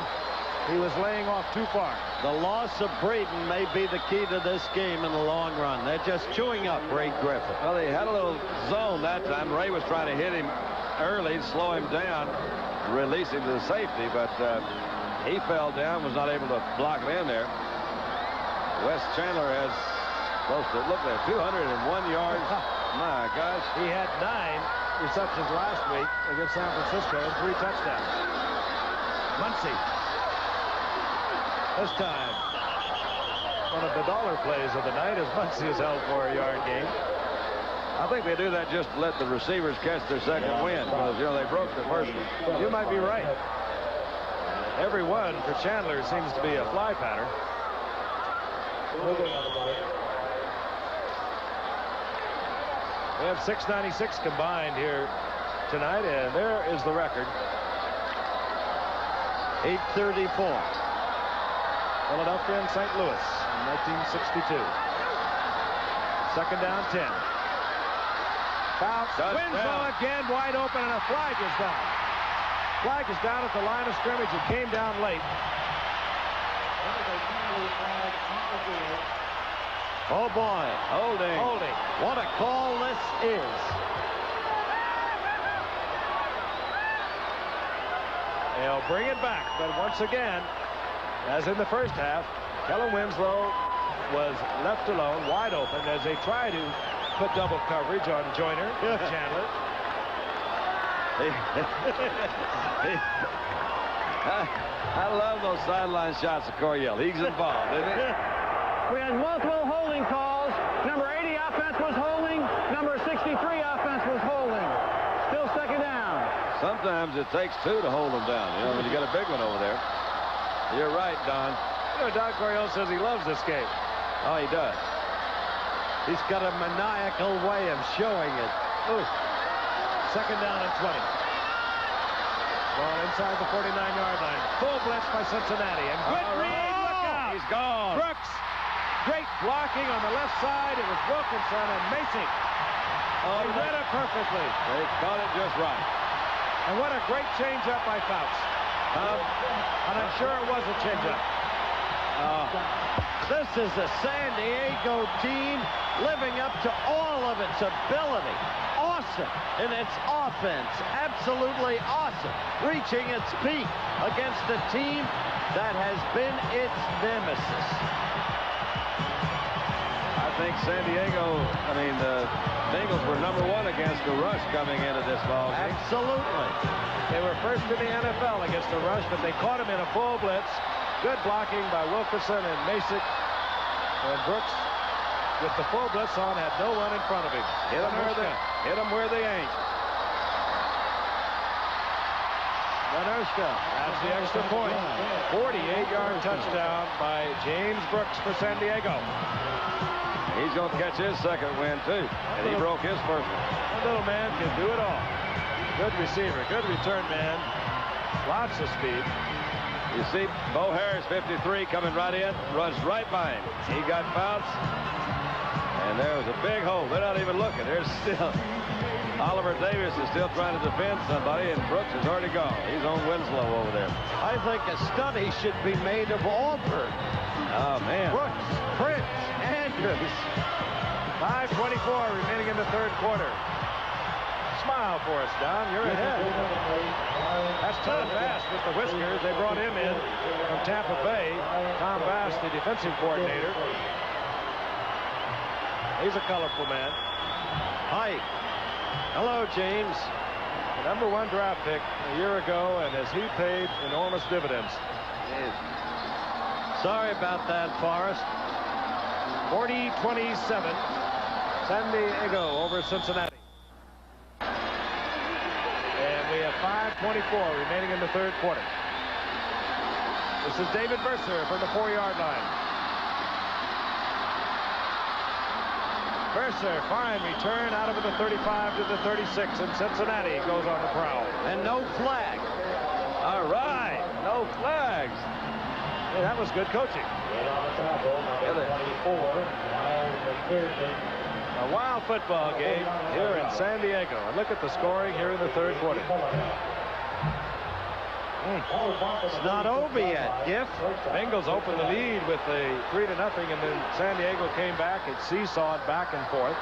he was laying off too far. The loss of Braden may be the key to this game in the long run. They're just chewing up Ray Griffin. Well, they had a little zone that time. Ray was trying to hit him early, slow him down, release him to the safety, but he fell down, was not able to block it in there. Wes Chandler has close to, look at 201 yards. My gosh. He had 9 receptions last week against San Francisco and 3 touchdowns. Muncy. This time, one of the dollar plays of the night as Muncy is held for a yard gain. I think they do that just to let the receivers catch their second win, because, you know, they broke the first one. You might be right. Every one for Chandler seems to be a fly pattern. We have 696 combined here tonight, and there is the record. 8:34. Philadelphia and St. Louis in 1962. 2nd down 10. Bounce. Winslow again wide open, and a flag is down. Flag is down at the line of scrimmage. It came down late. Oh, boy. Holding. Holding. What a call this is. They'll bring it back, but once again, as in the first half, Kellen Winslow was left alone, wide open, as they try to put double coverage on Joyner, Chandler. I love those sideline shots of Coryell. He's involved, isn't he? We had multiple holding calls. Number 80 offense was holding. Number 63 offense was holding. Still second down. Sometimes it takes two to hold them down. You know, when you got a big one over there. You're right, Don. You know, Don Coryell says he loves this game. Oh, he does. He's got a maniacal way of showing it. Ooh. Second down and 20. Ball inside the 49-yard line. Full blitz by Cincinnati. And good read. Look out. He's gone. Brooks. Great blocking on the left side. It was Wilkinson and Macy. They read it perfectly. They caught it just right. And what a great changeup by Fouts. And I'm sure it was a changeup. This is a San Diego team living up to all of its ability. Awesome in its offense. Absolutely awesome. Reaching its peak against a team that has been its nemesis. I think San Diego, the Bengals were #1 against the rush coming into this ball game. Absolutely. They were first in the NFL against the rush, but they caught him in a full blitz. Good blocking by Wilkerson and Masick. And Brooks, with the full blitz on, had no one in front of him. Hit them where they ain't. Lenershka has the extra point. 48-yard touchdown by James Brooks for San Diego. He's going to catch his second win, too. And he broke his first one. That little man can do it all. Good receiver, good return man. Lots of speed. You see Bo Harris, 53, coming right in, runs right by him. He got bounced, and there was a big hole. They're not even looking. There's still Oliver Davis is still trying to defend somebody, and Brooks is already gone. He's on Winslow over there. I think a study should be made of Auburn. Oh, man. Brooks, Prince, Andrews. 5:24 remaining in the third quarter. Smile for us, Don. You're ahead. That's Tom Bass with the whiskers. They brought him in from Tampa Bay. Tom Bass, the defensive coordinator. He's a colorful man. Hi. Hello, James. The #1 draft pick a year ago, and as he paid enormous dividends. Sorry about that, Forrest. 40-27. San Diego over Cincinnati. And we have 5:24 remaining in the third quarter. This is David Mercer from the 4-yard line. Mercer, fine return out of the 35 to the 36, and Cincinnati goes on the prowl. And no flag. All right, no flags. Hey, that was good coaching. A wild football game here in San Diego. And look at the scoring here in the third quarter. It's not over yet, Giff. Bengals opened the lead with a 3-0, and then San Diego came back. It seesawed back and forth.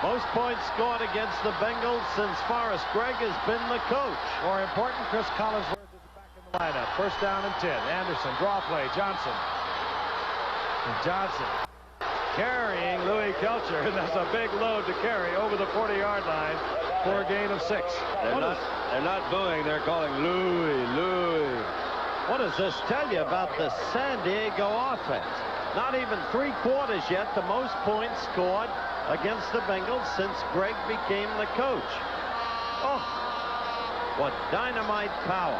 Most points scored against the Bengals since Forrest Gregg has been the coach. More important, Chris Collinsworth is back in the lineup. First down and 10. Anderson, draw play, Johnson. And Johnson carrying Louis Kelcher, and that's a big load to carry over the 40-yard line for a gain of 6. They're not booing. They're calling Louis. What does this tell you about the San Diego offense? Not even 3 quarters yet, the most points scored against the Bengals since Gregg became the coach. Oh, what dynamite power.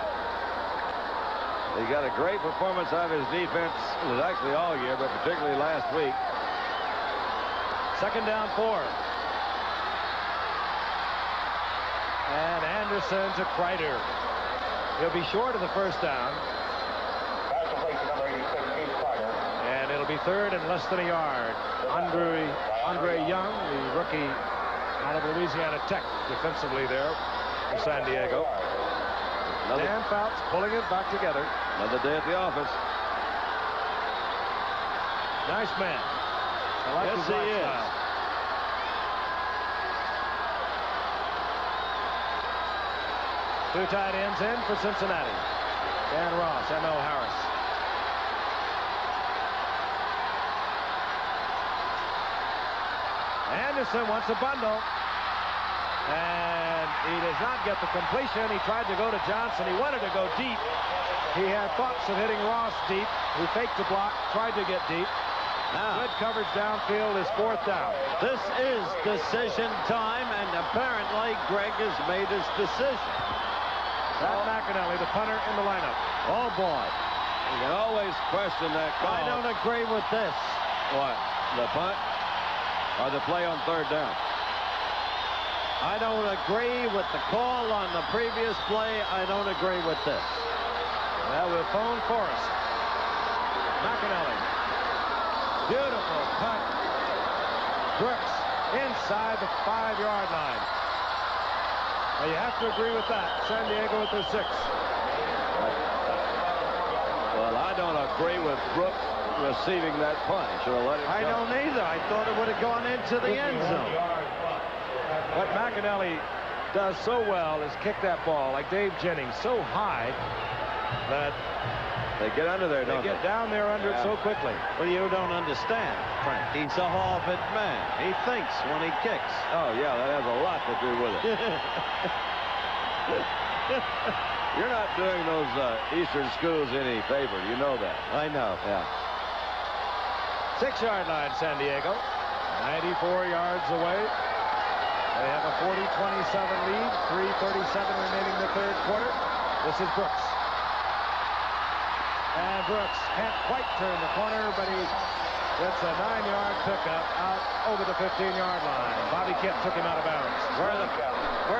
He got a great performance out of his defense. It was actually all year, but particularly last week. Second down 4. And Anderson to Kreider. He'll be short of the first down. And it'll be third and less than a yard. Andre Young, the rookie out of Louisiana Tech, defensively there for San Diego. Dan Fouts pulling it back together. Another day at the office. Nice man. I like his lifestyle. Two tight ends in for Cincinnati. Dan Ross, M.L. Harris. Anderson wants a bundle. And he does not get the completion. He tried to go to Johnson. He wanted to go deep. He had thoughts of hitting Ross deep, who faked the block, tried to get deep. Now, good coverage downfield is 4th down. This is decision time, and apparently Greg has made his decision. Pat McAnally, the punter, in the lineup. Oh, boy. You can always question that call. I don't agree with this. What? The punt? Or the play on 3rd down? I don't agree with the call on the previous play. I don't agree with this. Well, we'll phone Forrest. McAnally. Beautiful punt. Brooks inside the 5-yard line. Now you have to agree with that. San Diego with their 6. Well, I don't agree with Brooks receiving that punt. Should have let it go. I don't either. I thought it would have gone into the end zone. What McAnally does so well is kick that ball, like Dave Jennings, so high that they get under there, don't they? They get down there under it so quickly. Well, you don't understand, Frank. He's a Harvard man. He thinks when he kicks. Oh, yeah, that has a lot to do with it. You're not doing those Eastern schools any favor. You know that. I know. Yeah. 6-yard line, San Diego. 94 yards away. They have a 40-27 lead. 3:37 remaining in the 3rd quarter. This is Brooks. And Brooks can't quite turn the corner, but he gets a 9-yard pickup out over the 15-yard line. Bobby Kent took him out of bounds. We're at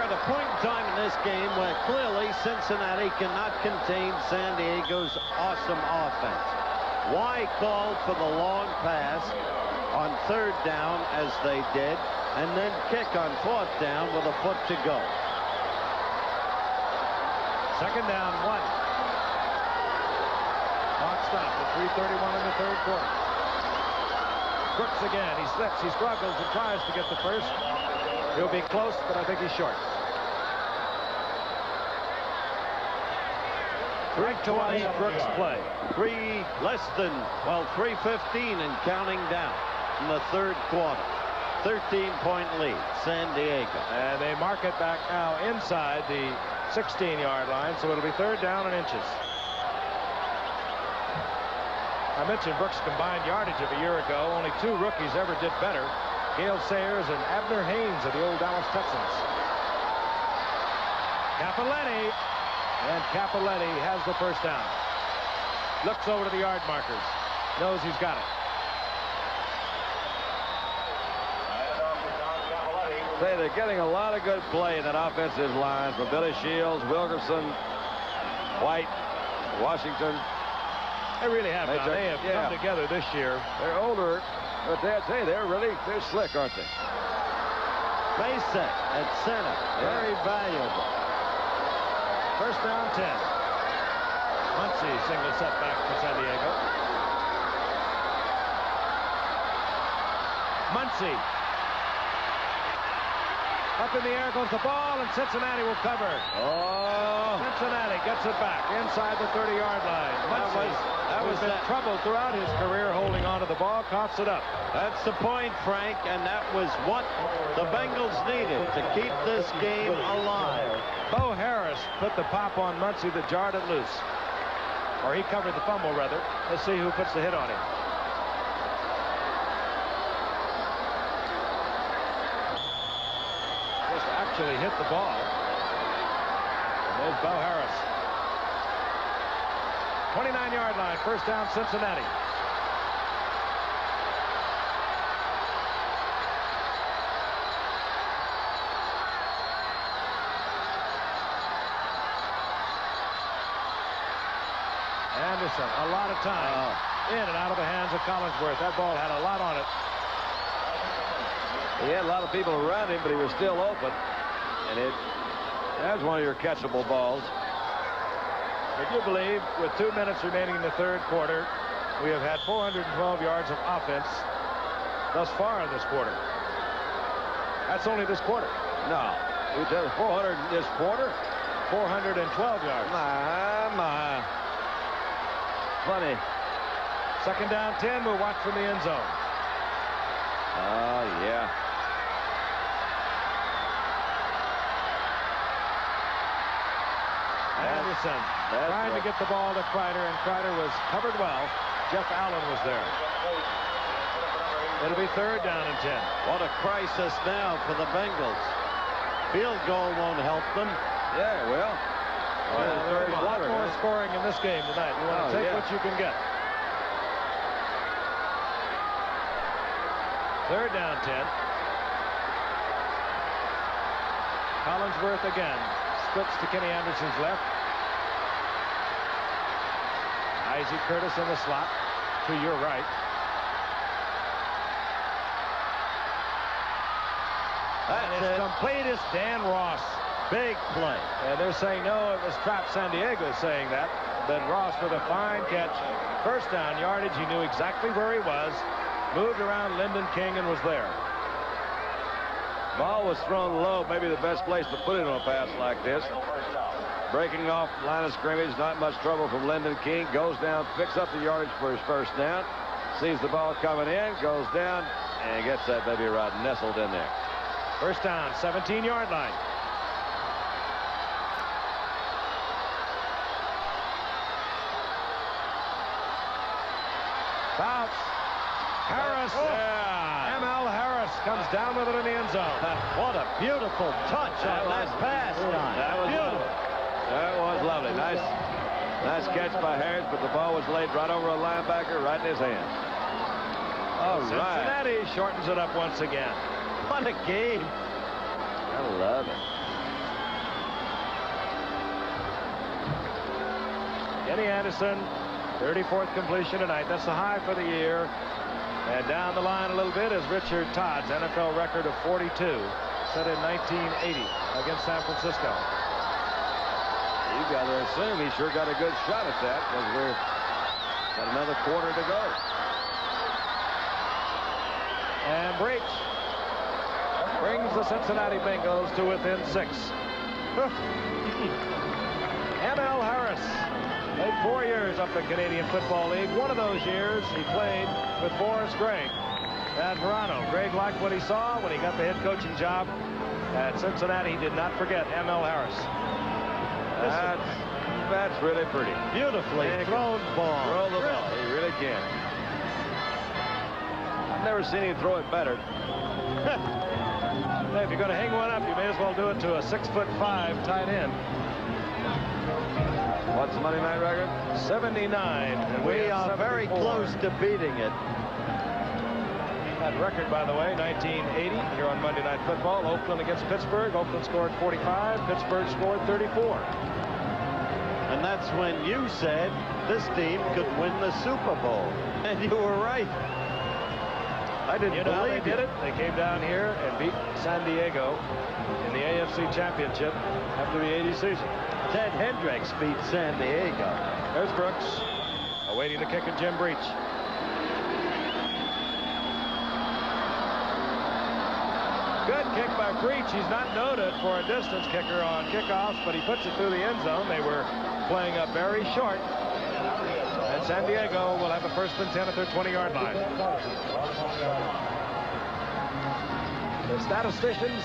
a point in time in this game where clearly Cincinnati cannot contain San Diego's awesome offense. Why call for the long pass on 3rd down as they did, and then kick on 4th down with a foot to go? 2nd down, 1. Clock stopped at 3:31 in the 3rd quarter. Brooks again. He slips, he struggles, and tries to get the first. He'll be close, but I think he's short. 3:20 Brooks play. 3:15 and counting down in the 3rd quarter. 13-point lead, San Diego. And they mark it back now inside the 16-yard line, so it'll be 3rd down and inches. I mentioned Brooks' combined yardage of a year ago. Only 2 rookies ever did better. Gale Sayers and Abner Haynes of the old Dallas Texans. Cappelletti. And Cappelletti has the first down. Looks over to the yard markers. Knows he's got it. Say they're getting a lot of good play in that offensive line from Billy Shields, Wilkerson, White, Washington. They really have. They have come together this year. They're older, but they're slick, aren't they? Basic at center. Very valuable. First down, 10. Muncie single setback for San Diego. Muncie. Up in the air goes the ball, and Cincinnati will cover. Oh. Cincinnati gets it back inside the 30-yard line. Muncie that was been trouble throughout his career holding on to the ball, coughs it up. That's the point, Frank, and that was what the Bengals needed to keep this game alive. Bo Harris put the pop on Muncie that jarred it loose. Or he covered the fumble, rather. Let's see who puts the hit on him. Just actually hit the ball. And there's Bo Harris. 29-yard line, first down, Cincinnati. Anderson, a lot of time in and out of the hands of Collinsworth. That ball had a lot on it. He had a lot of people around him, but he was still open. And that's one of your catchable balls. Would you believe, with 2 minutes remaining in the third quarter, we have had 412 yards of offense thus far in this quarter. That's only this quarter. No. You tell us 400 this quarter? 412 yards. My. Funny. Second down 10. We'll watch from the end zone. Oh, yeah. Anderson trying to get the ball to Kreider, and Kreider was covered well. Jeff Allen was there. It'll be third down and 10. What a crisis now for the Bengals. Field goal won't help them. Yeah, it will. There's a lot more scoring in this game tonight. You want to take what you can get. Third down 10. Collinsworth again. Splits to Kenny Anderson's left. Isaac Curtis in the slot to your right. And it's complete as Dan Ross. Big play. And they're saying, no, it was Trap San Diego saying that. But Ross with a fine catch. First down yardage. He knew exactly where he was. Moved around Lyndon King and was there. Ball was thrown low. Maybe the best place to put it on a pass like this. Breaking off line of scrimmage. Not much trouble from Lyndon King. Goes down, picks up the yardage for his first down. Sees the ball coming in. Goes down and gets that baby right nestled in there. First down, 17-yard line. Bounce. Harris. ML Harris comes down with it in the end zone. What a beautiful touch on that pass. That was beautiful. That was lovely. Nice catch by Harris, but the ball was laid right over a linebacker, right in his hand. All right. Cincinnati shortens it up once again. What a game. I love it. Kenny Anderson, 34th completion tonight. That's the high for the year. And down the line a little bit is Richard Todd's NFL record of 42, set in 1980 against San Francisco. You got to assume he sure got a good shot at that, because we've got another quarter to go. And breaks. Brings the Cincinnati Bengals to within 6. ML Harris played 4 years up in Canadian Football League. One of those years he played with Forrest Gregg at Toronto. Gregg liked what he saw when he got the head coaching job at Cincinnati. He did not forget ML Harris. That's really pretty. Beautifully thrown ball. Throw the ball. He really can. I've never seen him throw it better. If you're going to hang one up, you may as well do it to a 6'5" tight end. What's the Monday night record? 79. And we are very close to beating it. That record, by the way, 1980 here on Monday Night Football. Oakland against Pittsburgh. Oakland scored 45. Pittsburgh scored 34. And that's when you said this team could win the Super Bowl. And you were right. I didn't believe they did it. They came down here and beat San Diego in the AFC Championship after the 80 season. Ted Hendricks beat San Diego. There's Brooks awaiting the kick of Jim Breach. Good kick by Breach. He's not noted for a distance kicker on kickoffs, but he puts it through the end zone. They were playing up very short. And San Diego will have a first and 10 at their 20-yard line. The statisticians,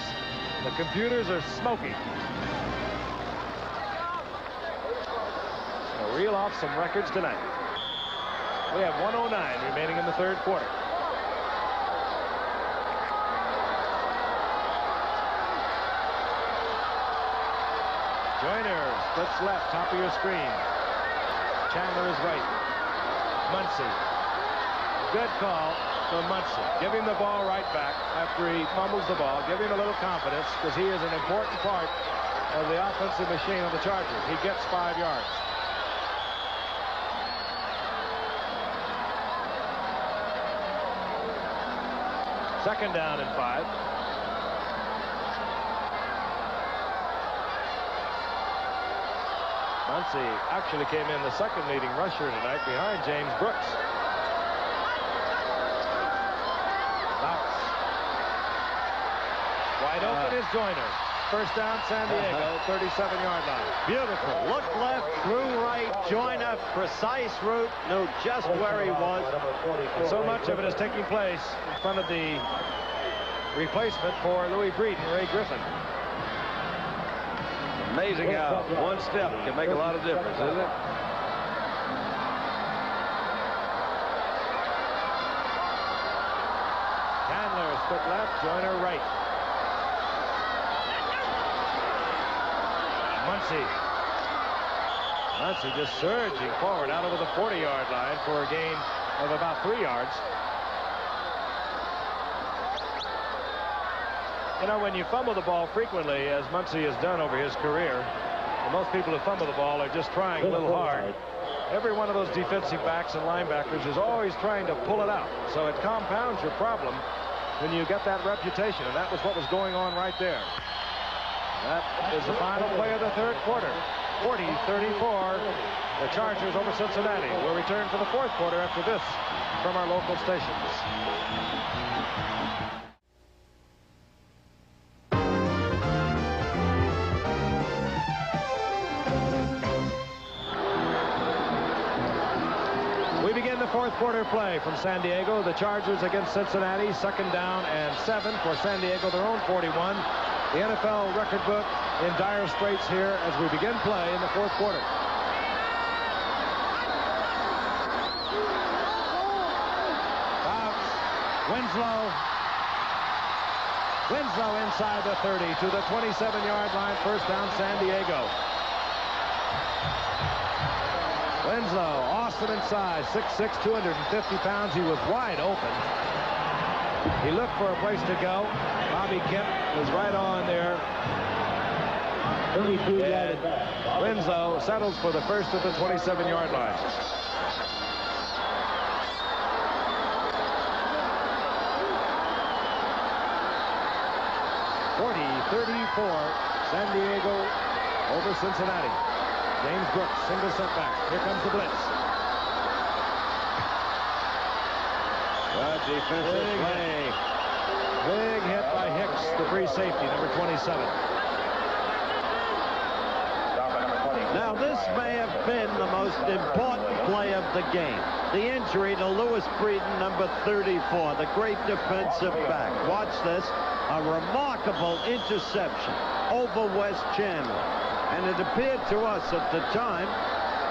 the computers are smoking. They'll reel off some records tonight. We have 1:09 remaining in the third quarter. Joyner splits left, top of your screen. Chandler is right. Muncy. Good call for Muncy. Give him the ball right back after he fumbles the ball. Give him a little confidence, because he is an important part of the offensive machine of the Chargers. He gets 5 yards. Second down and 5. Muncy actually came in the second leading rusher tonight behind James Brooks. Bounce. Wide open is Joyner. First down, San Diego, 37-yard line. Beautiful. Look left, through right. Joyner, precise route. Knew just where he was. And so much of it is taking place in front of the replacement for Louis Breeden, Ray Griffin. Amazing how one step can make a lot of difference, isn't it? Chandler split left, Joyner right. Muncy just surging forward out over the 40-yard line for a gain of about 3 yards. You know, when you fumble the ball frequently, as Muncy has done over his career, and most people who fumble the ball are just trying a little hard. Every one of those defensive backs and linebackers is always trying to pull it out. So it compounds your problem when you get that reputation, and that was what was going on right there. That is the final play of the third quarter. 40-34. The Chargers over Cincinnati. We'll return for the fourth quarter after this from our local stations. We begin the fourth quarter play from San Diego. The Chargers against Cincinnati. Second down and 7 for San Diego, their own 41. The NFL record book in dire straits here as we begin play in the fourth quarter. Bounce. Winslow inside the 30 to the 27-yard line. First down, San Diego. Winslow, awesome in size, 6'6", 250 pounds. He was wide open. He looked for a place to go. Bobby Kemp was right on there. And Winslow settles for the first at the 27-yard line. San Diego over Cincinnati. James Brooks, single setback. Here comes the blitz. Good defensive play. Big hit by Hicks, the free safety, number 27. Now, this may have been the most important play of the game. The injury to Louis Breeden, number 34, the great defensive back. Watch this. A remarkable interception over Wes Chandler. And it appeared to us at the time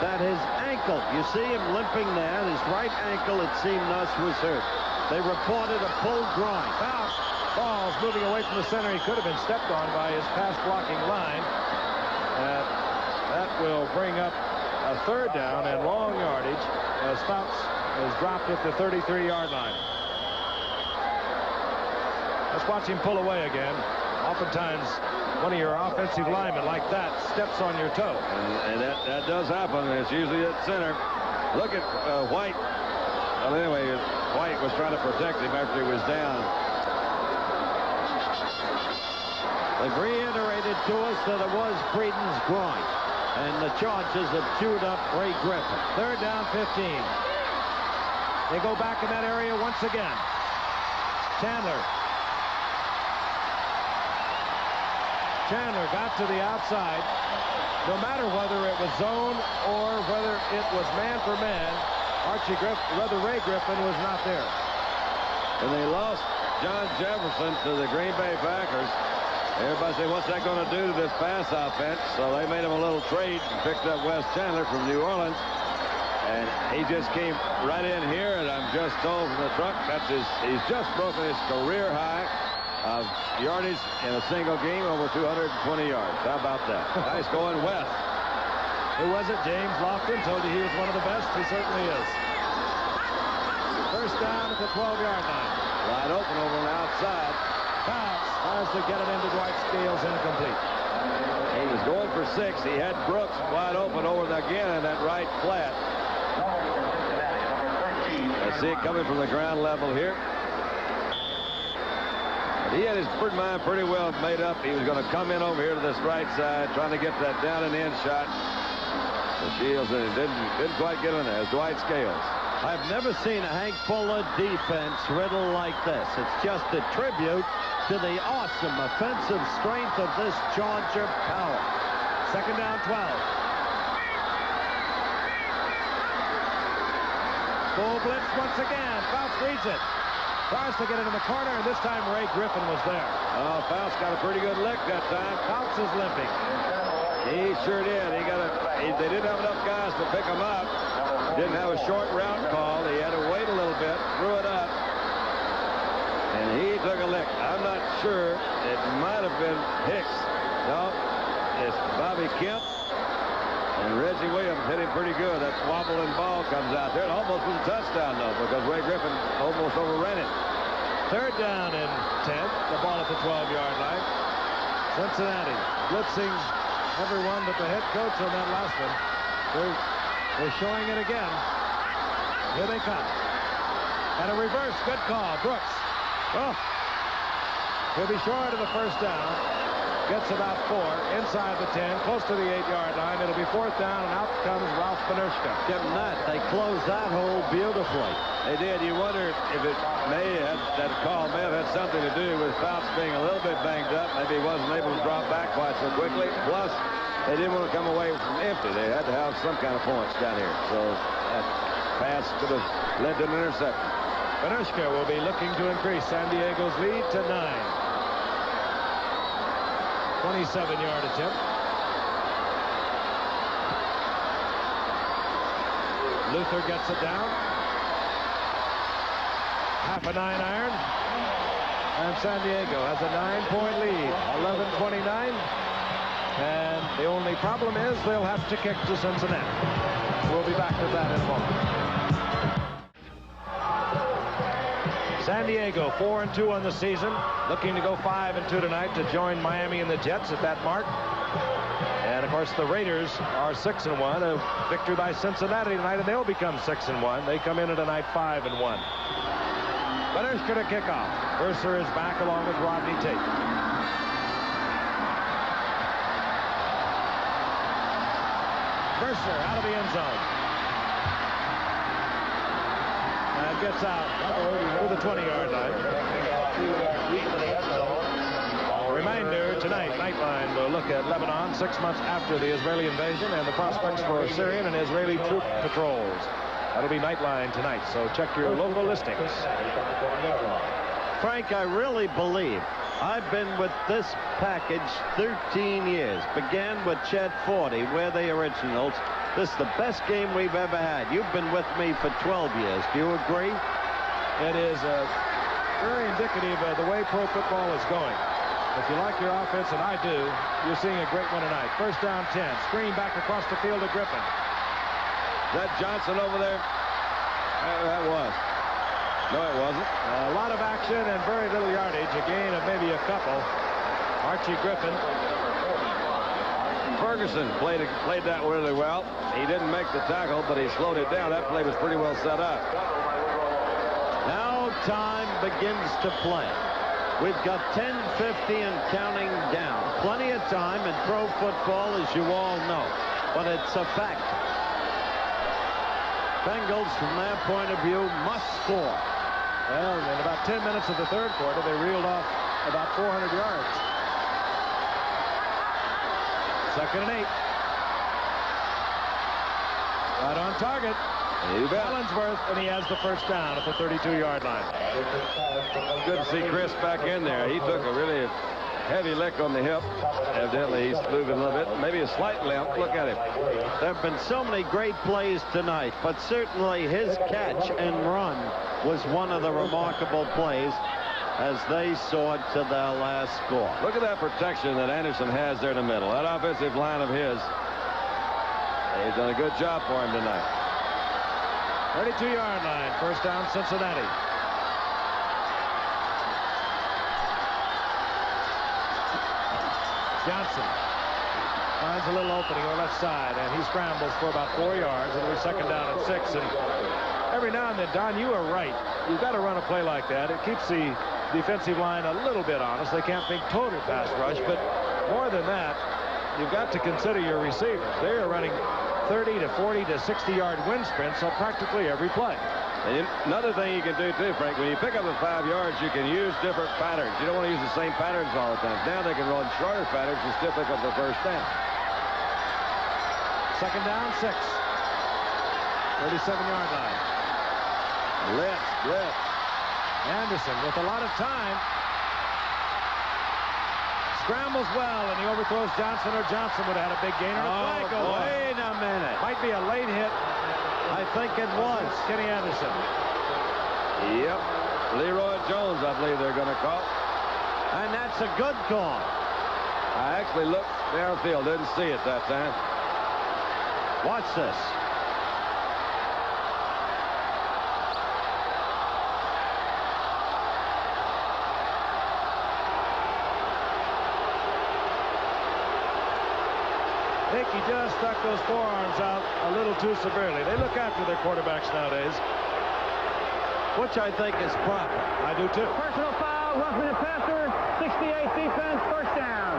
that his ankle, you see him limping there, his right ankle, it seemed us, was hurt. They reported a pulled groin. Bounce. Ball's moving away from the center. He could have been stepped on by his pass blocking line. That will bring up a third down and long yardage as Fouts is dropped at the 33-yard line. Let's watch him pull away again. Oftentimes, one of your offensive linemen like that steps on your toe. And that does happen. It's usually at center. Look at White. Well, anyway, White was trying to protect him after he was down. They've reiterated to us that it was Breeden's groin. And the Chargers have chewed up Ray Griffin. Third down, 15. They go back in that area once again. Chandler got to the outside. No matter whether it was zone or whether it was man for man, Ray Griffin was not there. And they lost John Jefferson to the Green Bay Packers. Everybody said, what's that going to do to this pass offense? So they made him a little trade and picked up Wes Chandler from New Orleans. And he just came right in here, and I'm just told from the truck he's just broken his career high of yardage in a single game, over 220 yards. How about that? Nice going west. Who was it? James Lofton told you he was one of the best. He certainly is. First down at the 12-yard line. Wide open over on the outside. Bounce tries to get it into Dwight Scales, incomplete. He was going for 6. He had Brooks wide open over again in that right flat. I see it coming from the ground level here. But he had his mind pretty well made up. He was going to come in over here to this right side, trying to get that down and in shot. Shields, and it didn't quite get in there. It's Dwight Scales. I've never seen a Hank Fuller defense riddle like this. It's just a tribute to the awesome offensive strength of this Georgia power. Second down, 12. Full blitz once again. Fouts reads it. Tries to get it in the corner, and this time Ray Griffin was there. Oh, Fouts got a pretty good lick that time. Fouts is limping. He sure did. They didn't have enough guys to pick him up. Didn't have a short route call. He had to wait a little bit, threw it up, and he took a lick. I'm not sure. It might have been Hicks. No, it's Bobby Kemp. And Reggie Williams hit him pretty good. That wobbling ball comes out there. It almost was a touchdown, though, because Ray Griffin almost overran it. Third down and 10. The ball at the 12-yard line. Cincinnati blitzing everyone but the head coach on that last one. They're showing it again. Here they come. And a reverse. Good call. Brooks. Oh. He'll be short of the first down. Gets about 4 inside the 10, close to the 8-yard line. It'll be fourth down, and out comes Ralph Benershka. Give them that. They closed that hole beautifully. They did. You wonder if that call may have had something to do with Fouts being a little bit banged up. Maybe he wasn't able to drop back quite so quickly. Plus, they didn't want to come away from empty. They had to have some kind of points down here. So that pass could have led to an interception. Benershka will be looking to increase San Diego's lead to 9. 27-yard attempt. Luther gets it down. Half a 9-iron. And San Diego has a 9-point lead. 11-29. And the only problem is they'll have to kick to Cincinnati. We'll be back with that in a moment. San Diego 4-2 on the season, looking to go 5-2 tonight to join Miami and the Jets at that mark. And of course the Raiders are 6-1. A victory by Cincinnati tonight, and they'll become 6-1. They come in at a night 5-1. Benershka to kick off. Mercer is back along with Rodney Tate. Mercer out of the end zone. And gets out to the 20-yard line. Reminder tonight, Nightline will look at Lebanon 6 months after the Israeli invasion and the prospects for Syrian and Israeli troop patrols. That'll be Nightline tonight, so check your local listings. Frank, I really believe I've been with this package 13 years. Began with Chet 40. We're the originals. This is the best game we've ever had. You've been with me for 12 years. Do you agree? It is very indicative of the way pro football is going. If you like your offense, and I do, you're seeing a great one tonight. First down 10. Screen back across the field to Griffin. Is that Johnson over there? That was. No, it wasn't. A lot of action and very little yardage. A gain of maybe a couple. Archie Griffin. Ferguson played that really well. He didn't make the tackle, but he slowed it down. That play was pretty well set up. Now time begins to play. We've got 10:50 and counting down. Plenty of time in pro football, as you all know. But it's a fact. Bengals, from their point of view, must score. Well, in about 10 minutes of the third quarter, they reeled off about 400 yards. Second and 8. Right on target. Collinsworth, and he has the first down at the 32-yard line. Good to see Chris back in there. He took a really heavy lick on the hip. Evidently, he's moving a little bit. Maybe a slight limp. Look at him. There have been so many great plays tonight, but certainly his catch and run was one of the remarkable plays as they soared to their last score. Look at that protection that Anderson has there in the middle. That offensive line of his. He's done a good job for him tonight. 32-yard line. First down, Cincinnati. Johnson finds a little opening on the left side, and he scrambles for about 4 yards. It'll be second down at 6. And every now and then, Don, you are right. You've got to run a play like that. It keeps the defensive line a little bit honest. They can't think total pass rush, but more than that, you've got to consider your receivers. They are running 30 to 40 to 60-yard wind sprints on practically every play. And another thing you can do, too, Frank, when you pick up the 5 yards, you can use different patterns. You don't want to use the same patterns all the time. Now they can run shorter patterns and still pick up the first down. Second down, 6. 37-yard line. Blitz. Anderson with a lot of time. Scrambles well, and he overthrows Johnson, or Johnson would have had a big gain on a flag. Wait a minute. Might be a late hit. I think it was. Kenny Anderson. Yep. Leroy Jones, I believe they're going to call. And that's a good call. I actually looked downfield, didn't see it that time. Watch this. I think he just stuck those forearms out a little too severely. They look after their quarterbacks nowadays, which I think is proper. I do too. Personal foul, roughing the passer, 68 defense, first down.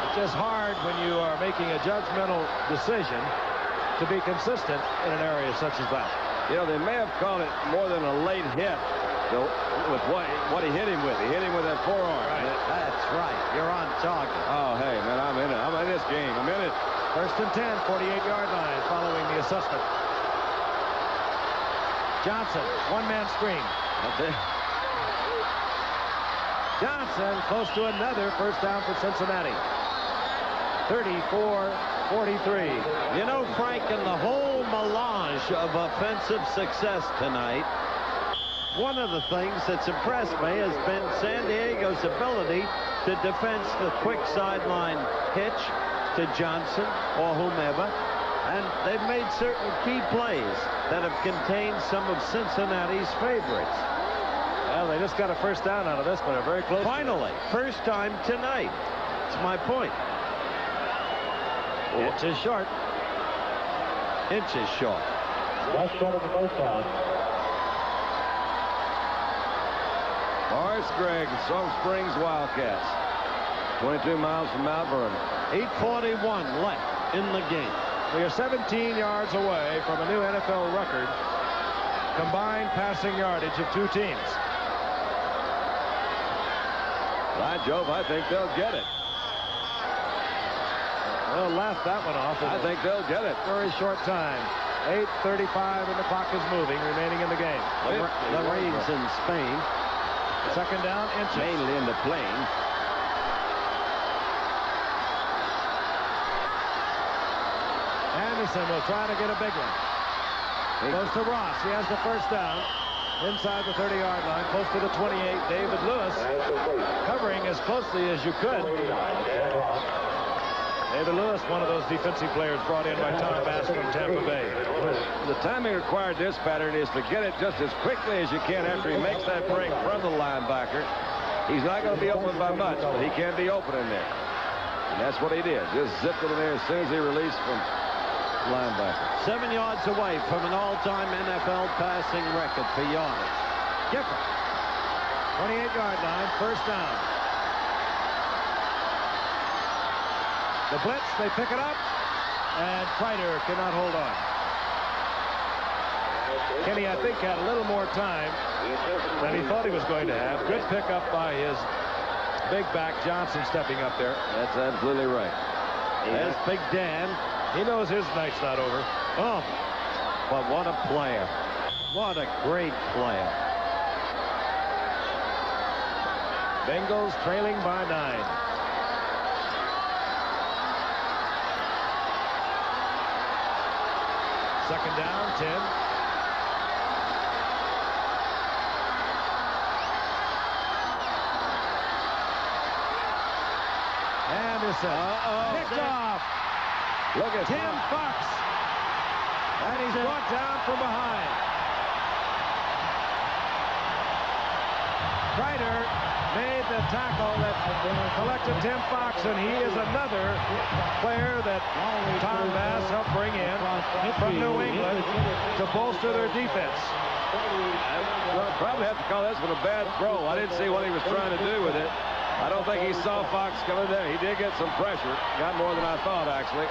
It's just hard when you are making a judgmental decision to be consistent in an area such as that. You know, they may have called it more than a late hit with what he hit him with. He hit him with that forearm. Right. That's right. You're on target. Oh, hey, man, I'm in it. I'm in this game. I'm in it. First and 10, 48-yard line following the assessment. Johnson, one-man screen. That's it. Johnson close to another first down for Cincinnati. 34-43. You know, Frank, in the whole melange of offensive success tonight, one of the things that's impressed me has been San Diego's ability to defense the quick sideline hitch to Johnson or whomever, and they've made certain key plays that have contained some of Cincinnati's favorites. Well, they just got a first down out of this, but they're very close. Finally, first time tonight. That's my point. Inches short. Inches short. Last shot of the first down. Horace Gregg, Song Springs Wildcats. 22 miles from Mount Vernon. 8:41 left in the game. We are 17 yards away from a new NFL record combined passing yardage of two teams. By Jove, I think they'll get it. They'll laugh that one off. I think they'll get it. Very short time. 8:35 and the clock is moving, remaining in the game. The rains in Spain. Second down, inches. Mainly in the plain. Anderson will try to get a big one. Goes to Ross. He has the first down. Inside the 30-yard line, close to the 28. David Lewis covering as closely as you could. David Lewis, one of those defensive players brought in by Tom Bass from Tampa Bay. The timing required this pattern is to get it just as quickly as you can after he makes that break from the linebacker. He's not going to be open by much, but he can be open in there. And that's what he did. Just zipped it in there as soon as he released from linebacker. 7 yards away from an all-time NFL passing record for yardage. Gifford. 28-yard line, first down. The blitz, they pick it up, and Kreider cannot hold on. Kenny, I think, had a little more time than he thought he was going to have. Good pickup by his big back, Johnson, stepping up there. That's absolutely right. There's Big Dan. He knows his night's not over. Oh, but what a player. What a great player. Bengals trailing by 9. Second down, 10. Anderson. Picked off. Look at Tim Fox. And he's brought down from behind. Kreider made the tackle that collected Tim Fox, and he is another player that Tom Bass helped bring in from New England to bolster their defense. Well, probably have to call this one a bad throw. I didn't see what he was trying to do with it. I don't think he saw Fox coming there. He did get some pressure. Got more than I thought, actually.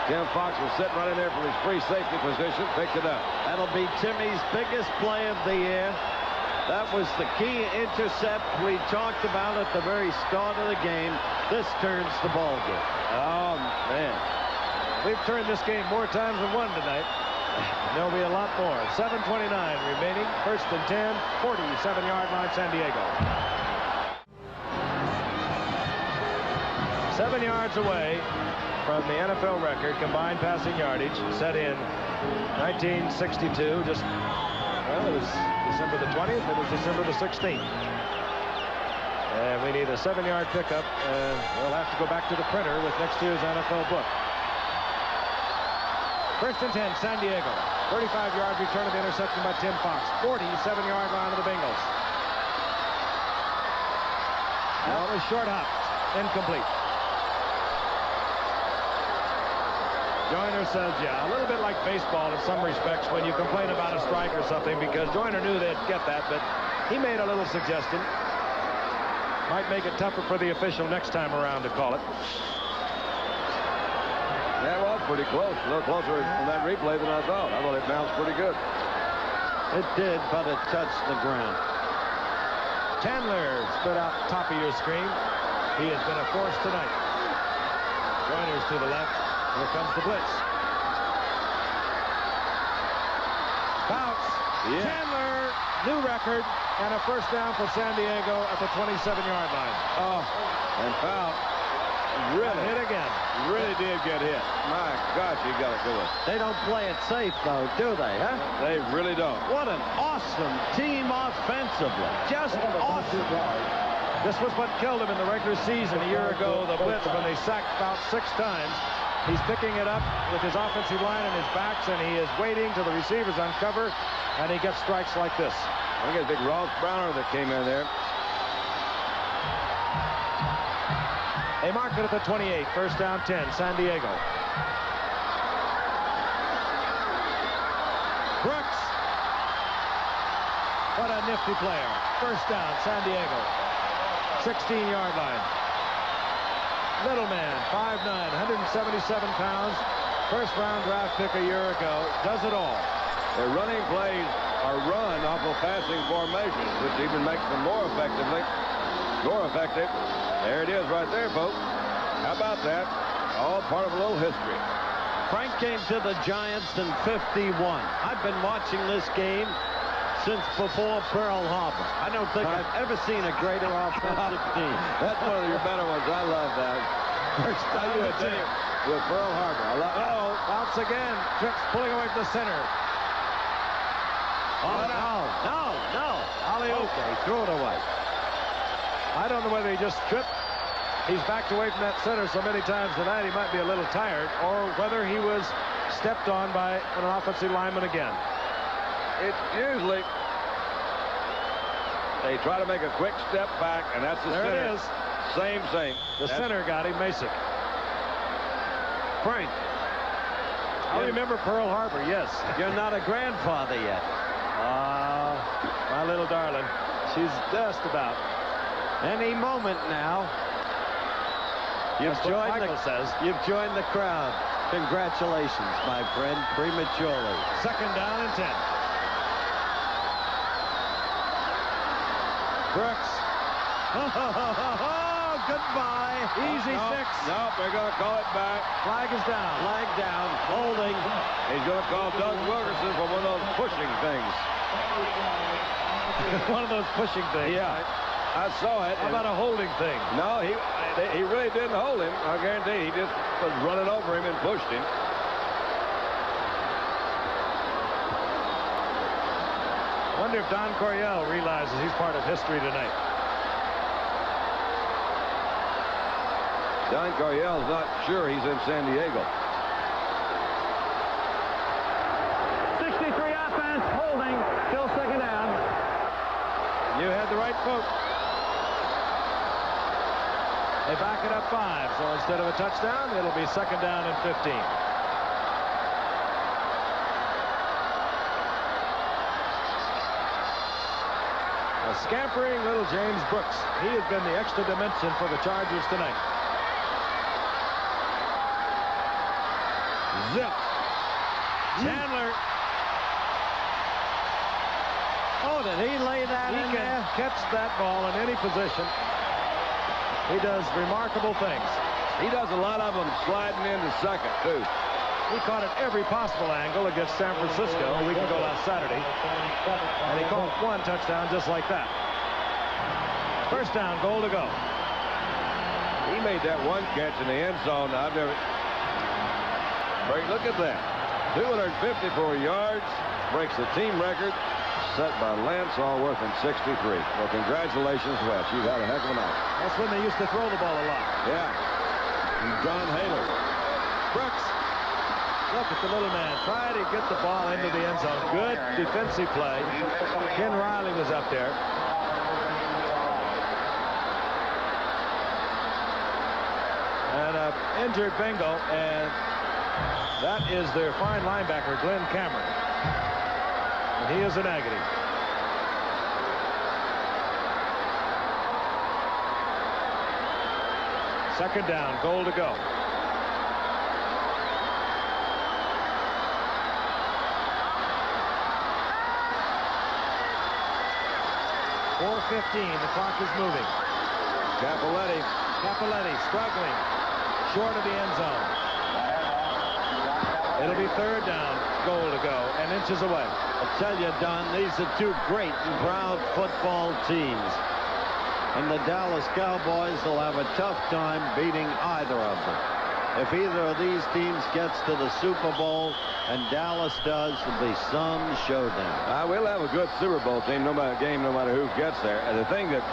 Tim Fox was sitting right in there from his free safety position, picked it up. That'll be Timmy's biggest play of the year. That was the key intercept we talked about at the very start of the game. This turns the ball game. Oh, man. We've turned this game more times than one tonight. There'll be a lot more. 7:29 remaining. 1st and 10, 47-yard line, San Diego. 7 yards away from the NFL record combined passing yardage set in 1962. Well, it was December the 20th. It was December the 16th. And we need a 7-yard pickup, and we'll have to go back to the printer with next year's NFL book. 1st and 10, San Diego. 35-yard return of the interception by Tim Fox. 47-yard line of the Bengals. That was short hop. Incomplete. Joyner says, yeah, a little bit like baseball in some respects when you complain about a strike or something, because Joyner knew they'd get that, but he made a little suggestion. Might make it tougher for the official next time around to call it. That was pretty close. A little closer from that replay than I thought. I thought it bounced pretty good. It did, but it touched the ground. Chandler stood out top of your screen. He has been a force tonight. Joyner's to the left. Here comes the blitz. Bounce. Yeah. Chandler, new record, and a first down for San Diego at the 27-yard line. Oh, and foul. Really hit again. Really did get hit. My gosh, you got to do it. They don't play it safe, though, do they, huh? They really don't. What an awesome team offensively. Just awesome. This was what killed him in the regular season a year ago, the blitz, when they sacked about 6 times. He's picking it up with his offensive line and his backs, and he is waiting till the receivers uncover, and he gets strikes like this. I think it's big Ross Browner that came in there. They mark it at the 28, 1st down 10, San Diego. Brooks. What a nifty player. 1st down, San Diego. 16-yard line. Little man, 5'9", 177 pounds. 1st-round draft pick a year ago. Does it all. Their running plays are run off of passing formations, which even makes them more effective. There it is right there, folks. How about that? All part of a little history. Frank came to the Giants in '51. I've been watching this game since before Pearl Harbor. I don't think I've ever seen a greater offensive team. That's one of your better ones. I love that. First time with Pearl Harbor. I love. Uh-oh, bounce again. Trips pulling away from the center. Oh, no. Alley-oop. Okay, threw it away. I don't know whether he just tripped. He's backed away from that center so many times tonight he might be a little tired, or whether he was stepped on by an offensive lineman again. It's usually they try to make a quick step back, and that's the there center. It is. Same. The center got him, Masick. Frank. I remember Pearl Harbor, yes. You're not a grandfather yet. My little darling. She's just about. Any moment now. You've joined the crowd. Congratulations, my friend, prematurely. 2nd down and 10. Brooks. Goodbye. Easy 6. No, they're going to call it back. Flag is down. Flag down. Holding. He's going to call Doug Wilkerson for one of those pushing things. One of those pushing things. Yeah. I saw it. How about a holding thing? No, he really didn't hold him. I guarantee he just was running over him and pushed him. I wonder if Don Coryell realizes he's part of history tonight. Don Coryell's not sure he's in San Diego. 63 offense, holding, still 2nd down. You had the right vote. They back it up 5, so instead of a touchdown, it'll be 2nd down and 15. A scampering little James Brooks. He has been the extra dimension for the Chargers tonight. Zip. Chandler. Oh, did he lay that in He can catch that ball in any position. He does remarkable things. He does a lot of them sliding into second, too. He caught at every possible angle against San Francisco a week ago last Saturday. And he caught one touchdown just like that. First down, goal to go. He made that one catch in the end zone. I've never... Look at that. 254 yards. Breaks the team record set by Lance Allworth in 63. Well, congratulations, Wes. You've had a heck of a night. That's when they used to throw the ball a lot. Yeah. And John Haler. Brooks. Look at the little man. Try to get the ball into the end zone. Good defensive play. Ken Riley was up there. And an injured Bengal, and that is their fine linebacker, Glenn Cameron. And he is an agony. Second down, goal to go. .4:15, the clock is moving. Capoletti struggling short of the end zone. It'll be third down, goal to go, and inches away. I'll tell you, Don, these are two great and proud football teams. And the Dallas Cowboys will have a tough time beating either of them. If either of these teams gets to the Super Bowl and Dallas does, it'll be some showdown. We'll have a good Super Bowl team, no matter who gets there. And the thing that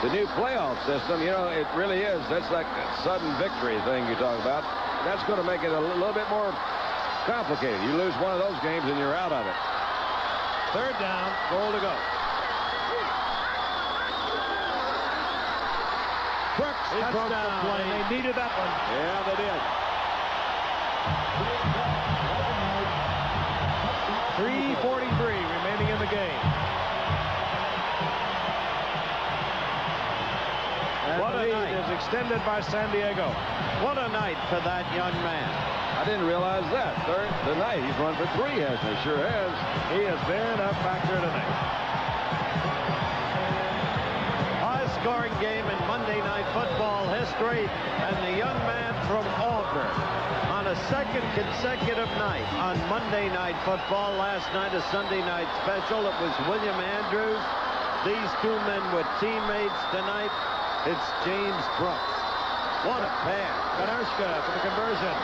the new playoff system, you know, it really is. That's like a sudden victory thing you talk about. That's going to make it a little bit more complicated. You lose one of those games and you're out of it. Third down, goal to go. Brooks, touchdown. And they needed that one. Yeah, they did. 3:43 remaining in the game. And What a the lead night. is extended by San Diego. What a night for that young man. I didn't realize that. Tonight he's run for 3, hasn't he? Sure has. He has been a factor tonight. High-scoring game in Monday Night Football history, and the young man from Auburn on a second consecutive night on Monday Night Football. Last night, a Sunday night special. It was William Andrews. These two men were teammates tonight. It's James Brooks. What a pair. Kanershka for the conversion.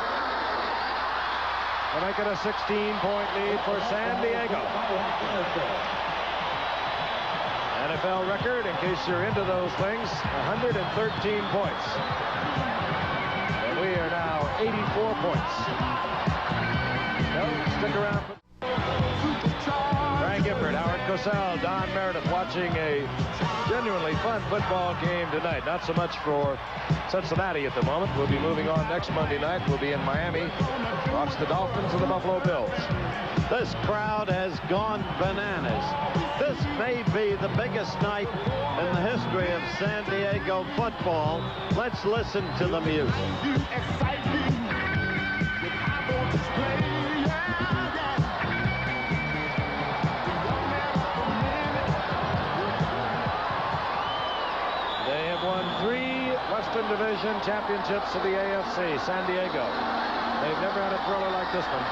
To make it a 16-point lead for San Diego. NFL record, in case you're into those things, 113 points. And we are now 84 points. No, stick around. Brian Gifford, Howard Cosell, Don Meredith watching a genuinely fun football game tonight. Not so much for Cincinnati at the moment. We'll be moving on next Monday night. We'll be in Miami. Watch the Dolphins and the Buffalo Bills. This crowd has gone bananas. This may be the biggest night in the history of San Diego football. Let's listen to the music. They have won 3 Western Division championships of the AFC. San Diego. They've never had a thriller like this one.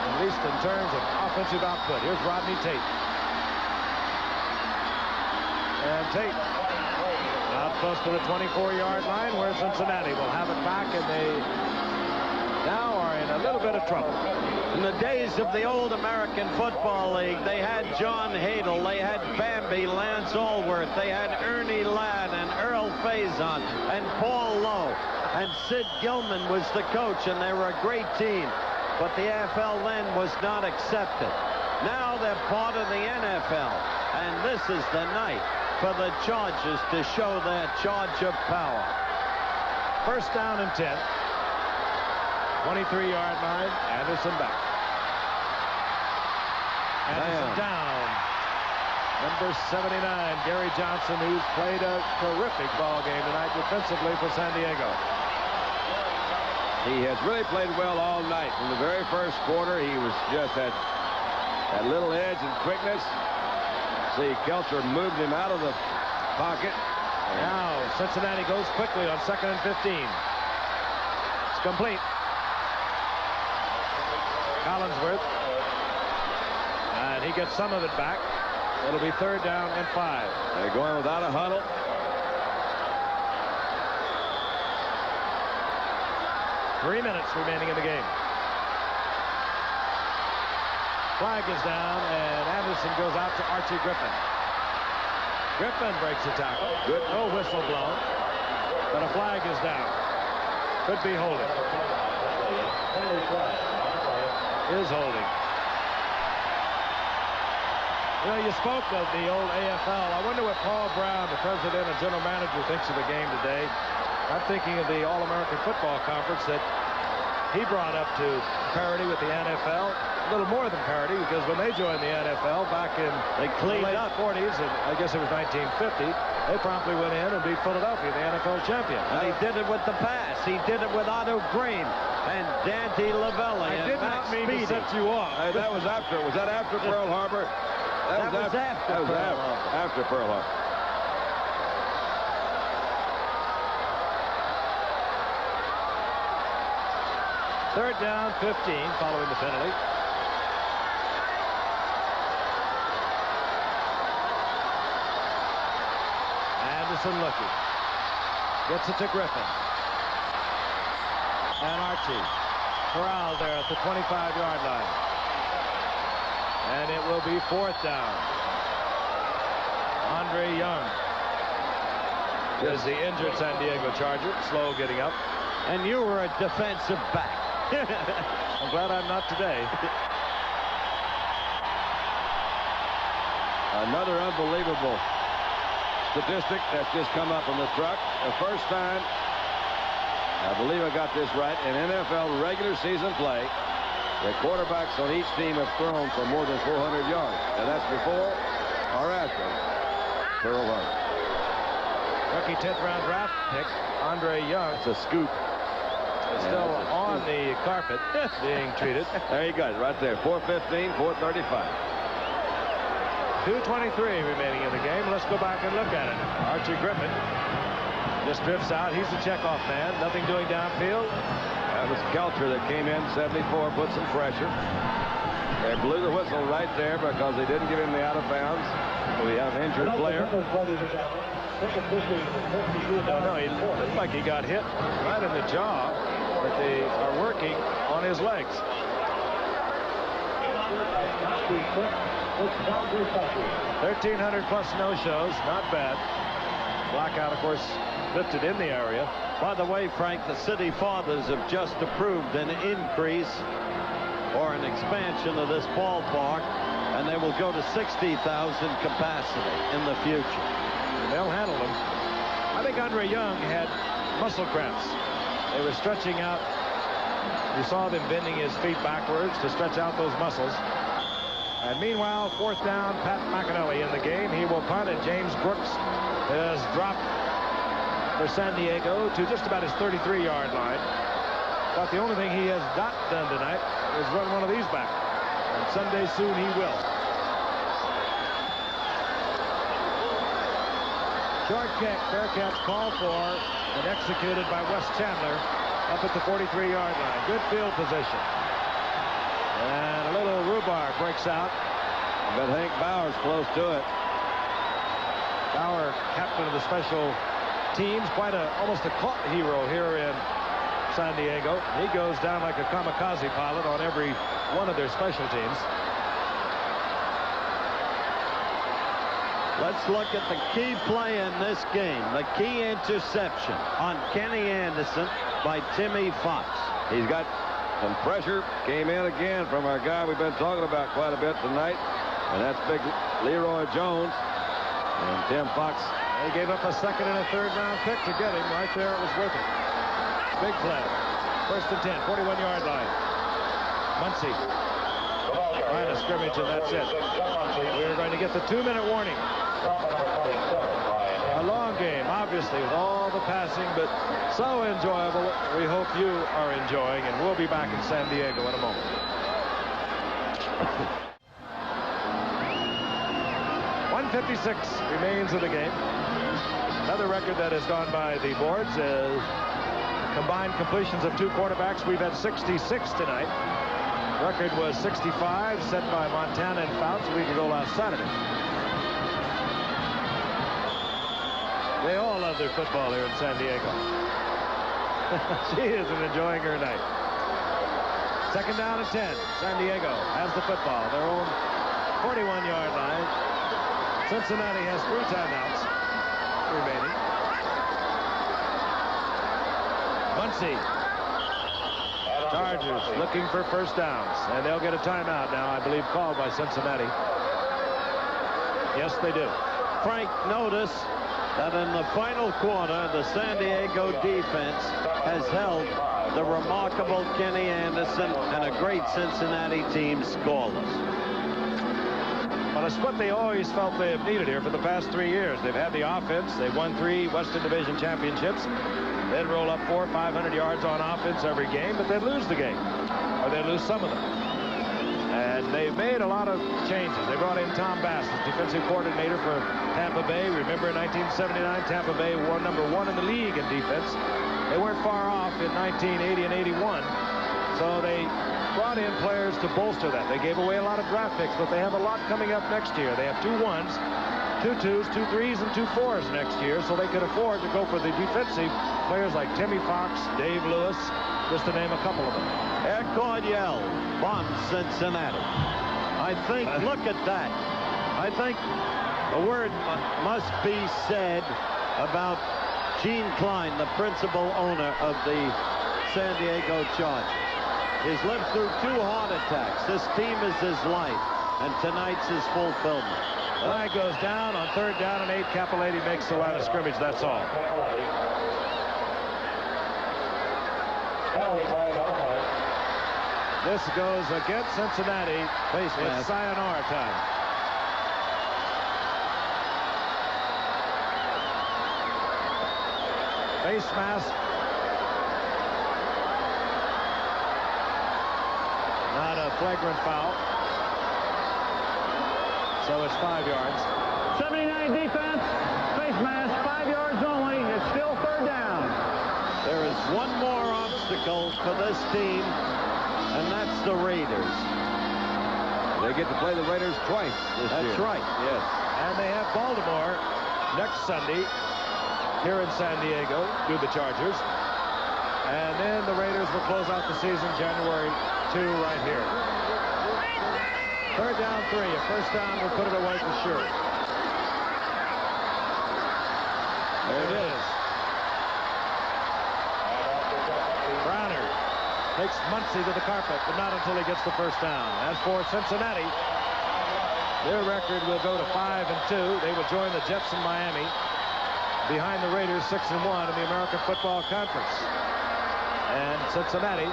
At least in terms of offensive output. Here's Rodney Tate. And Tate out close to the 24-yard line, where Cincinnati will have it back, and they now are in a little bit of trouble. In the days of the old American Football League, they had John Hadle, they had Bambi, Lance Allworth, they had Ernie Ladd and Earl Faison and Paul Lowe. And Sid Gilman was the coach, and they were a great team. But the AFL then was not accepted. Now they're part of the NFL, and this is the night for the Chargers to show their charge of power. First down and 10. 23-yard line. Anderson back. Anderson down. Number 79, Gary Johnson, who's played a terrific ball game tonight defensively for San Diego. He has really played well all night. From the very first quarter, he was just that little edge and quickness. See, Kelcher moved him out of the pocket. Now Cincinnati goes quickly on 2nd and 15. It's complete. Collinsworth. And he gets some of it back. It'll be 3rd down and 5. They're going without a huddle. Three minutes remaining in the game. Flag is down, and Anderson goes out to Archie Griffin. Griffin breaks the tackle. Good. No whistle blown, but a flag is down. Could be holding. Is holding. You know, you spoke of the old AFL. I wonder what Paul Brown, the president and general manager, thinks of the game today. I'm thinking of the All-American Football Conference that he brought up to parity with the NFL. A little more than parity, because when they joined the NFL back in the late 40s, and I guess it was 1950, they promptly went in and beat Philadelphia, the NFL champion. And he did it with the pass. He did it with Otto Green and Dante Lavelli. I did not mean to set you off. That was after. Was that after Pearl Harbor? That was after Pearl Harbor. Third down, 15, following the penalty. Anderson looking. Gets it to Griffin. And Archie. Corral there at the 25-yard line. And it will be 4th down. Andre Young is the injured San Diego Charger. Slow getting up. And you were a defensive back. I'm glad I'm not today. Another unbelievable statistic that's just come up on the truck. The first time, I believe I got this right, in NFL regular season play, the quarterbacks on each team have thrown for more than 400 yards. And that's before or after Pearl Harbor. Rookie 10th round draft pick, Andre Young. It's a scoop. Is still on the carpet being treated. There you go, right there. 4:15, 4:35. 2:23 remaining in the game. Let's go back and look at it. Archie Griffin just drifts out. He's the checkoff man. Nothing doing downfield. That was Kelcher that came in 74, put some pressure. They blew the whistle right there because they didn't give him the out of bounds. We have an injured player. No, he looked like he got hit right in the jaw, but they are working on his legs. 1,300 plus no-shows, not bad. Blackout, of course, lifted in the area. By the way, Frank, the City Fathers have just approved an increase or an expansion of this ballpark, and they will go to 60,000 capacity in the future. They'll handle him. I think Andre Young had muscle cramps. They were stretching out. You saw them bending his feet backwards to stretch out those muscles. And meanwhile, 4th down, Pat McAnally in the game. He will punt, and James Brooks has dropped for San Diego to just about his 33-yard line. But the only thing he has not done tonight is run one of these back. And someday soon he will. Short kick. Bearcats call for and executed by Wes Chandler up at the 43-yard line. Good field position. And a little rhubarb breaks out. But Hank Bauer's close to it. Bauer, captain of the special teams, almost a caught hero here in San Diego. He goes down like a kamikaze pilot on every one of their special teams. Let's look at the key play in this game. The key interception on Kenny Anderson by Timmy Fox. He's got some pressure. Came in again from our guy we've been talking about quite a bit tonight. And that's big Leroy Jones. And Tim Fox. They gave up a 2nd and a 3rd round pick to get him. Right there, it was worth it. Big play. 1st and 10, 41-yard line. Muncie. Line of scrimmage, and that's it. We're going to get the 2-minute warning. A long game, obviously, with all the passing, but so enjoyable. We hope you are enjoying, and we'll be back in San Diego in a moment. .156 remains of the game. Another record that has gone by the boards is combined completions of two quarterbacks. We've had 66 tonight. Record was 65, set by Montana and Fouts a week ago last Saturday. They all love their football here in San Diego. She isn't enjoying her night. Second down and 10. San Diego has the football. Their own 41-yard line. Cincinnati has 3 timeouts remaining. Muncie. Chargers looking for first downs, and they'll get a timeout now, I believe, called by Cincinnati. Yes, they do. Frank, notice that in the final quarter, the San Diego defense has held the remarkable Kenny Anderson and a great Cincinnati team scoreless. Well, it's what they always felt they have needed here for the past 3 years. They've had the offense. They've won 3 Western Division championships. They'd roll up 400 or 500 yards on offense every game, but they'd lose the game, or they'd lose some of them. And they've made a lot of changes. They brought in Tom Bass as defensive coordinator for Tampa Bay. Remember in 1979, Tampa Bay won #1 in the league in defense. They weren't far off in 1980 and 81. So they brought in players to bolster that. They gave away a lot of draft picks, but they have a lot coming up next year. They have 2 1s, 2 2s, 2 3s, and 2 4s next year, so they could afford to go for the defensive players like Timmy Fox, Dave Lewis, just to name a couple of them. Ed Cordial bombs Cincinnati. I think, look at that. I think a word must be said about Gene Klein, the principal owner of the San Diego Chargers. He's lived through 2 heart attacks. This team is his life, and tonight's his fulfillment. Flag goes down on 3rd down and 8. Capelletti makes the line of scrimmage. That's all. This goes against Cincinnati. Face mask. It's sayonara time. Face mask. Not a flagrant foul. So it's 5 yards. 79 defense. Face mask. 5 yards only. It's still 3rd down. There is one more obstacle for this team, and that's the Raiders. They get to play the Raiders twice this year. That's right. Yes. And they have Baltimore next Sunday here in San Diego, do the Chargers. And then the Raiders will close out the season January 2 right here. 3rd down 3. A first down will put it away for sure. There it is. Browner takes Muncie to the carpet, but not until he gets the first down. As for Cincinnati, their record will go to 5-2. They will join the Jets in Miami behind the Raiders 6-1 in the American Football Conference. And Cincinnati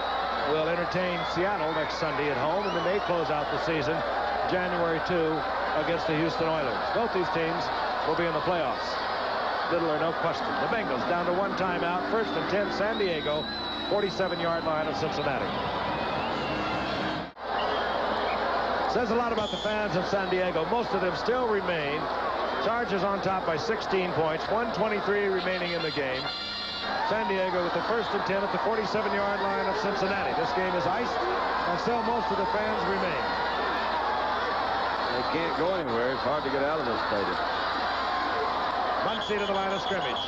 will entertain Seattle next Sunday at home, and then they close out the season January 2 against the Houston Oilers. Both these teams will be in the playoffs. Little or no question. The Bengals down to 1 timeout. 1st and 10, San Diego, 47-yard line of Cincinnati. Says a lot about the fans of San Diego. Most of them still remain. Chargers on top by 16 points. 1:23 remaining in the game. San Diego with the 1st and 10 at the 47-yard line of Cincinnati. This game is iced, and still most of the fans remain. They can't go anywhere. It's hard to get out of this stadium. Muncie to the line of scrimmage.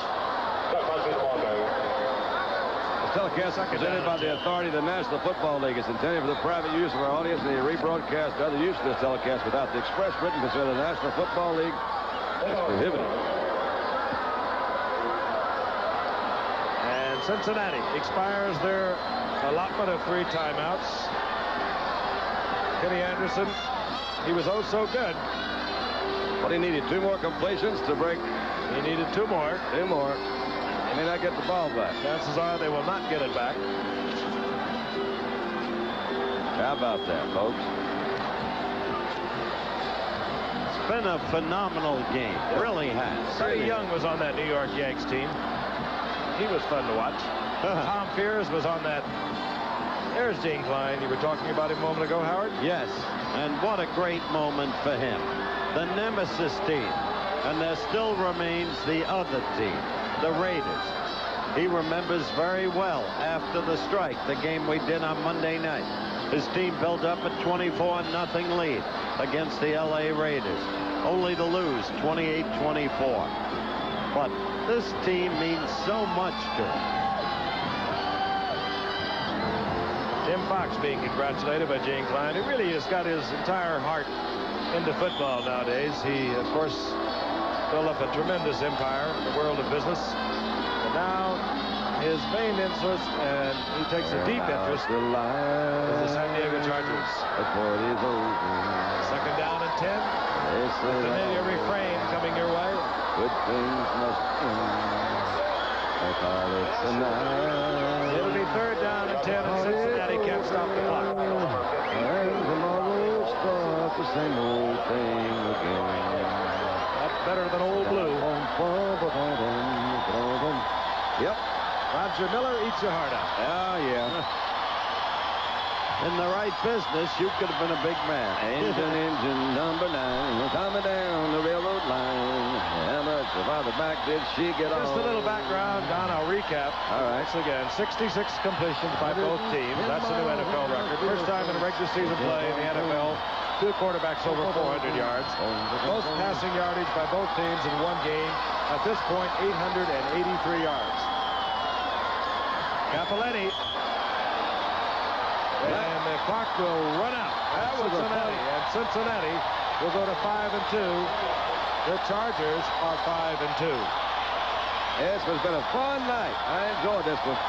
The telecast presented by the authority of the National Football League is intended for the private use of our audience, and the rebroadcast other use of this telecast without the express written consent of the National Football League is prohibited. And Cincinnati expires their allotment of 3 timeouts. Kenny Anderson, he was oh so good. But he needed 2 more completions to break. He needed 2 more. 2 more. He may not get the ball back. Chances are they will not get it back. How about that, folks? been a phenomenal game. Really has. Freddie Young was on that New York Yanks team. He was fun to watch. Tom Fears was on that. There's Gene Klein. You were talking about him a moment ago, Howard? Yes, and what a great moment for him. The nemesis team. And there still remains the other team, the Raiders. He remembers very well after the strike, the game we did on Monday night. His team built up a 24-0 lead against the L.A. Raiders, only to lose 28-24. But this team means so much to him. Tim Fox being congratulated by Gene Klein. He really has got his entire heart into football nowadays. He, of course, built up a tremendous empire in the world of business. And now his main interest, and he takes a deep interest, is the San Diego Chargers. Second down and 10. A familiar refrain coming your way. Good things must end. I call it tonight. It'll be third down and 10, and Cincinnati can't stop the clock. And tomorrow start the same old thing again. That's better than Old Blue. Yep. Roger Miller eats your heart out. Oh, yeah. In the right business, you could have been a big man. Engine number 9, coming down the railroad line. How much farther back did she get on? Just a little background, Don. I'll recap. All right. Once again, 66 completions by both teams. That's a new NFL record. First time in a regular season play in the NFL. Two quarterbacks over 400 yards. Most passing yardage by both teams in one game. At this point, 883 yards. Capelletti. And the clock will run out. That was Cincinnati. And Cincinnati will go to 5-2. The Chargers are 5-2. This has been a fun night. I enjoyed this one.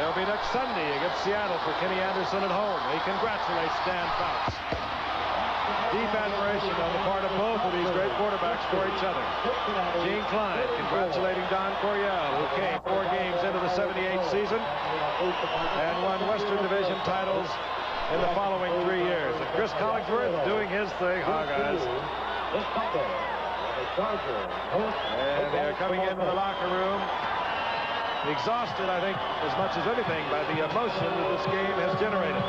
They'll be next Sunday against Seattle for Kenny Anderson at home. He congratulates Dan Fouts. Deep admiration on the part of both of these great quarterbacks for each other. Gene Klein congratulating Don Coryell, who came 4 games into the 78 season and won Western Division titles in the following 3 years. And Chris Collingsworth doing his thing. Guys. And they're coming into the locker room exhausted, I think, as much as anything by the emotion that this game has generated.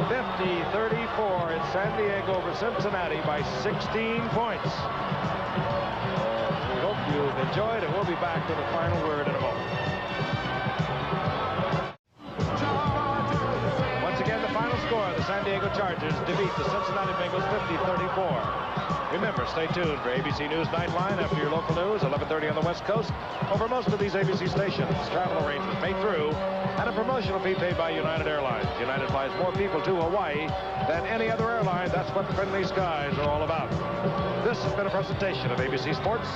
50-34 in San Diego over Cincinnati by 16 points. We hope you've enjoyed, and we'll be back with a final word in a moment. Once again, the final score, the San Diego Chargers defeat the Cincinnati Bengals 50-34. Remember, stay tuned for ABC News Nightline after your local news, 11:30 on the West Coast. Over most of these ABC stations, travel arrangements made through, and a promotional fee paid by United Airlines. United flies more people to Hawaii than any other airline. That's what friendly skies are all about. This has been a presentation of ABC Sports,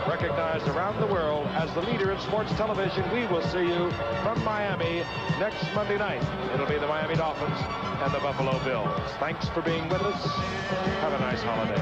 recognized around the world as the leader in sports television. We will see you from Miami next Monday night. It'll be the Miami Dolphins and the Buffalo Bills. Thanks for being with us. Have a nice holiday.